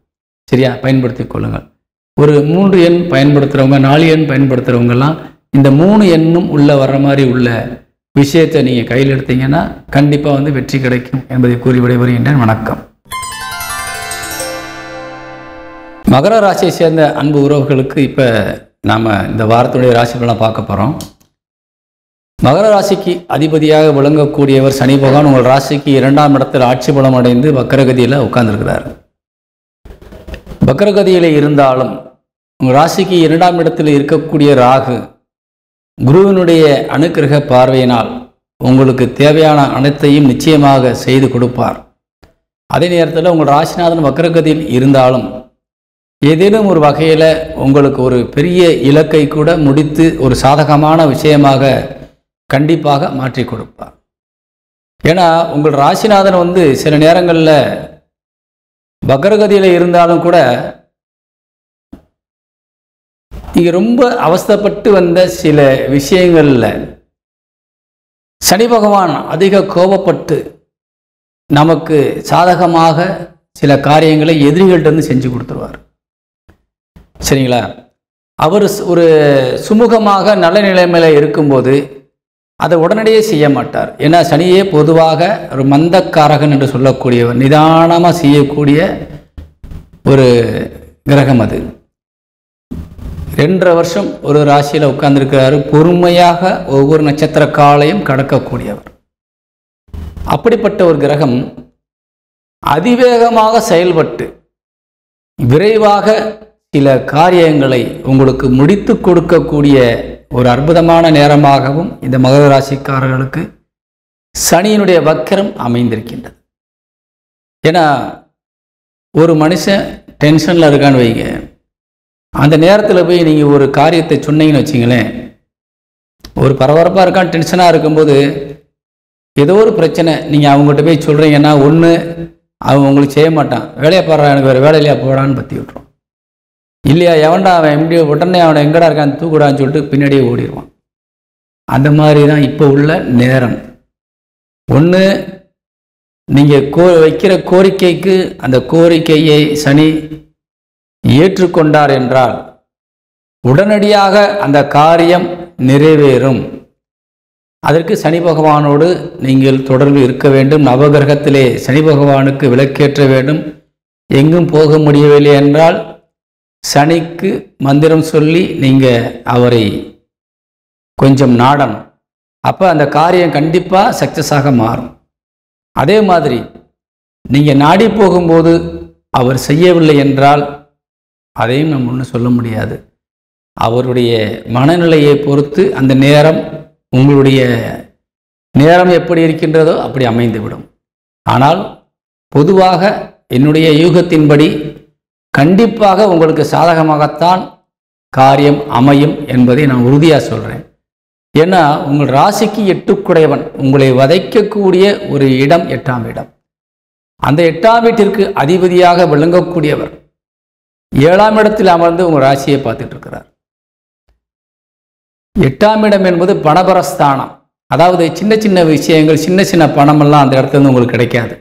சரியா? பயன்படுத்தி கொள்ளுங்கள். ஒரு 3 எண் பயன்படுத்துகிறவங்க, 4 எண் பயன்படுத்துகிறவங்கெல்லாம் இந்த 3 எண்ணும் உள்ள வர்ற மாதிரி உள்ள விஷயத்தை நீங்கள் கையில் எடுத்தீங்கன்னா கண்டிப்பாக வெற்றி கிடைக்கும் என்பதை கூறி விடைபெறுகின்றேன். வணக்கம். மகர ராசியை சேர்ந்த அன்பு உறவுகளுக்கு இப்போ நாம் இந்த வாரத்துடைய ராசி பலன் பார்க்க போகிறோம். மகர ராசிக்கு அதிபதியாக விளங்கக்கூடியவர் சனி பகவான் உங்கள் ராசிக்கு 2ஆம் இடத்தில் ஆட்சி பலம் அடைந்து வக்கரகதியில் உட்கார்ந்துருக்கிறார். வக்கரகதியில் இருந்தாலும் உங்கள் ராசிக்கு 2ஆம் இடத்தில் இருக்கக்கூடிய ராகு குருவினுடைய அனுக்கிரக பார்வையினால் உங்களுக்கு தேவையான அனைத்தையும் நிச்சயமாக செய்து கொடுப்பார். அதே நேரத்தில் உங்கள் ராசிநாதன் வக்ரகதியில் இருந்தாலும் ஏதேனும் ஒரு வகையில் உங்களுக்கு ஒரு பெரிய இலக்கை கூட முடித்து ஒரு சாதகமான விஷயமாக கண்டிப்பாக மாற்றி கொடுப்பார். ஏன்னா உங்கள் ராசிநாதன் சில நேரங்களில் வக்ரகதியில் இருந்தாலும் கூட நீங்கள் ரொம்ப அவஸ்தைப்பட்டு வந்த சில விஷயங்களில் சனி பகவான் அதிக கோபப்பட்டு நமக்கு சாதகமாக சில காரியங்களை எதிரிகள்கிட்ட செஞ்சு கொடுத்துருவார். சரிங்களா? அவர் ஒரு சுமூகமாக நல்ல நிலைமையில் இருக்கும்போது அதை உடனடியே செய்ய மாட்டார். ஏன்னா சனியே பொதுவாக ஒரு மந்தக்காரகன் என்று சொல்லக்கூடியவர், நிதானமாக செய்யக்கூடிய ஒரு கிரகம். அது 2.5 வருஷம் ஒரு ராசியில் உட்கார்ந்துருக்கிறாரு. பொறுமையாக ஒவ்வொரு நட்சத்திர காலையும் கடக்கக்கூடியவர். அப்படிப்பட்ட ஒரு கிரகம் அதிவேகமாக செயல்பட்டு விரைவாக சில காரியங்களை உங்களுக்கு முடித்து கொடுக்கக்கூடிய ஒரு அற்புதமான நேரமாகவும் இந்த மகர ராசிக்காரர்களுக்கு சனியினுடைய வக்கரம் அமைந்திருக்கின்றது. ஏன்னா ஒரு மனுஷன் டென்ஷனில் இருக்கான்னு வைங்க, அந்த நேரத்தில் போய் நீங்கள் ஒரு காரியத்தை சொன்னீங்கன்னு வச்சிங்களேன், ஒரு பரபரப்பாக இருக்கான் டென்ஷனாக இருக்கும்போது ஏதோ ஒரு பிரச்சனை நீங்கள் அவங்ககிட்ட போய் சொல்கிறீங்கன்னா, ஒன்று அவன் உங்களுக்கு செய்ய மாட்டான், வேலையை பாடுறான், எனக்கு வேறு வேலையிலையா போடான்னு பற்றி விட்டுருவான். இல்லையா, எவன்டா அவன் எப்படி உடனே அவனை எங்கடா இருக்கான்னு தூக்குடான்னு சொல்லிட்டு பின்னாடியே ஓடிடுவான். அந்த மாதிரி தான் இப்போ உள்ள நேரம். ஒன்று நீங்கள் வைக்கிற கோரிக்கைக்கு அந்த கோரிக்கையை சனி ஏற்றுக்கொண்டார் என்றால் உடனடியாக அந்த காரியம் நிறைவேறும். அதற்கு சனி பகவானோடு நீங்கள் தொடர்பு இருக்க வேண்டும். நவகிரகத்திலே சனி பகவானுக்கு விளக்கேற்ற வேண்டும். எங்கும் போக முடியவில்லை என்றால் சனிக்கு மந்திரம் சொல்லி நீங்கள் அவரை கொஞ்சம் நாடணும். அப்போ அந்த காரியம் கண்டிப்பாக சக்ஸஸாக மாறும். அதே மாதிரி நீங்கள் நாடி போகும்போது அவர் செய்யவில்லை என்றால் அதையும் நம்ம ஒன்றும் சொல்ல முடியாது. அவருடைய மனநிலையை பொறுத்து அந்த நேரம், உங்களுடைய நேரம் எப்படி இருக்கின்றதோ அப்படி அமைந்துவிடும். ஆனால் பொதுவாக என்னுடைய யூகத்தின்படி கண்டிப்பாக உங்களுக்கு சாதகமாகத்தான் காரியம் அமையும் என்பதை நான் உறுதியாக சொல்கிறேன். ஏன்னா உங்கள் ராசிக்கு 8 உங்களை வதைக்கக்கூடிய ஒரு இடம் 8ஆம் இடம். அந்த 8ஆம் வீட்டிற்கு அதிபதியாக விளங்கக்கூடியவர் 7ஆம் இடத்தில் அமர்ந்து உங்கள் ராசியை பார்த்துட்டு இருக்கிறார். 8ஆம் இடம் என்பது பணபரஸ்தானம். அதாவது சின்ன சின்ன விஷயங்கள், சின்ன சின்ன பணமெல்லாம் அந்த இடத்துல இருந்து உங்களுக்கு கிடைக்காது.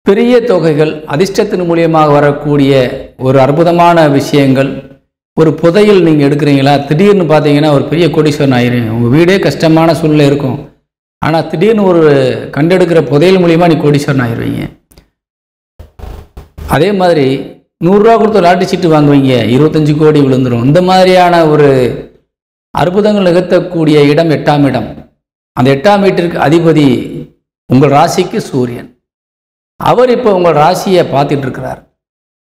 பெரிய தொகைகள், அதிர்ஷ்டத்தின் மூலியமாக வரக்கூடிய ஒரு அற்புதமான விஷயங்கள். ஒரு புதையல் நீங்கள் எடுக்கிறீங்களா, திடீர்னு பார்த்தீங்கன்னா ஒரு பெரிய கோடீஸ்வரன் ஆயிரும். உங்கள் வீடே கஷ்டமான சூழ்நிலை இருக்கும், ஆனால் திடீர்னு ஒரு கண்டெடுக்கிற புதையல் மூலியமாக நீ கோடீஸ்வரன் ஆயிடுவீங்க. அதே மாதிரி 100 ரூபா கொடுத்து லாட்டரி சீட்டு வாங்குவீங்க, 25 கோடி விழுந்துடும். இந்த மாதிரியான ஒரு அற்புதங்கள் நிகழ்த்தக்கூடிய இடம் 8ஆம் இடம். அந்த 8ஆம் வீட்டிற்கு அதிபதி உங்கள் ராசிக்கு சூரியன். அவர் இப்போ உங்கள் ராசியை பார்த்துட்டு இருக்கிறார்.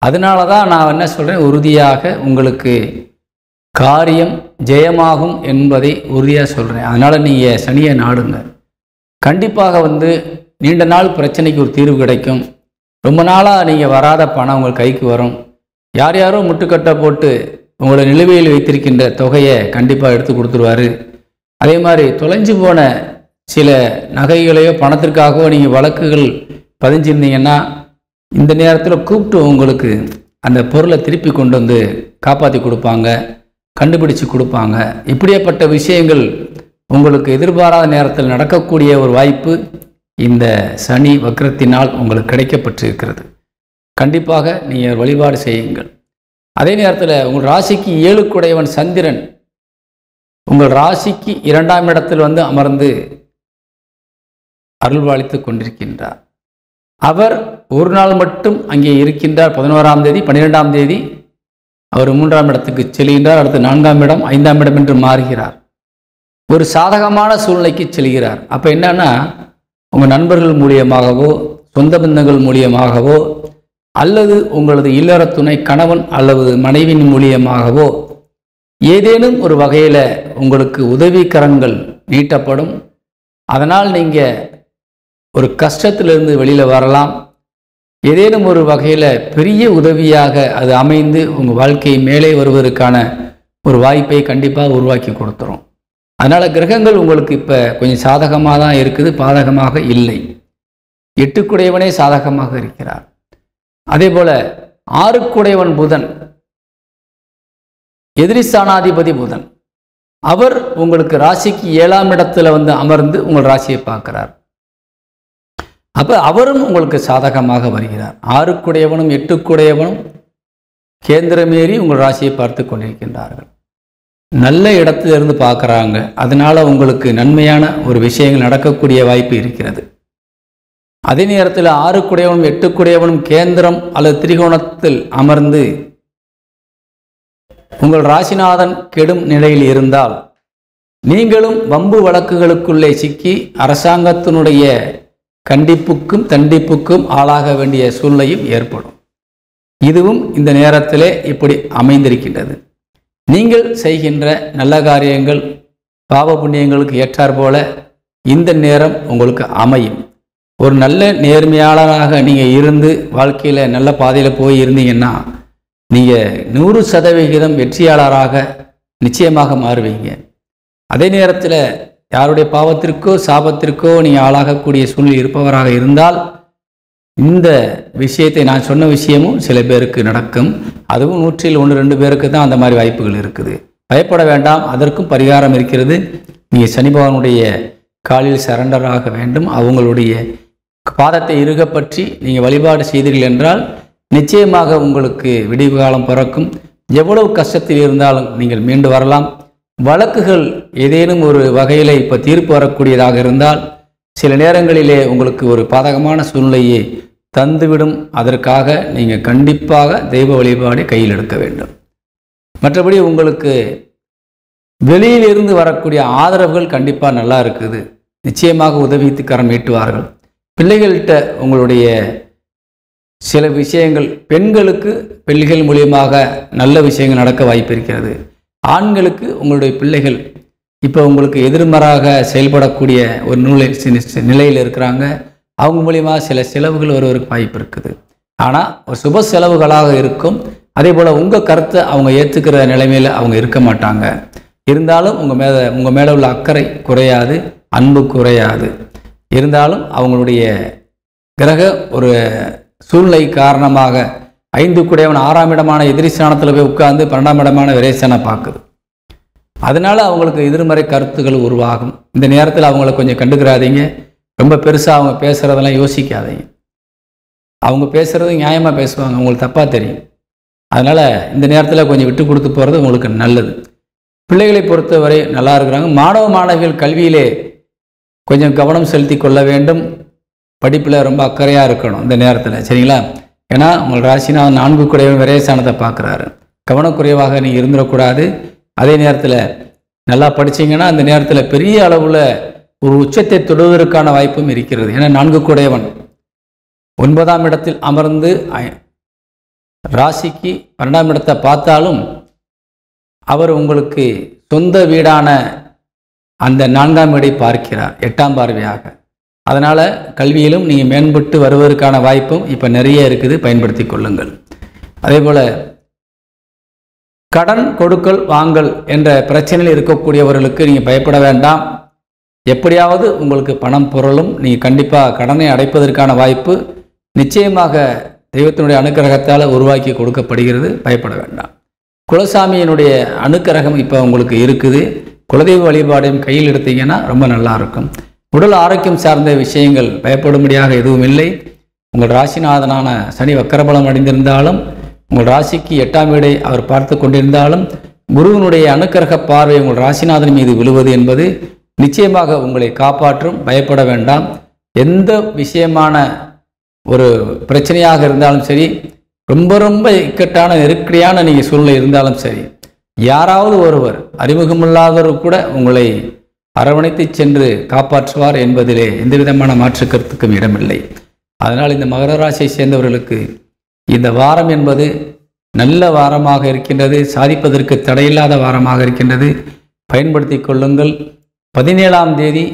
அதனால தான் நான் என்ன சொல்கிறேன், உறுதியாக உங்களுக்கு காரியம் ஜெயமாகும் என்பதை உறுதியாக சொல்கிறேன். அதனால் நீங்கள் சனியை நாடுங்க. கண்டிப்பாக நீண்ட நாள் பிரச்சனைக்கு ஒரு தீர்வு கிடைக்கும். ரொம்ப நாளாக நீங்கள் வராத பணம் உங்கள் கைக்கு வரும். யார் யாரோ முட்டுக்கட்டை போட்டு உங்களை நிலுவையில் வைத்திருக்கின்ற தொகையை கண்டிப்பாக எடுத்து கொடுத்துருவார். அதே மாதிரி தொலைஞ்சு போன சில நகைகளையோ பணத்திற்காகவோ நீங்கள் வழக்குகள் பதிஞ்சிருந்தீங்கன்னா இந்த நேரத்தில் கூப்பிட்டு உங்களுக்கு அந்த பொருளை திருப்பி கொண்டு வந்து காப்பாற்றி கொடுப்பாங்க, கண்டுபிடிச்சு கொடுப்பாங்க. இப்படியேப்பட்ட விஷயங்கள் உங்களுக்கு எதிர்பாராத நேரத்தில் நடக்கக்கூடிய ஒரு வாய்ப்பு இந்த சனி வக்ரத்தினால் உங்களுக்கு கிடைக்கப்பட்டிருக்கிறது. கண்டிப்பாக நீங்கள் வழிபாடு செய்யுங்கள். அதே நேரத்தில் உங்கள் ராசிக்கு 7 சந்திரன் உங்கள் ராசிக்கு 2ஆம் இடத்தில் அமர்ந்து அருள்வாளித்து கொண்டிருக்கின்றார். அவர் ஒரு நாள் மட்டும் அங்கே இருக்கின்றார். 11ஆம் தேதி 12ஆம் தேதி அவர் 3ஆம் இடத்துக்கு செல்கின்றார். அடுத்து 4ஆம் இடம் 5ஆம் இடம் என்று மாறுகிறார். ஒரு சாதகமான சூழ்நிலைக்கு செல்கிறார். அப்போ என்னன்னா, உங்கள் நண்பர்கள் மூலியமாகவோ சொந்த பந்தங்கள் மூலியமாகவோ அல்லது உங்களது இல்லற துணை கணவன் அல்லது மனைவியின் மூலியமாகவோ ஏதேனும் ஒரு வகையில் உங்களுக்கு உதவிக்கரங்கள் நீட்டப்படும். அதனால் நீங்கள் ஒரு கஷ்டத்திலிருந்து வெளியில் வரலாம். ஏதேனும் ஒரு வகையில் பெரிய உதவியாக அது அமைந்து உங்கள் வாழ்க்கை மேலே வருவதற்கான ஒரு வாய்ப்பை கண்டிப்பாக உருவாக்கி கொடுத்துரும். அதனால் கிரகங்கள் உங்களுக்கு இப்போ கொஞ்சம் சாதகமாக தான் இருக்குது, பாதகமாக இல்லை. 8க்குடையவனே சாதகமாக இருக்கிறார். அதே போல் 6க்குடையவன் புதன், எதிரிஸ்தானாதிபதி புதன், அவர் உங்களுக்கு ராசிக்கு 7ஆம் இடத்துல வந்து அமர்ந்து உங்கள் ராசியை பார்க்கிறார். அப்போ அவரும் உங்களுக்கு சாதகமாக வருகிறார். 6க்குடையவனும் 8க்குடையவனும் கேந்திரமேறி உங்கள் ராசியை பார்த்து கொண்டிருக்கின்றார்கள். நல்ல இடத்திலிருந்து பார்க்குறாங்க. அதனால் உங்களுக்கு நன்மையான ஒரு விஷயங்கள் நடக்கக்கூடிய வாய்ப்பு இருக்கிறது. அதே நேரத்தில் 6க்குடையவனும் 8க்குடையவனும் கேந்திரம் அல்லது திரிகோணத்தில் அமர்ந்து உங்கள் ராசிநாதன் கெடும் நிலையில் இருந்தால் நீங்களும் வம்பு வழக்குகளுக்குள்ளே சிக்கி அரசாங்கத்தினுடைய கண்டிப்புக்கும் தண்டிப்புக்கும் ஆளாக வேண்டிய சூழ்நிலையும் ஏற்படும். இதுவும் இந்த நேரத்திலே இப்படி அமைந்திருக்கின்றது. நீங்கள் செய்கின்ற நல்ல காரியங்கள் பாவ புண்ணியங்களுக்கு ஏற்றார் போல இந்த நேரம் உங்களுக்கு அமையும். ஒரு நல்ல நேர்மையாளராக நீங்கள் இருந்து வாழ்க்கையில் நல்ல பாதையில் போய் இருந்தீங்கன்னா நீங்கள் 100% வெற்றியாளராக நிச்சயமாக மாறுவீங்க. அதே நேரத்தில் யாருடைய பாவத்திற்கோ சாபத்திற்கோ நீங்கள் ஆளாகக்கூடிய சூழ்நிலை இருப்பவராக இருந்தால் இந்த விஷயத்தை நான் சொன்ன விஷயமும் சில பேருக்கு நடக்கும். அதுவும் 100ல் 1-2 பேருக்கு தான் அந்த மாதிரி வாய்ப்புகள் இருக்குது. பயப்பட வேண்டாம், அதற்கும் பரிகாரம் இருக்கிறது. நீங்கள் சனி பகவானுடைய காலில் சரண்டராக வேண்டும். அவங்களுடைய பாதத்தை இறுகப்பற்றி நீங்கள் வழிபாடு செய்தீர்கள் என்றால் நிச்சயமாக உங்களுக்கு விடிவு காலம் பிறக்கும். எவ்வளவு கஷ்டத்தில் இருந்தாலும் நீங்கள் மீண்டு வரலாம். வழக்குகள் ஏதேனும் ஒரு வகையில் இப்போ தீர்ப்பு வரக்கூடியதாக இருந்தால் சில நேரங்களிலே உங்களுக்கு ஒரு பாதகமான சூழ்நிலையை தந்துவிடும். அதற்காக நீங்கள் கண்டிப்பாக தெய்வ வழிபாடு கையில் எடுக்க வேண்டும். மற்றபடி உங்களுக்கு வெளியிலிருந்து வரக்கூடிய ஆதரவுகள் கண்டிப்பாக நல்லா இருக்குது. நிச்சயமாக உதவிக்கு கரம் நீட்டுவார்கள். பிள்ளைகள்கிட்ட உங்களுடைய சில விஷயங்கள், பெண்களுக்கு பிள்ளைகள் மூலியமாக நல்ல விஷயங்கள் நடக்க வாய்ப்பு இருக்கிறது. ஆண்களுக்கு உங்களுடைய பிள்ளைகள் இப்போ உங்களுக்கு எதிர்மறையாக செயல்படக்கூடிய ஒரு நிலையில் இருக்கிறாங்க. அவங்க மூலியமாக சில செலவுகள் வருவதற்கு வாய்ப்பு இருக்குது. ஆனால் ஒரு சுப செலவுகளாக இருக்கும். அதே போல் உங்கள் கருத்தை அவங்க ஏற்றுக்கிற நிலைமையில் அவங்க இருக்க மாட்டாங்க. இருந்தாலும் உங்கள் மேலே உள்ள அக்கறை குறையாது, அன்பு குறையாது. இருந்தாலும் அவங்களுடைய கிரக ஒரு சூழ்நிலை காரணமாக 5க்குடையவன் 6ஆம் இடமான எதிரிஸ்தானத்தில் போய் உட்கார்ந்து 12ஆம் இடமான விரேசனை பார்க்குது. அதனால் அவங்களுக்கு எதிர்மறை கருத்துக்கள் உருவாகும். இந்த நேரத்தில் அவங்கள கொஞ்சம் கண்டுக்கிறாதீங்க. ரொம்ப பெருசாக அவங்க பேசுகிறதெல்லாம் யோசிக்காதீங்க. அவங்க பேசுகிறது நியாயமாக பேசுவாங்க, உங்களுக்கு தப்பாக தெரியும். அதனால் இந்த நேரத்தில் கொஞ்சம் விட்டு கொடுத்து போகிறது உங்களுக்கு நல்லது. பிள்ளைகளை பொறுத்தவரை நல்லா இருக்கிறாங்க. மாணவ மாணவிகள் கல்வியிலே கொஞ்சம் கவனம் செலுத்தி கொள்ள வேண்டும். படிப்பில் ரொம்ப அக்கறையாக இருக்கணும் இந்த நேரத்தில், சரிங்களா? ஏன்னா உங்கள் ராசிநாதன் 4க்குடையவன் விரயஸ்தானத்தை பார்க்குறாரு. கவனக்குறைவாக நீங்கள் இருந்துடக்கூடாது. அதே நேரத்தில் நல்லா படித்தீங்கன்னா அந்த நேரத்தில் பெரிய அளவில் ஒரு உச்சத்தை தொடுவதற்கான வாய்ப்பும் இருக்கிறது. ஏன்னா 4க்குடையவன் 9ஆம் இடத்தில் அமர்ந்து ராசிக்கு 12ஆம் இடத்தை பார்த்தாலும் அவர் உங்களுக்கு சொந்த வீடான அந்த 4ஆம் இடை பார்க்கிறார் 8ஆம் பார்வையாக. அதனால் கல்வியிலும் நீங்கள் மேம்பட்டு வருவதற்கான வாய்ப்பும் இப்போ நிறைய இருக்குது, பயன்படுத்தி கொள்ளுங்கள். அதே போல் கடன் கொடுக்கல் வாங்கல் என்ற பிரச்சனையில் இருக்கக்கூடியவர்களுக்கு நீங்கள் பயப்பட வேண்டாம். எப்படியாவது உங்களுக்கு பணம் பொருளும். நீங்கள் கண்டிப்பாக கடனை அடைப்பதற்கான வாய்ப்பு நிச்சயமாக தெய்வத்தினுடைய அனுக்கிரகத்தால் உருவாக்கி கொடுக்கப்படுகிறது. பயப்பட வேண்டாம். குலசாமியினுடைய அனுக்கிரகம் இப்போ உங்களுக்கு இருக்குது. குலதெய்வ வழிபாடையும் கையில் எடுத்தீங்கன்னா ரொம்ப நல்லா இருக்கும். உடல் ஆரோக்கியம் சார்ந்த விஷயங்கள் பயப்படும்படியாக எதுவும் இல்லை. உங்கள் ராசிநாதனான சனி வக்கரபலம் அடைந்திருந்தாலும் உங்கள் ராசிக்கு 8ஆம் வீடை அவர் பார்த்து கொண்டிருந்தாலும் குருவினுடைய அனுக்கிரக பார்வை உங்கள் ராசிநாதன் மீது விழுவது என்பது நிச்சயமாக உங்களை காப்பாற்றும். பயப்பட வேண்டாம். எந்த விஷயமான ஒரு பிரச்சனையாக இருந்தாலும் சரி, ரொம்ப இக்கட்டான நெருக்கடியான நீங்கள் சூழ்நிலை இருந்தாலும் சரி, யாராவது ஒருவர் அறிமுகமில்லாதவர் கூட உங்களை அரவணைத்து சென்று காப்பாற்றுவார் என்பதிலே எந்த விதமான மாற்று கருத்துக்கும் இடமில்லை. அதனால் இந்த மகர ராசியை சேர்ந்தவர்களுக்கு இந்த வாரம் என்பது நல்ல வாரமாக இருக்கின்றது. சாதிப்பதற்கு தடையில்லாத வாரமாக இருக்கின்றது. பயன்படுத்தி கொள்ளுங்கள். 17ஆம் தேதி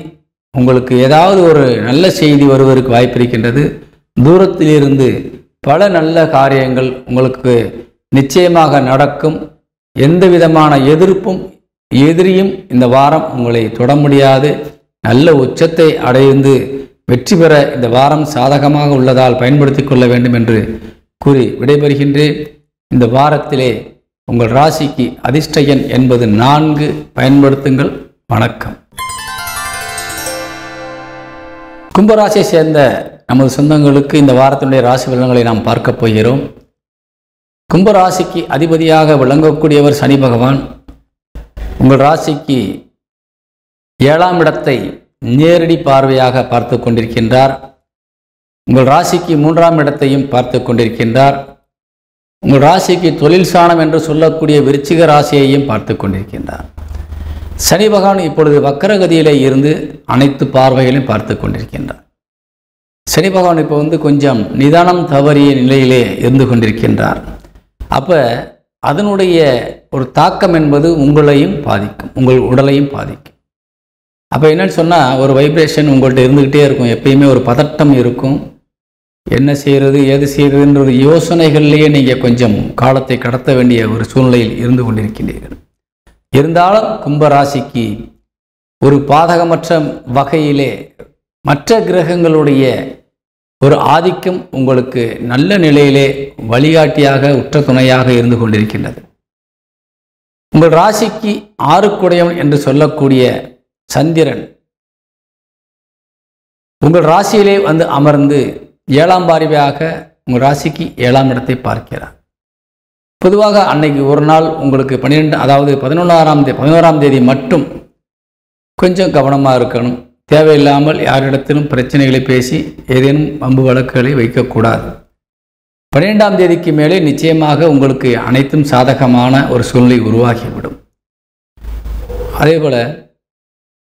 உங்களுக்கு ஏதாவது ஒரு நல்ல செய்தி வருவதற்கு வாய்ப்பு இருக்கின்றது. தூரத்திலிருந்து பல நல்ல காரியங்கள் உங்களுக்கு நிச்சயமாக நடக்கும். எந்த விதமான எதிரியும் இந்த வாரம் உங்களை தொட முடியாது. நல்ல உச்சத்தை அடைந்து வெற்றி பெற இந்த வாரம் சாதகமாக உள்ளதால் பயன்படுத்தி கொள்ள வேண்டும் என்று கூறி விடைபெறுகின்றேன். இந்த வாரத்திலே உங்கள் ராசிக்கு அதிர்ஷ்ட எண் என்பது 4. பயன்படுத்துங்கள். வணக்கம். கும்பராசியை சேர்ந்த நமது சொந்தங்களுக்கு இந்த வாரத்தினுடைய ராசி பலன்களை நாம் பார்க்க போகிறோம். கும்பராசிக்கு அதிபதியாக விளங்கக்கூடியவர் சனி பகவான் உங்கள் ராசிக்கு 7ஆம் இடத்தை நேரடி பார்வையாக பார்த்து கொண்டிருக்கின்றார். உங்கள் ராசிக்கு 3ஆம் இடத்தையும் பார்த்து கொண்டிருக்கின்றார். உங்கள் ராசிக்கு தொழில் ஸ்தானம் என்று சொல்லக்கூடிய விருச்சிக ராசியையும் பார்த்து கொண்டிருக்கின்றார். சனி பகவான் இப்பொழுது வக்கரகதியிலே இருந்து அனைத்து பார்வைகளையும் பார்த்து கொண்டிருக்கின்றார். சனி பகவான் இப்போ கொஞ்சம் நிதானம் தவறிய நிலையிலே இருந்து கொண்டிருக்கின்றார். அப்போ அதனுடைய ஒரு தாக்கம் என்பது உங்களையும் பாதிக்கும், உங்கள் உடலையும் பாதிக்கும். அப்போ என்னன்னு சொன்னால் ஒரு வைப்ரேஷன் உங்கள்கிட்ட இருந்துக்கிட்டே இருக்கும். எப்பயுமே ஒரு பதட்டம் இருக்கும். என்ன செய்கிறது ஏது செய்கிறதுன்ற ஒரு யோசனைகள்லேயே நீங்கள் கொஞ்சம் காலத்தை கடத்த வேண்டிய ஒரு சூழ்நிலையில் இருந்து கொண்டிருக்கின்றீர்கள். இருந்தாலும் கும்பராசிக்கு ஒரு பாதகமற்ற வகையிலே மற்ற கிரகங்களுடைய ஒரு ஆதிக்கம் உங்களுக்கு நல்ல நிலையிலே வழிகாட்டியாக உற்ற துணையாக இருந்து கொண்டிருக்கின்றது. உங்கள் ராசிக்கு 6 என்று சொல்லக்கூடிய சந்திரன் உங்கள் ராசியிலே அமர்ந்து 7ஆம் பார்வையாக உங்கள் ராசிக்கு 7ஆம் இடத்தை பார்க்கிறார். பொதுவாக அன்னைக்கு ஒரு நாள் உங்களுக்கு 11ஆம் தேதி மட்டும் கொஞ்சம் கவனமாக இருக்கணும். தேவையில்லாமல் யாரிடத்திலும் பிரச்சனைகளை பேசி ஏதேனும் வம்பு வழக்குகளை வைக்கக்கூடாது. 12ஆம் தேதிக்கு மேலே நிச்சயமாக உங்களுக்கு அனைத்தும் சாதகமான ஒரு சூழ்நிலை உருவாகிவிடும். அதேபோல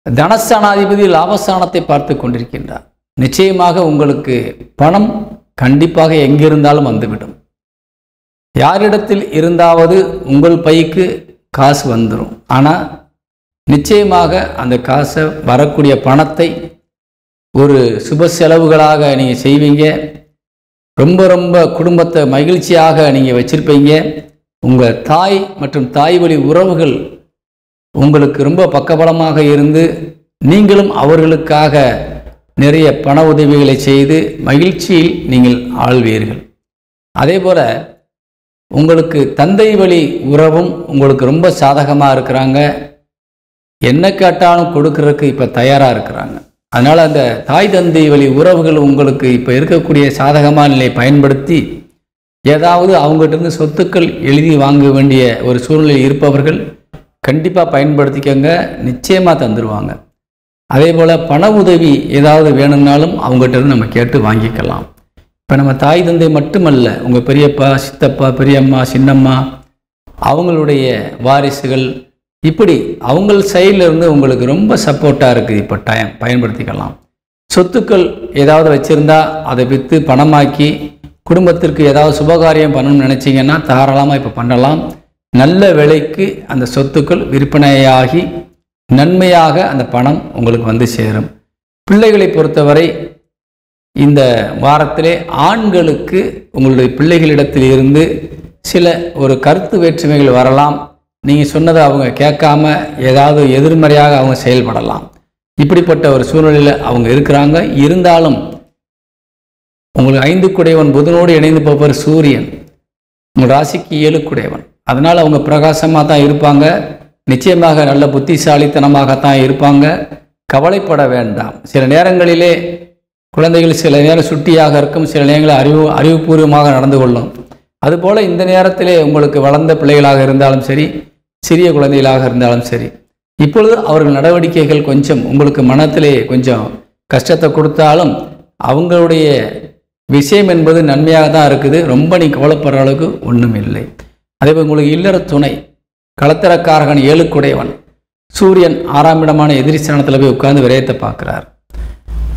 தனஸ்தானாதிபதி லாபஸ்தானத்தை பார்த்து கொண்டிருக்கின்றார். நிச்சயமாக உங்களுக்கு பணம் கண்டிப்பாக எங்கிருந்தாலும் வந்துவிடும். யாரிடத்தில் இருந்தாவது உங்கள் பைக்கு காசு வந்துடும். ஆனால் நிச்சயமாக அந்த காசை வரக்கூடிய பணத்தை ஒரு சுப செலவுகளாக நீங்கள் செய்வீங்க. ரொம்ப குடும்பத்தை மகிழ்ச்சியாக நீங்கள் வச்சிருப்பீங்க. உங்கள் தாய் மற்றும் தாய் வழி உறவுகள் உங்களுக்கு ரொம்ப பக்கபலமாக இருந்து நீங்களும் அவர்களுக்காக நிறைய பண உதவிகளை செய்து மகிழ்ச்சியில் நீங்கள் ஆழ்வீர்கள். அதே போல் உங்களுக்கு தந்தை வழி உறவும் உங்களுக்கு ரொம்ப சாதகமாக இருக்கிறாங்க. என்ன கேட்டாலும் கொடுக்கறதுக்கு இப்போ தயாராக இருக்கிறாங்க. அதனால் அந்த தாய் தந்தை வழி உறவுகள் உங்களுக்கு இப்போ இருக்கக்கூடிய சாதகமான நிலையை பயன்படுத்தி ஏதாவது அவங்ககிட்ட சொத்துக்கள் எழுதி வாங்க வேண்டிய ஒரு சூழ்நிலையில் இருப்பவர்கள் கண்டிப்பாக பயன்படுத்திக்கங்க. நிச்சயமாக தந்துடுவாங்க. அதே போல் பண உதவி ஏதாவது வேணும்னாலும் அவங்ககிட்ட நம்ம கேட்டு வாங்கிக்கலாம். இப்போ நம்ம தாய் தந்தை மட்டுமல்ல, உங்கள் பெரியப்பா சித்தப்பா பெரியம்மா சின்னம்மா அவங்களுடைய வாரிசுகள் இப்படி அவங்கள் சைடிலிருந்து உங்களுக்கு ரொம்ப சப்போர்ட்டாக இருக்குது. இப்போ பயன்படுத்திக்கலாம். சொத்துக்கள் ஏதாவது வச்சுருந்தா அதை விற்று பணமாக்கி குடும்பத்திற்கு ஏதாவது சுபகாரியம் பண்ணணும்னு நினச்சிங்கன்னா தாராளமாக இப்போ பண்ணலாம். நல்ல விலைக்கு அந்த சொத்துக்கள் விற்பனையாகி நன்மையாக அந்த பணம் உங்களுக்கு வந்து சேரும். பிள்ளைகளை பொறுத்தவரை இந்த வாரத்திலே ஆண்களுக்கு உங்களுடைய பிள்ளைகளிடத்தில் இருந்து சில ஒரு கருத்து வேற்றுமைகள் வரலாம். நீங்கள் சொன்னதை அவங்க கேட்காம ஏதாவது எதிர்மறையாக அவங்க செயல்படலாம். இப்படிப்பட்ட ஒரு சூழ்நிலையில் அவங்க இருக்கிறாங்க. இருந்தாலும் உங்களுக்கு 5 புதனோடு இணைந்து போவர் சூரியன் உங்கள் ராசிக்கு 7 அதனால் அவங்க பிரகாசமாக தான் இருப்பாங்க. நிச்சயமாக நல்ல புத்திசாலித்தனமாகத்தான் இருப்பாங்க. கவலைப்பட வேண்டாம். சில நேரங்களிலே குழந்தைகள் சில நேரம் சுட்டியாக இருக்கும், சில நேரங்களில் அறிவுபூர்வமாக நடந்து கொள்ளும். அதுபோல் இந்த நேரத்திலே உங்களுக்கு வளர்ந்த பிள்ளைகளாக இருந்தாலும் சரி, சிறிய குழந்தைகளாக இருந்தாலும் சரி, இப்பொழுது அவர்கள் நடவடிக்கைகள் கொஞ்சம் உங்களுக்கு மனத்திலே கொஞ்சம் கஷ்டத்தை கொடுத்தாலும் அவங்களுடைய விஷயம் என்பது நன்மையாக தான் இருக்குது. ரொம்ப நீ கவலைப்படுற அளவுக்கு ஒன்றும் இல்லை. அதேபோல் உங்களுக்கு இல்லற துணை களத்திரக்காரகன் 7 சூரியன் 6ஆம் இடமான எதிரி ஸ்தானத்தில் போய் உட்கார்ந்து விரயத்தை பார்க்குறார்.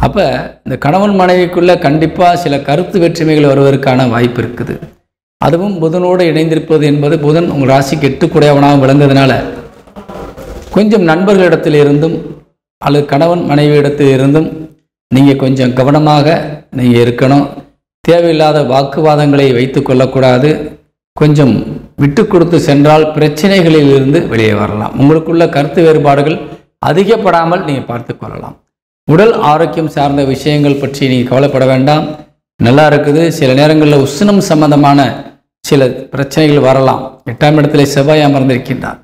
அப்போ இந்த கணவன் மனைவிக்குள்ளே கண்டிப்பாக சில கருத்து வேற்றுமைகள் வருவதற்கான வாய்ப்பு இருக்குது. அதுவும் புதனோடு இணைந்திருப்பது என்பது புதன் உங்கள் ராசிக்கு 8 விளங்குறதுனால கொஞ்சம் நண்பர்களிடத்தில் இருந்தும் அல்லது கணவன் மனைவி இடத்தில் இருந்தும் நீங்கள் கொஞ்சம் கவனமாக நீங்கள் இருக்கணும். தேவையில்லாத வாக்குவாதங்களை வைத்து கொள்ளக்கூடாது. கொஞ்சம் விட்டு கொடுத்து சென்றால் பிரச்சனைகளில் இருந்து வெளியே வரலாம். உங்களுக்குள்ள கருத்து வேறுபாடுகள் அதிகப்படாமல் நீங்கள் பார்த்து கொள்ளலாம். உடல் ஆரோக்கியம் சார்ந்த விஷயங்கள் பற்றி நீங்கள் கவலைப்பட வேண்டாம். நல்லா இருக்குது. சில நேரங்களில் உஷ்ணம் சம்பந்தமான சில பிரச்சனைகள் வரலாம். 8ஆம் இடத்துல செவ்வாய் அமர்ந்திருக்கின்றார்.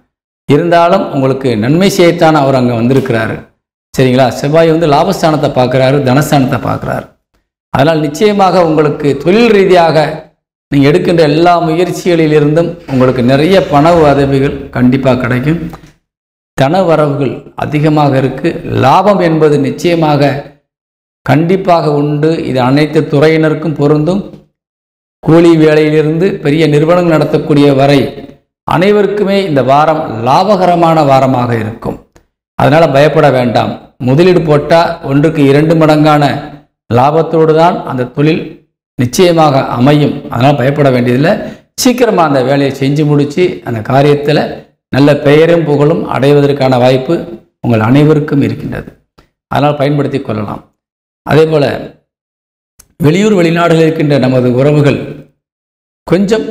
இருந்தாலும் உங்களுக்கு நன்மை செய்யத்தான் அவர் அங்கே வந்திருக்கிறாரு. சரிங்களா? செவ்வாய் லாபஸ்தானத்தை பார்க்குறாரு, தனஸ்தானத்தை பார்க்குறாரு. அதனால் நிச்சயமாக உங்களுக்கு தொழில் ரீதியாக நீங்கள் எடுக்கின்ற எல்லா முயற்சிகளிலிருந்தும் உங்களுக்கு நிறைய பண உதவிகள் கண்டிப்பாக கிடைக்கும். தன வரவுகள் அதிகமாக இருக்குது. லாபம் என்பது நிச்சயமாக கண்டிப்பாக உண்டு. இது அனைத்து துறையினருக்கும் பொருந்தும். கூலி வேலையிலிருந்து பெரிய நிறுவனங்கள் நடத்தக்கூடிய வரை அனைவருக்குமே இந்த வாரம் லாபகரமான வாரமாக இருக்கும். அதனால் பயப்பட வேண்டாம். முதலீடு போட்டால் 1க்கு 2 மடங்கான லாபத்தோடு தான் அந்த தொழில் நிச்சயமாக அமையும். அதனால் பயப்பட வேண்டியதில்லை. சீக்கிரமாக அந்த வேலையை செஞ்சு முடித்து அந்த காரியத்தில் நல்ல பெயரும் புகழும் அடைவதற்கான வாய்ப்பு உங்கள் அனைவருக்கும் இருக்கின்றது. அதனால் பயன்படுத்தி கொள்ளலாம். அதே போல் வெளியூர் வெளிநாடுகளில் இருக்கின்ற நமது உறவுகள் கொஞ்சம்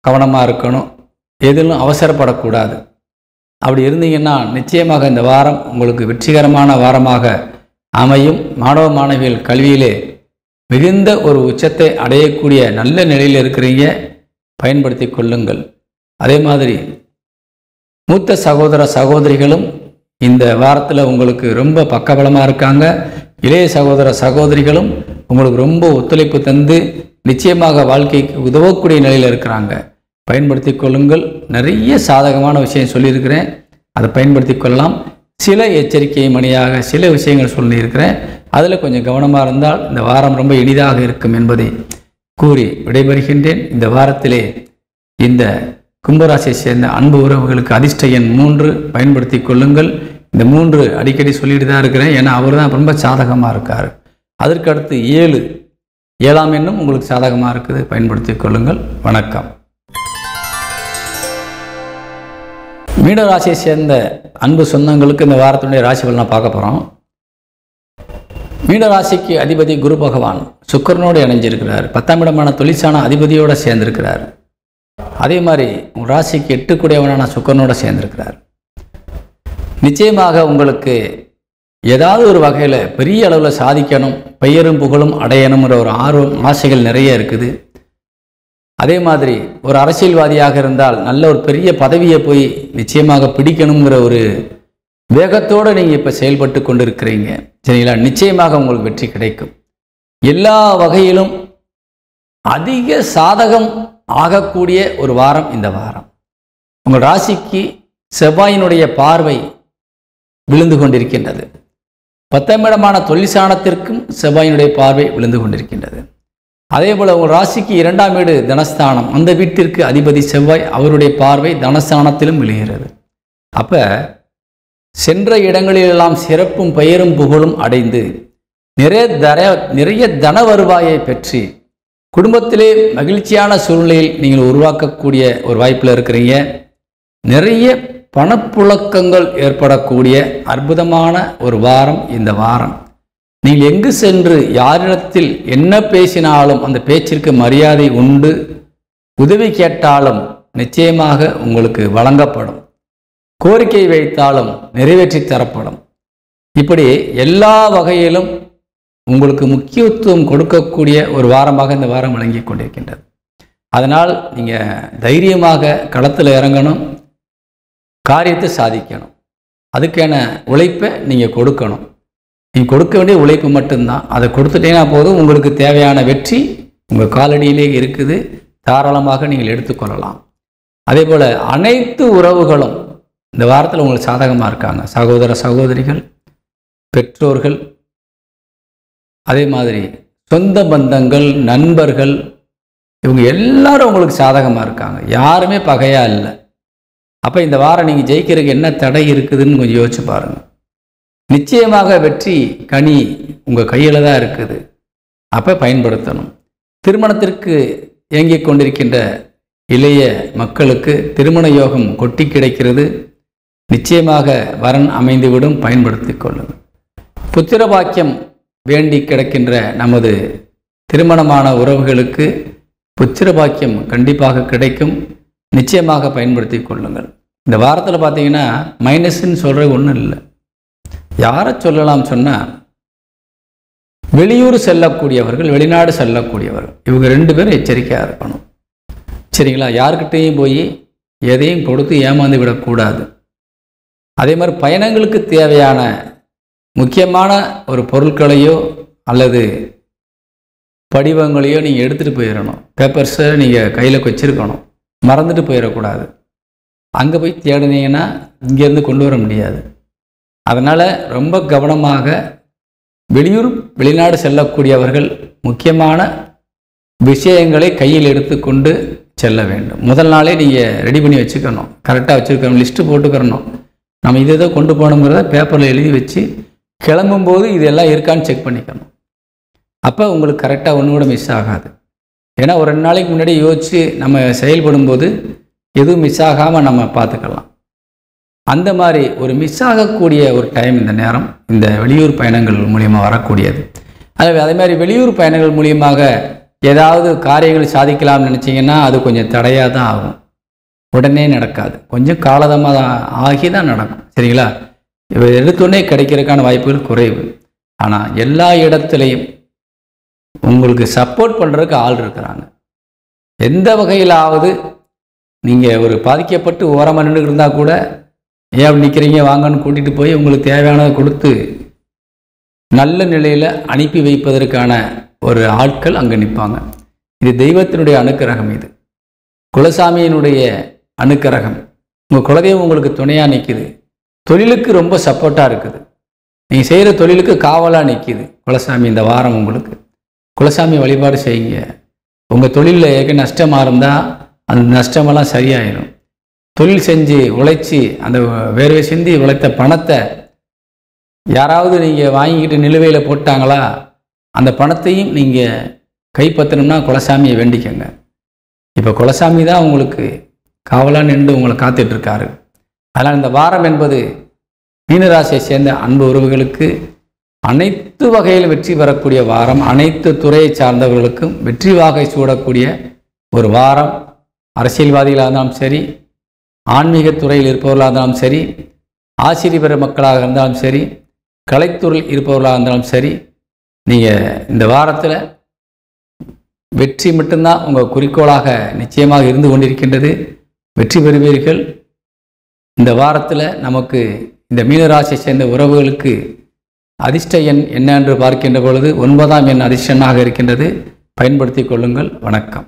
கவனமாக இருக்கணும். எதிலும் அவசரப்படக்கூடாது. அப்படி இருந்தீங்கன்னா நிச்சயமாக இந்த வாரம் உங்களுக்கு வெற்றிகரமான வாரமாக அமையும். மாணவ மாணவிகள் கல்வியிலே மிகுந்த ஒரு உச்சத்தை அடையக்கூடிய நல்ல நிலையில் இருக்கிறீங்க. பயன்படுத்தி கொள்ளுங்கள். அதே மாதிரி மூத்த சகோதர சகோதரிகளும் இந்த வாரத்தில் உங்களுக்கு ரொம்ப பக்கபலமாக இருக்காங்க. இளைய சகோதர சகோதரிகளும் உங்களுக்கு ரொம்ப ஒத்துழைப்பு தந்து நிச்சயமாக வாழ்க்கைக்கு உதவக்கூடிய நிலையில் இருக்கிறாங்க. பயன்படுத்தி கொள்ளுங்கள். நிறைய சாதகமான விஷயம் சொல்லியிருக்கிறேன். அதை பயன்படுத்தி கொள்ளலாம். சில எச்சரிக்கை மணியாக சில விஷயங்கள் சொல்லியிருக்கிறேன். அதில் கொஞ்சம் கவனமாக இருந்தால் இந்த வாரம் ரொம்ப எளிதாக இருக்கும் என்பதை கூறி விடைபெறுகின்றேன். இந்த வாரத்திலே இந்த கும்பராசியை சேர்ந்த அன்பு உறவுகளுக்கு அதிர்ஷ்ட எண் 3 பயன்படுத்தி கொள்ளுங்கள். இந்த 3 அடிக்கடி சொல்லிட்டு தான் இருக்கிறேன். ஏன்னா அவர் தான் ரொம்ப சாதகமாக இருக்கார். அதற்கு அடுத்து 7ஆம் எண்ணும் உங்களுக்கு சாதகமாக இருக்குது. பயன்படுத்தி கொள்ளுங்கள். வணக்கம். மீன ராசியை சேர்ந்த அன்பு சொந்தங்களுக்கு இந்த வாரத்துடைய ராசி பலனை பார்க்க போகிறோம். மீன ராசிக்கு அதிபதி குரு பகவான் சுக்கிரனோடு இணைஞ்சிருக்கிறார். 10ஆம் இடமான தொழிற்சான அதிபதியோடு சேர்ந்திருக்கிறார். அதே மாதிரி உங்கள் ராசிக்கு 8 கூடியவனான சுக்கிரனோடு சேர்ந்திருக்கிறார். நிச்சயமாக உங்களுக்கு ஏதாவது ஒரு வகையில் பெரிய அளவில் சாதிக்கணும், பெயரும் புகழும் அடையணுங்கிற ஒரு ஆர்வம் ஆசைகள் நிறைய இருக்குது. அதே மாதிரி ஒரு அரசியல்வாதியாக இருந்தால் நல்ல ஒரு பெரிய பதவியை போய் நிச்சயமாக பிடிக்கணுங்கிற ஒரு வேகத்தோடு நீங்கள் இப்போ செயல்பட்டு கொண்டு இருக்கிறீங்க. சரிங்களா? நிச்சயமாக உங்களுக்கு வெற்றி கிடைக்கும். எல்லா வகையிலும் அதிக சாதகம் ஆகக்கூடிய ஒரு வாரம் இந்த வாரம். உங்கள் ராசிக்கு செவ்வாயினுடைய பார்வை விழுந்து கொண்டிருக்கின்றது. 10ஆம் இடமான தொழிற்சானத்திற்கும் செவ்வாயினுடைய பார்வை விழுந்து கொண்டிருக்கின்றது. அதே போல் உங்கள் ராசிக்கு 2ஆம் வீடு தனஸ்தானம், அந்த வீட்டிற்கு அதிபதி செவ்வாய், அவருடைய பார்வை தனஸ்தானத்திலும் விழுகிறது. அப்போ சென்ற இடங்களிலெல்லாம் சிறப்பும் பெயரும் புகழும் அடைந்து நிறைய தன வருவாயை பெற்று குடும்பத்திலே மகிழ்ச்சியான சூழ்நிலையில் நீங்கள் உருவாக்கக்கூடிய ஒரு வாய்ப்பில் இருக்கிறீங்க. நிறைய பணப்புழக்கங்கள் ஏற்படக்கூடிய அற்புதமான ஒரு வாரம் இந்த வாரம். நீங்கள் எங்கு சென்று யாரிடத்தில் என்ன பேசினாலும் அந்த பேச்சிற்கு மரியாதை உண்டு. உதவி கேட்டாலும் நிச்சயமாக உங்களுக்கு வழங்கப்படும். கோரிக்கை வைத்தாலும் நிறைவேற்றி தரப்படும். இப்படி எல்லா வகையிலும் உங்களுக்கு முக்கியத்துவம் கொடுக்கக்கூடிய ஒரு வாரமாக இந்த வாரம் வழங்கி கொண்டிருக்கின்றது. அதனால் நீங்கள் தைரியமாக களத்தில் இறங்கணும், காரியத்தை சாதிக்கணும். அதுக்கான உழைப்பை நீங்கள் கொடுக்கணும். நீங்கள் கொடுக்க வேண்டிய உழைப்பு மட்டும்தான். அதை கொடுத்துட்டீங்கன்னா போதும். உங்களுக்கு தேவையான வெற்றி உங்கள் காலடியிலே இருக்குது. தாராளமாக நீங்கள் எடுத்துக்கொள்ளலாம். அதே போல் அனைத்து உறவுகளும் இந்த வாரத்தில் உங்களுக்கு சாதகமாக இருக்காங்க. சகோதர சகோதரிகள், பெற்றோர்கள், அதே மாதிரி சொந்த பந்தங்கள், நண்பர்கள், இவங்க எல்லாரும் உங்களுக்கு சாதகமாக இருக்காங்க. யாருமே பகையாக இல்லை. அப்போ இந்த வாரம் நீங்கள் ஜெயிக்கிறதுக்கு என்ன தடை இருக்குதுன்னு கொஞ்சம் யோசிச்சு பாருங்கள். நிச்சயமாக வெற்றி கனி உங்கள் கையில் தான் இருக்குது. அப்போ பயன்படுத்தணும். திருமணத்திற்கு இயங்கிக் கொண்டிருக்கின்ற இளைய மக்களுக்கு திருமண யோகம் கொட்டி கிடைக்கிறது. நிச்சயமாக வரன் அமைந்துவிடும். பயன்படுத்தி கொள்ளுங்கள். புத்திர பாக்கியம் வேண்டி கிடக்கின்ற நமது திருமணமான உறவுகளுக்கு புத்திர பாக்கியம் கண்டிப்பாக கிடைக்கும். நிச்சயமாக பயன்படுத்தி கொள்ளுங்கள். இந்த வாரத்தில் பார்த்தீங்கன்னா மைனஸ்ன்னு சொல்கிறது ஒன்றும் இல்லை. யாரை சொல்லலாம் சொன்னால், வெளியூர் செல்லக்கூடியவர்கள், வெளிநாடு செல்லக்கூடியவர்கள், இவங்க 2 பேரும் எச்சரிக்கையாக இருக்கணும். சரிங்களா? யாருக்கிட்டையும் போய் எதையும் கொடுத்து ஏமாந்து விடக்கூடாது. அதே மாதிரி பயணங்களுக்கு தேவையான முக்கியமான ஒரு பொருட்களையோ அல்லது படிவங்களையோ நீங்கள் எடுத்துகிட்டு போயிடணும். பேப்பர்ஸை நீங்கள் கையில் வச்சுருக்கணும். மறந்துட்டு போயிடக்கூடாது. அங்கே போய் தேடினீங்கன்னா இங்கேருந்து கொண்டு வர முடியாது. அதனால் ரொம்ப கவனமாக வெளியூர் வெளிநாடு செல்லக்கூடியவர்கள் முக்கியமான விஷயங்களை கையில் எடுத்துக்கொண்டு செல்ல வேண்டும். முதல் நாளே நீங்கள் ரெடி பண்ணி வச்சுக்கணும். கரெக்டாக வச்சுருக்கணும். லிஸ்ட்டு போட்டுக்கிறணும். நம்ம இதை கொண்டு போகணுங்கிறத பேப்பரில் எழுதி வச்சு கிளம்பும்போது இதெல்லாம் இருக்கான்னு செக் பண்ணிக்கணும். அப்போ உங்களுக்கு கரெக்டாக ஒன்று கூட மிஸ் ஆகாது. ஏன்னா ஒரு 2 நாளைக்கு முன்னாடி யோசித்து நம்ம செயல்படும்போது எதுவும் மிஸ் ஆகாமல் நம்ம பார்த்துக்கலாம். அந்த மாதிரி ஒரு மிஸ் ஆகக்கூடிய ஒரு டைம் இந்த நேரம் இந்த வெளியூர் பயணங்கள் மூலியமாக வரக்கூடியது. அதே மாதிரி வெளியூர் பயணங்கள் மூலியமாக ஏதாவது காரியங்கள் சாதிக்கலாம்னு நினச்சிங்கன்னா அது கொஞ்சம் தடையாக தான் ஆகும். உடனே நடக்காது. கொஞ்சம் காலதமாக ஆகி தான் நடக்கும். சரிங்களா? எடுத்தோடனே கிடைக்கிறதுக்கான வாய்ப்புகள் குறைவு. ஆனால் எல்லா இடத்துலையும் உங்களுக்கு சப்போர்ட் பண்ணுறதுக்கு ஆள் இருக்கிறாங்க. எந்த வகையிலாவது நீங்கள் ஒரு பாதிக்கப்பட்டு ஓரமாக நின்றுட்டு இருந்தால் கூட, ஏன் அப்படி நிற்கிறீங்க, வாங்கன்னு கூட்டிகிட்டு போய் உங்களுக்கு தேவையானதை கொடுத்து நல்ல நிலையில் அனுப்பி வைப்பதற்கான ஒரு ஆட்கள் அங்கே நிற்பாங்க. இது தெய்வத்தினுடைய அனுக்கிரகம். இது குலசாமியினுடைய அனுக்கிரகம். உங்கள் குலதெய்வம் உங்களுக்கு துணையாக நிற்கிது. தொழிலுக்கு ரொம்ப சப்போர்ட்டாக இருக்குது. நீங்கள் செய்கிற தொழிலுக்கு காவலாக நிற்கிது குலசாமி. இந்த வாரம் உங்களுக்கு குலசாமி வழிபாடு செய்யுங்க. உங்கள் தொழிலில் ஏற்க நஷ்டமாக இருந்தால் அந்த நஷ்டமெல்லாம் சரியாயிடும். தொழில் செஞ்சு உழைச்சி அந்த வேர்வை சிந்தி உழைத்த பணத்தை யாராவது நீங்கள் வாங்கிக்கிட்டு நிலுவையில் போட்டாங்களா, அந்த பணத்தையும் நீங்கள் கைப்பற்றணும்னா குலசாமியை வேண்டிக்கங்க. இப்போ குலசாமி தான் உங்களுக்கு காவலாக நின்று உங்களை காத்துட்ருக்காரு. அதனால் இந்த வாரம் என்பது மீனராசியை சேர்ந்த அன்பு உறவுகளுக்கு அனைத்து வகையில் வெற்றி பெறக்கூடிய வாரம். அனைத்து துறையை சார்ந்தவர்களுக்கும் வெற்றி வாகை சூடக்கூடிய ஒரு வாரம். அரசியல்வாதிகளாக இருந்தாலும் சரி, ஆன்மீக துறையில் இருப்பவர்களாக இருந்தாலும் சரி, ஆசிரியர் பெற மக்களாக இருந்தாலும் சரி, கலைத்துறையில் இருப்பவர்களாக இருந்தாலும் சரி, நீங்கள் இந்த வாரத்தில் வெற்றி மட்டும்தான் உங்கள் குறிக்கோளாக நிச்சயமாக இருந்து கொண்டிருக்கின்றது. வெற்றி பெறுவீர்கள். இந்த வாரத்தில் நமக்கு இந்த மீனராசியை சேர்ந்த உறவுகளுக்கு அதிர்ஷ்ட எண் என்ன என்று பார்க்கின்ற பொழுது 9ஆம் எண் அதிர்ஷ்ட எண்ணாக இருக்கின்றது. பயன்படுத்தி கொள்ளுங்கள். வணக்கம்.